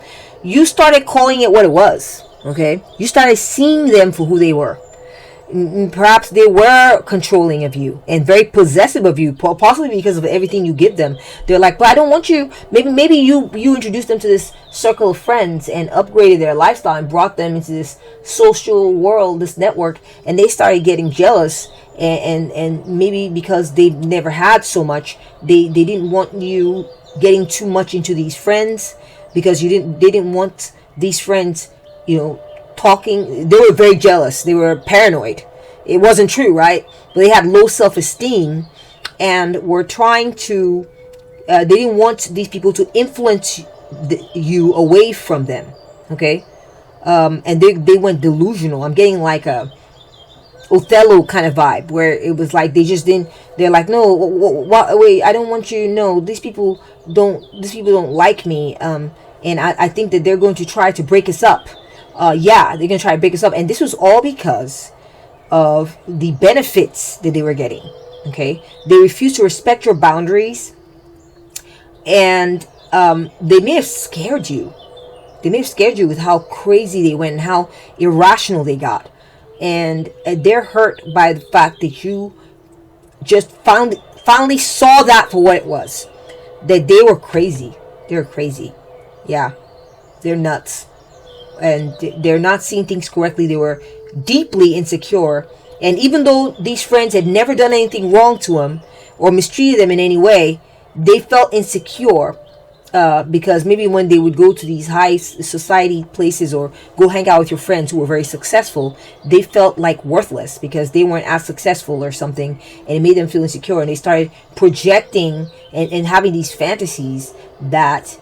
Speaker 1: you started calling it what it was. Okay? You started seeing them for who they were. Perhaps they were controlling of you and very possessive of you, possibly because of everything you give them. They're like, but I don't want you. Maybe you introduced them to this circle of friends and upgraded their lifestyle and brought them into this social world, this network, and they started getting jealous. And maybe because they never had so much, they didn't want you getting too much into these friends, because they didn't want these friends, talking. They were very jealous. They were paranoid. It wasn't true, right? But they had low self-esteem and were trying to they didn't want these people to influence you away from them. Okay, and they went delusional. I'm getting like a Othello kind of vibe, where it was like they just didn't. They're like, no, wait, I don't want you. No, these people don't like me. And I think that they're going to try to break us up. They're gonna try to break us up, and this was all because of the benefits that they were getting. Okay, they refused to respect your boundaries, and they may have scared you. They may have scared you with how crazy they went and how irrational they got, and they're hurt by the fact that you just finally saw that for what it was. That they were crazy. They're crazy. Yeah, they're nuts. And they're not seeing things correctly. They were deeply insecure, and even though these friends had never done anything wrong to them or mistreated them in any way, they felt insecure, because maybe when they would go to these high society places or go hang out with your friends who were very successful, they felt like worthless because they weren't as successful or something, and it made them feel insecure, and they started projecting and having these fantasies that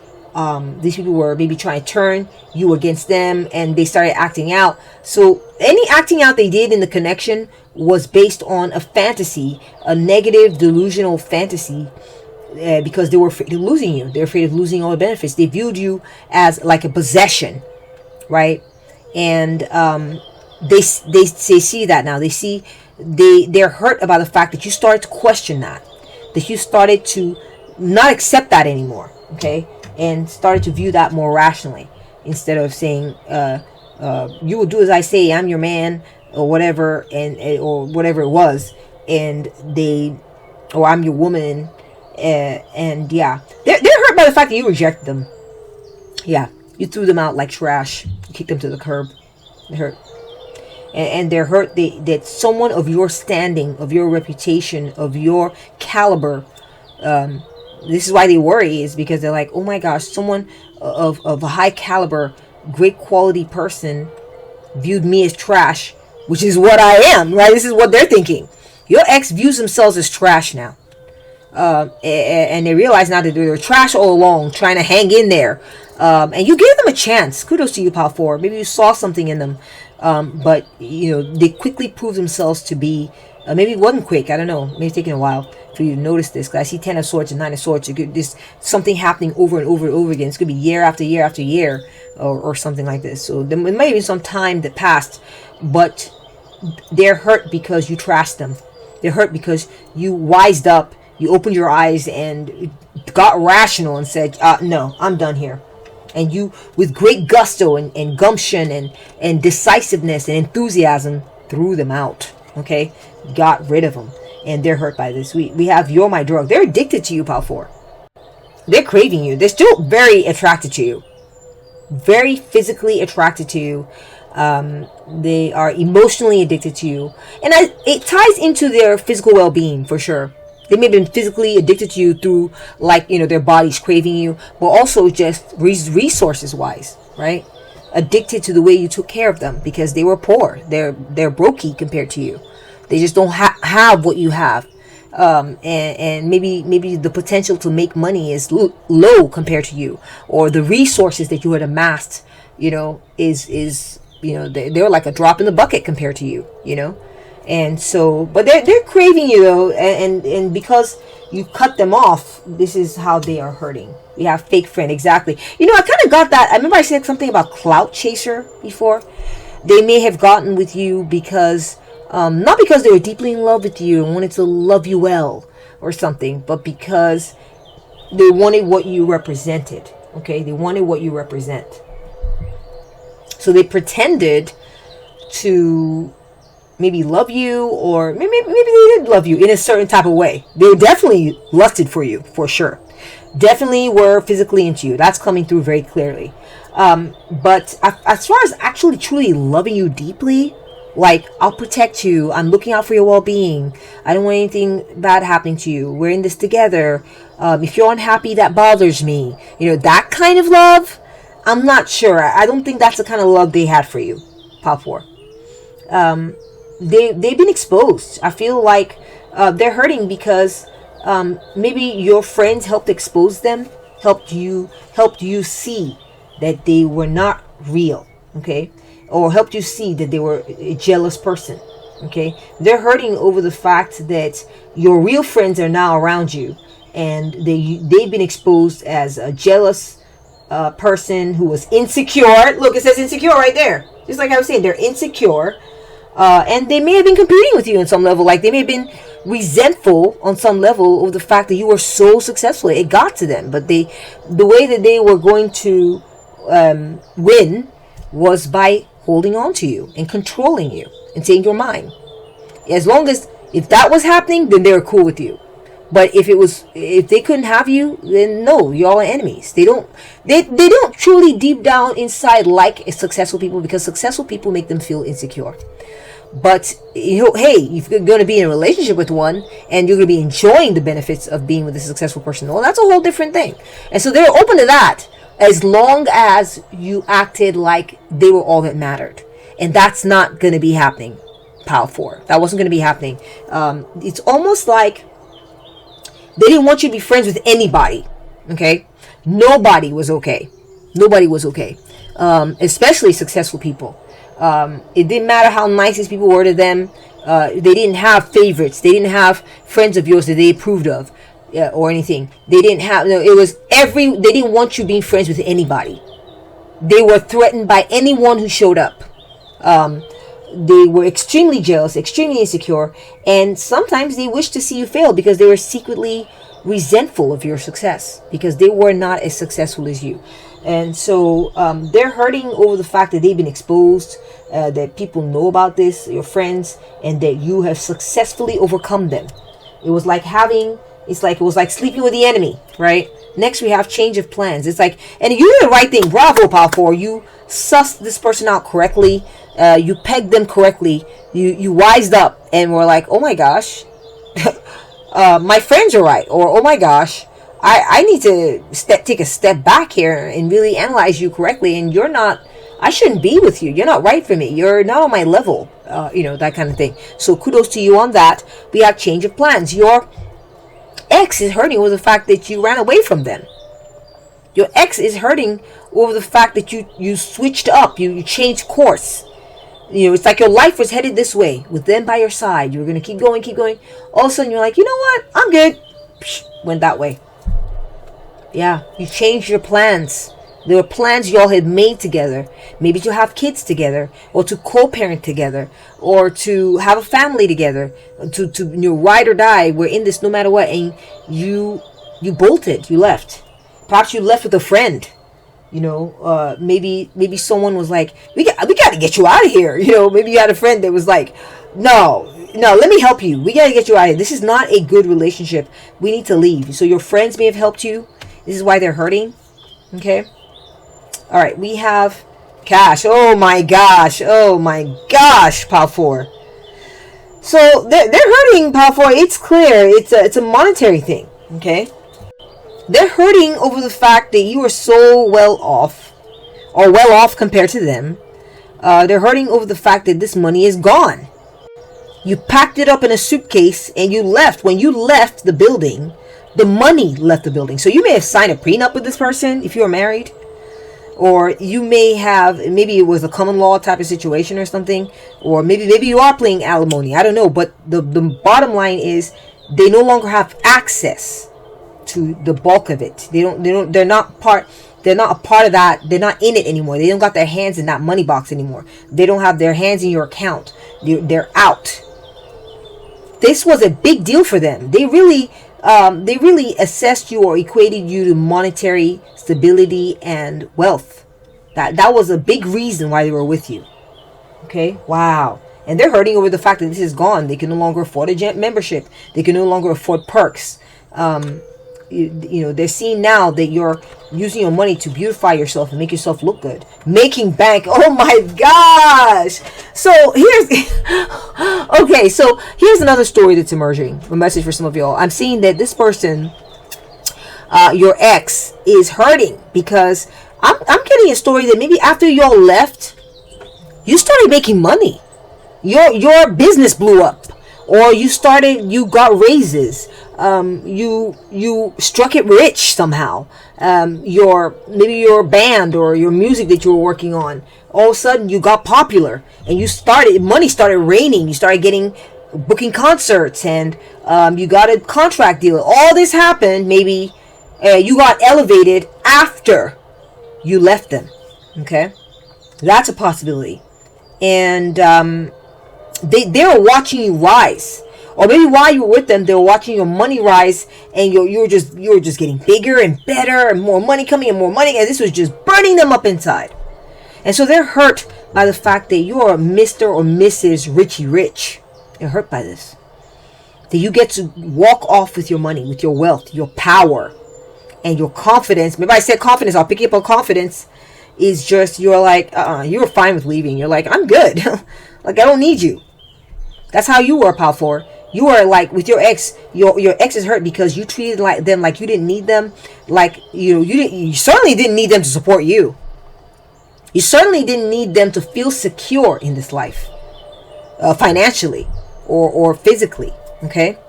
Speaker 1: these people were maybe trying to turn you against them, and they started acting out. So any acting out they did in the connection was based on a fantasy, a negative delusional fantasy, because they were afraid of losing you. They're afraid of losing all the benefits. They viewed you as like a possession, right? And they see that now. They're hurt about the fact that you started to question that you started to not accept that anymore. Okay. and started to view that more rationally, instead of saying, you will do as I say, I'm your man, or whatever, and or whatever it was, and they, or I'm your woman, and yeah, they're hurt by the fact that you rejected them. Yeah, you threw them out like trash, you kicked them to the curb. They're hurt, and they're hurt that someone of your standing, of your reputation, of your caliber. This is why they worry, is because they're like, oh my gosh, someone of a high caliber, great quality person viewed me as trash, which is what I am, right? This is what they're thinking. Your ex views themselves as trash now. And they realize now that they were trash all along, trying to hang in there. And you gave them a chance. Kudos to you, Pal 4. Maybe you saw something in them. But, they quickly proved themselves to be, maybe it wasn't quick, I don't know, maybe it's taking a while for you to notice this, because I see 10 of swords and 9 of swords. This something happening over and over and over again. It's going to be year after year after year, or something like this. So there might have been some time that passed, but they're hurt because you trashed them. They're hurt because you wised up, you opened your eyes and got rational and said, no, I'm done here. And you, with great gusto and gumption and decisiveness and enthusiasm, threw them out. Okay? Got rid of them. And they're hurt by this. We have You're My Drug. They're addicted to you, Pal 4. They're craving you. They're still very attracted to you. Very physically attracted to you. They are emotionally addicted to you. And it ties into their physical well-being, for sure. They may have been physically addicted to you through, like, their bodies craving you, but also just resources-wise, right? Addicted to the way you took care of them, because they were poor. They're brokey compared to you. They just don't have what you have. And maybe the potential to make money is low compared to you, or the resources that you had amassed, is they're like a drop in the bucket compared to you, and so, but they're craving you though, and because you cut them off, this is how they are hurting. We have fake friend, exactly. I kind of got that. I remember I said something about clout chaser before. They may have gotten with you because not because they were deeply in love with you and wanted to love you well or something, but because they wanted what you represented. Okay, they wanted what you represent. So they pretended to maybe love you, or maybe they did love you in a certain type of way. They definitely lusted for you, for sure. Definitely were physically into you. That's coming through very clearly. But as far as actually truly loving you deeply, like, I'll protect you, I'm looking out for your well-being, I don't want anything bad happening to you, we're in this together, if you're unhappy, that bothers me, that kind of love, I'm not sure. I don't think that's the kind of love they had for you, Pal 4. They've been exposed. I feel like they're hurting because maybe your friends helped expose them, helped you see that they were not real, okay? Or helped you see that they were a jealous person, okay? They're hurting over the fact that your real friends are now around you, and they've been exposed as a jealous person who was insecure. Look, it says insecure right there. Just like I was saying, they're insecure. And they may have been competing with you on some level. Like, they may have been resentful on some level over the fact that you were so successful. It got to them. But the way that they were going to win was by holding on to you and controlling you and saying you're mine. If that was happening, then they were cool with you. But if they couldn't have you, then no, y'all are enemies. They don't truly deep down inside like successful people, because successful people make them feel insecure. But hey, if you're going to be in a relationship with one and you're going to be enjoying the benefits of being with a successful person, well, that's a whole different thing. And so they're open to that, as long as you acted like they were all that mattered. And that's not going to be happening, Pal 4. That wasn't going to be happening. It's almost like they didn't want you to be friends with anybody. Okay? Nobody was okay. Especially successful people. It didn't matter how nice these people were to them. They didn't have favorites. They didn't have friends of yours that they approved of, or anything. They didn't have. No, they didn't want you being friends with anybody. They were threatened by anyone who showed up. They were extremely jealous, extremely insecure, and sometimes they wished to see you fail because they were secretly resentful of your success because they were not as successful as you. And so they're hurting over the fact that they've been exposed, that people know about this, your friends, and that you have successfully overcome them. It was like sleeping with the enemy, right? Next, we have change of plans. It's like, and you did the right thing. Bravo, Power 4. You sussed this person out correctly. You pegged them correctly. You wised up and were like, oh my gosh, my friends are right. Or, oh my gosh, I need to take a step back here and really analyze you correctly. And I shouldn't be with you. You're not right for me. You're not on my level. That kind of thing. So kudos to you on that. We have change of plans. Your ex is hurting over the fact that you ran away from them. Your ex is hurting over the fact that you switched up. You changed course. It's like your life was headed this way with them by your side. You were going to keep going. All of a sudden, you're like, you know what? I'm good. Went that way. Yeah, you changed your plans. There were plans you all had made together. Maybe to have kids together, or to co-parent together, or to have a family together, to ride or die. We're in this no matter what. And you bolted. You left. Perhaps you left with a friend. Maybe someone was like, we got to get you out of here. Maybe you had a friend that was like, no, let me help you. We got to get you out of here. This is not a good relationship. We need to leave. So your friends may have helped you. This is why they're hurting. Okay. All right. We have cash. Oh my gosh, Power 4. So they're hurting, Power 4. It's clear. It's a monetary thing. Okay. They're hurting over the fact that you are so well off compared to them. They're hurting over the fact that this money is gone. You packed it up in a suitcase and you left. When you left the building, the money left the building. So you may have signed a prenup with this person if you were married. Or you maybe it was a common law type of situation or something. Or maybe you are paying alimony. I don't know. But the bottom line is they no longer have access to the bulk of it. They're not a part of that. They're not in it anymore. They don't got their hands in that money box anymore. They don't have their hands in your account. They're out. This was a big deal for them. They really assessed you or equated you to monetary stability and wealth. That was a big reason why they were with you. Okay? Wow. And they're hurting over the fact that this is gone. They can no longer afford a gym membership. They can no longer afford perks. They're seeing now that you're using your money to beautify yourself and make yourself look good, making bank. Oh my gosh. So here's another story that's emerging, a message for some of y'all. I'm seeing that this person, your ex, is hurting because I'm getting a story that maybe after y'all left, you started making money. Your business blew up, or you got raises. You struck it rich somehow. Maybe your band or your music that you were working on, all of a sudden you got popular and money started raining. You started booking concerts and you got a contract deal. All this happened. Maybe you got elevated after you left them. Okay, that's a possibility. And they were watching you rise. Or maybe while you were with them, they were watching your money rise, and you were just getting bigger and better, and more money coming, and more money, and this was just burning them up inside. And so they're hurt by the fact that you're Mr. or Mrs. Richie Rich. They're hurt by this. That you get to walk off with your money, with your wealth, your power, and your confidence. Maybe I said confidence. I'll pick you up on confidence. Is just you're like, you were fine with leaving. You're like, I'm good. Like I don't need you. That's how you were, Power 4. You are like with your ex. Your ex is hurt because you treated them like you didn't need them. Like you certainly didn't need them to support you. You certainly didn't need them to feel secure in this life, financially or physically. Okay,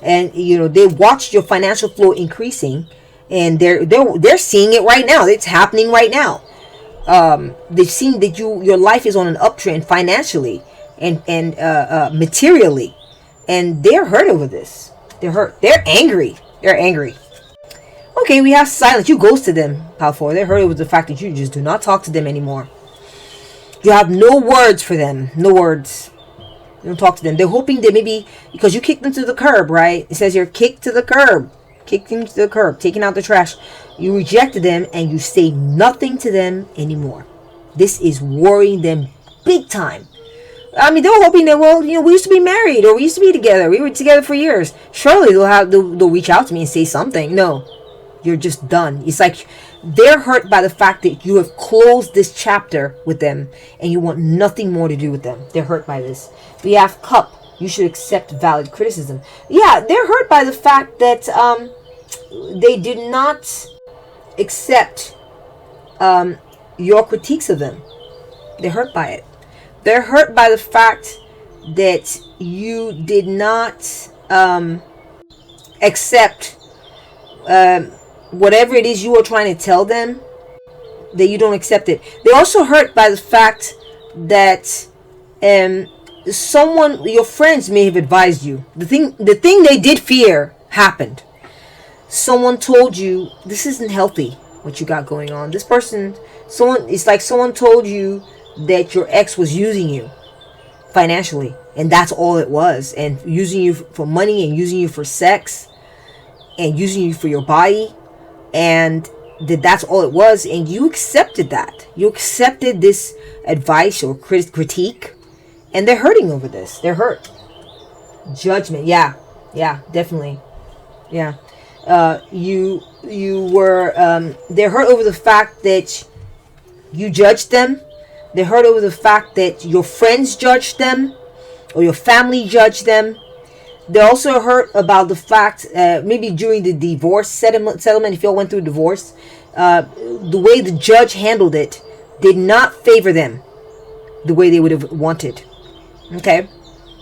Speaker 1: and they watched your financial flow increasing, and they're seeing it right now. It's happening right now. They've seen that your life is on an uptrend financially and materially. And they're hurt over this. They're hurt. They're angry. Okay, we have silence. You ghosted them, Power 4. They're hurt over the fact that you just do not talk to them anymore. You have no words for them. No words. You don't talk to them. They're hoping that maybe, because you kicked them to the curb, right? It says you're kicked to the curb. kicked them to the curb, taking out the trash. You rejected them and you say nothing to them anymore. This is worrying them big time. I mean, they were hoping that, well, we used to be married, or we used to be together. We were together for years. Surely they'll reach out to me and say something. No, you're just done. It's like they're hurt by the fact that you have closed this chapter with them and you want nothing more to do with them. They're hurt by this. We have Cup. You should accept valid criticism. Yeah, they're hurt by the fact that they did not accept your critiques of them. They're hurt by it. They're hurt by the fact that you did not accept whatever it is you were trying to tell them, that you don't accept it. They're also hurt by the fact that your friends may have advised you. The thing they did fear happened. Someone told you, this isn't healthy, what you got going on. It's like someone told you that your ex was using you financially, and that's all it was, and using you for money, and using you for sex, and using you for your body, and that's all it was. And you accepted that. You accepted this advice or critique, and they're hurting over this. They're hurt. Judgment. Yeah, definitely. Yeah. They're hurt over the fact that you judged them. They're hurt over the fact that your friends judged them, or your family judged them. They're also hurt about the fact, maybe during the divorce settlement, if y'all went through a divorce, the way the judge handled it did not favor them the way they would have wanted. Okay?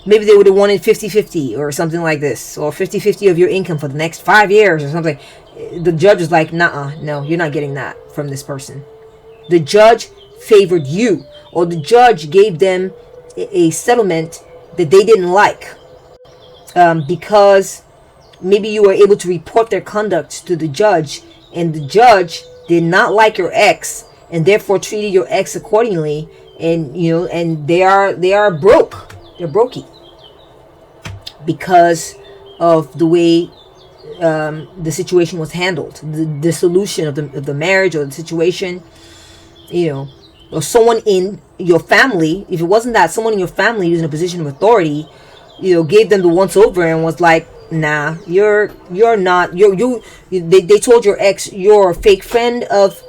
Speaker 1: Maybe they would have wanted 50-50 or something like this, or 50-50 of your income for the next 5 years or something. The judge was like, no, you're not getting that from this person. The judge favored you, or the judge gave them a settlement that they didn't like, because maybe you were able to report their conduct to the judge, and the judge did not like your ex, and therefore treated your ex accordingly, and and they are broke. They're brokey because of the way the situation was handled, the dissolution of the marriage, or the situation, or someone in your family. If it wasn't that, someone in your family who's in a position of authority, gave them the once over and was like, nah, you're not, they told your ex, you're a fake friend of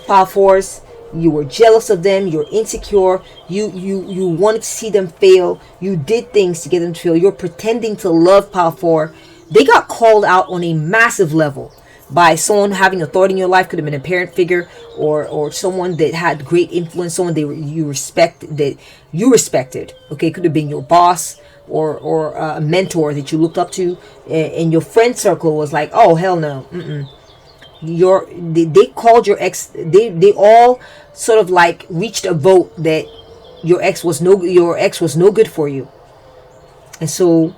Speaker 1: Power Force. You were jealous of them. You're insecure. You wanted to see them fail. You did things to get them to fail. You're pretending to love Power 4. They got called out on a massive level by someone having authority in your life. Could have been a parent figure, or someone that had great influence, someone you respected. Okay, could have been your boss, or a mentor that you looked up to, and your friend circle was like, oh hell no, they called your ex. They all sort of like reached a vote that your ex was no good for you, and so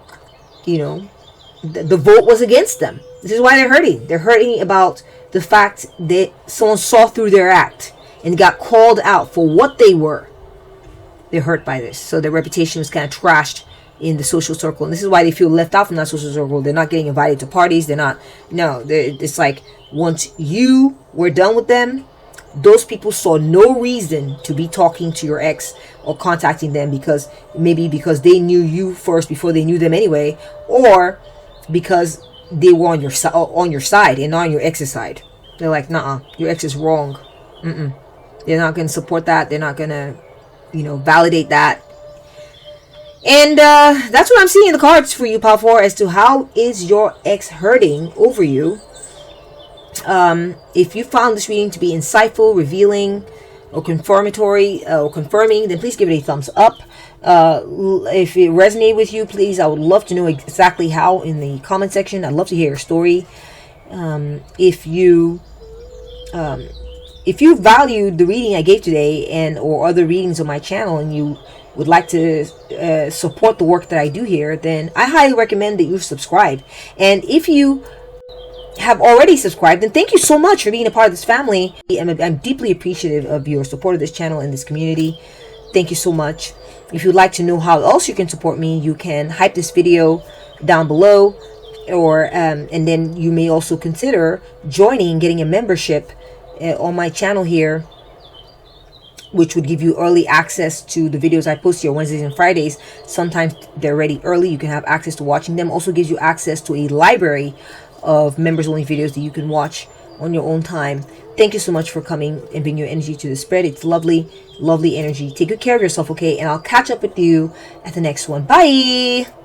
Speaker 1: the vote was against them. This is why they're hurting. They're hurting about the fact that someone saw through their act and got called out for what they were. They're hurt by this, so their reputation was kind of trashed in the social circle, and this is why they feel left out from that social circle. They're not getting invited to parties. It's like once you were done with them, those people saw no reason to be talking to your ex or contacting them, because they knew you first before they knew them anyway, or because they were on your side and not on your ex's side. They're like, nah, your ex is wrong. They're not going to support that. They're not going to validate that. And that's what I'm seeing in the cards for you, Power 4, as to how is your ex hurting over you. If you found this reading to be insightful, revealing, or confirmatory, or confirming, then please give it a thumbs up. If it resonated with you, please, I would love to know exactly how in the comment section. I'd love to hear your story. If you valued the reading I gave today or other readings on my channel, and you would like to support the work that I do here, then I highly recommend that you subscribe. And if you have already subscribed, then thank you so much for being a part of this family. I'm deeply appreciative of your support of this channel and this community. Thank you so much. If you'd like to know how else you can support me, you can hype this video down below. or and then you may also consider joining, getting a membership on my channel here, which would give you early access to the videos I post here Wednesdays and Fridays. Sometimes they're ready early. You can have access to watching them. Also gives you access to a library of members only videos that you can watch on your own time. Thank you so much for coming and bringing your energy to the spread. It's lovely, lovely energy. Take good care of yourself, okay? And I'll catch up with you at the next one. Bye!